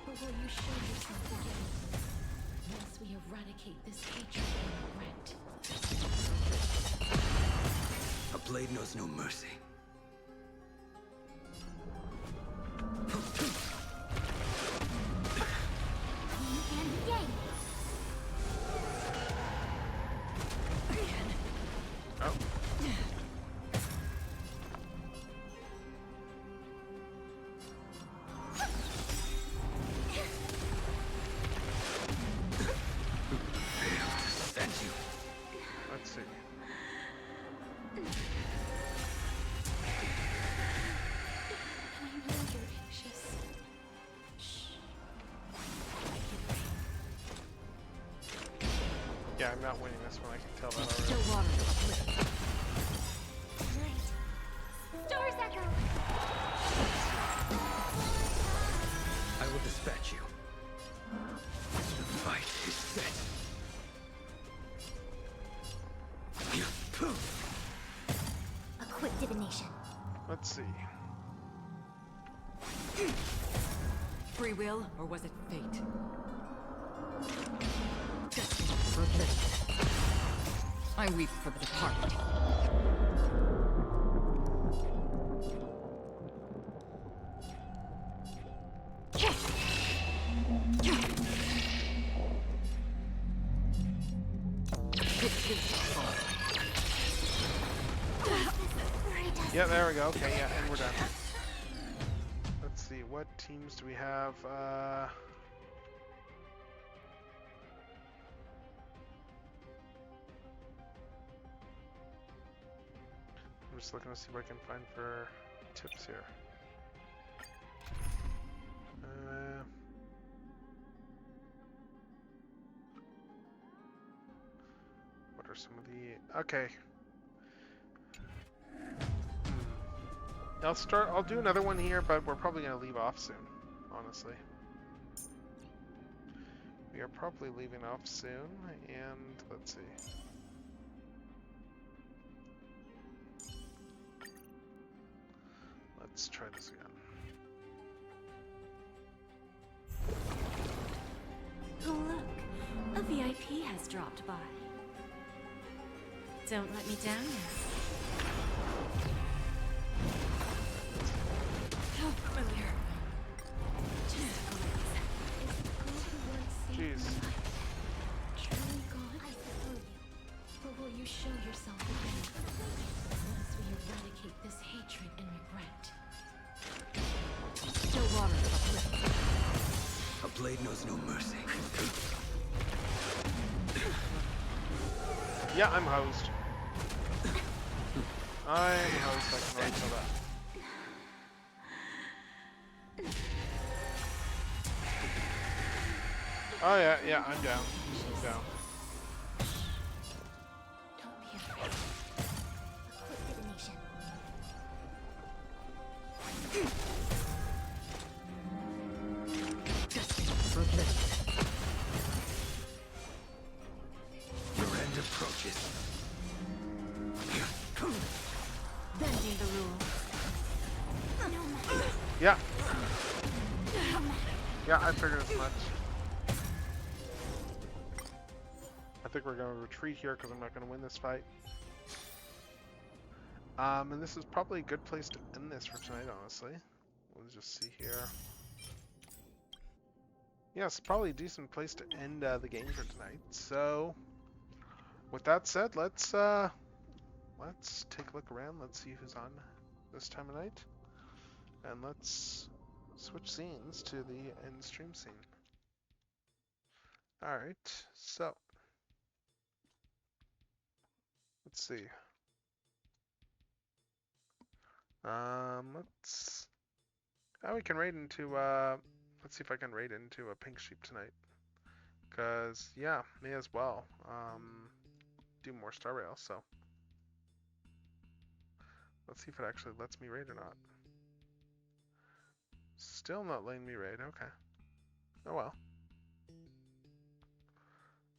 Or will you show yourself again? Once we eradicate this hatred and regret. A blade knows no mercy. Oh. Let's see. Yeah, I'm not winning this one, I can tell that already. Still water. Right. Stars echo! I will dispatch you. The fight is set. A quick divination. Let's see. Free will, or was it fate? I weep for the departed. Yeah, there we go. Okay, yeah, and we're done. Let's see, what teams do we have? I'm just looking to see what I can find for tips here. What are some of the... Okay. I'll do another one here, but we're probably going to leave off soon, honestly. We are probably leaving off soon, and let's see. Let's try this again. Oh look, a VIP has dropped by. Don't let me down now. How familiar. Jeez. Truly God, I support you. But will you show yourself again? Once we eradicate this hatred and regret. Still water. A blade knows no mercy. Yeah, I'm hosed. I'm hosed, I can already tell that. Oh yeah, yeah, I'm down. I'm down. Don't be afraid. A quick divination. Your end approaches. Bending the rules. Yeah. Yeah, I figured as much. I think we're going to retreat here because I'm not going to win this fight. And this is probably a good place to end this for tonight, honestly. We'll just see here. Yeah, it's probably a decent place to end the game for tonight. So, with that said, let's take a look around. Let's see who's on this time of night, and let's switch scenes to the end stream scene. All right, so let's see. Let's. Oh, we can raid into. Let's see if I can raid into a pink sheep tonight. Cause yeah, may as well. Do more star rail. So let's see if it actually lets me raid or not. Still not letting me raid. Okay. Oh well.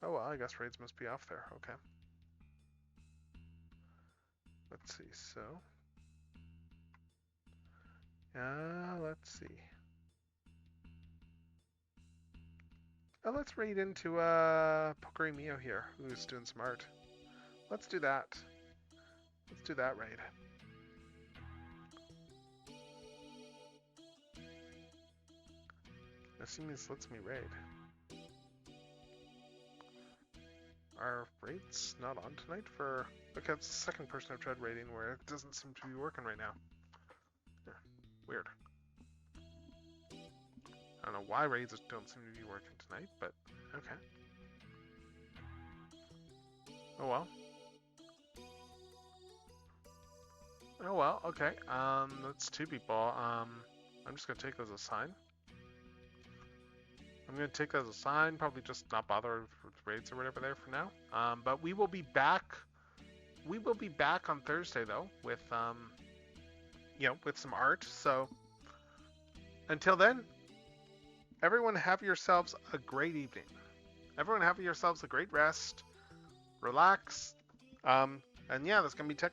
Oh well. I guess raids must be off there. Okay. Let's see. So. Let's see. Oh, let's raid into Pokeri Mio here, who's doing some art. Let's do that. Let's do that raid. Assuming this lets me raid. Are raids not on tonight for... Okay, it's the second person I've tried raiding where it doesn't seem to be working right now. Yeah, weird. I don't know why raids don't seem to be working tonight, but okay. Oh well. Oh well, okay. That's two people. I'm just gonna take those as a sign. I'm going to take that as a sign. Probably just not bother with raids or whatever there for now. But we will be back. We will be back on Thursday though with with some art. So until then, everyone have yourselves a great evening. Everyone have yourselves a great rest. Relax. And yeah, that's going to be tech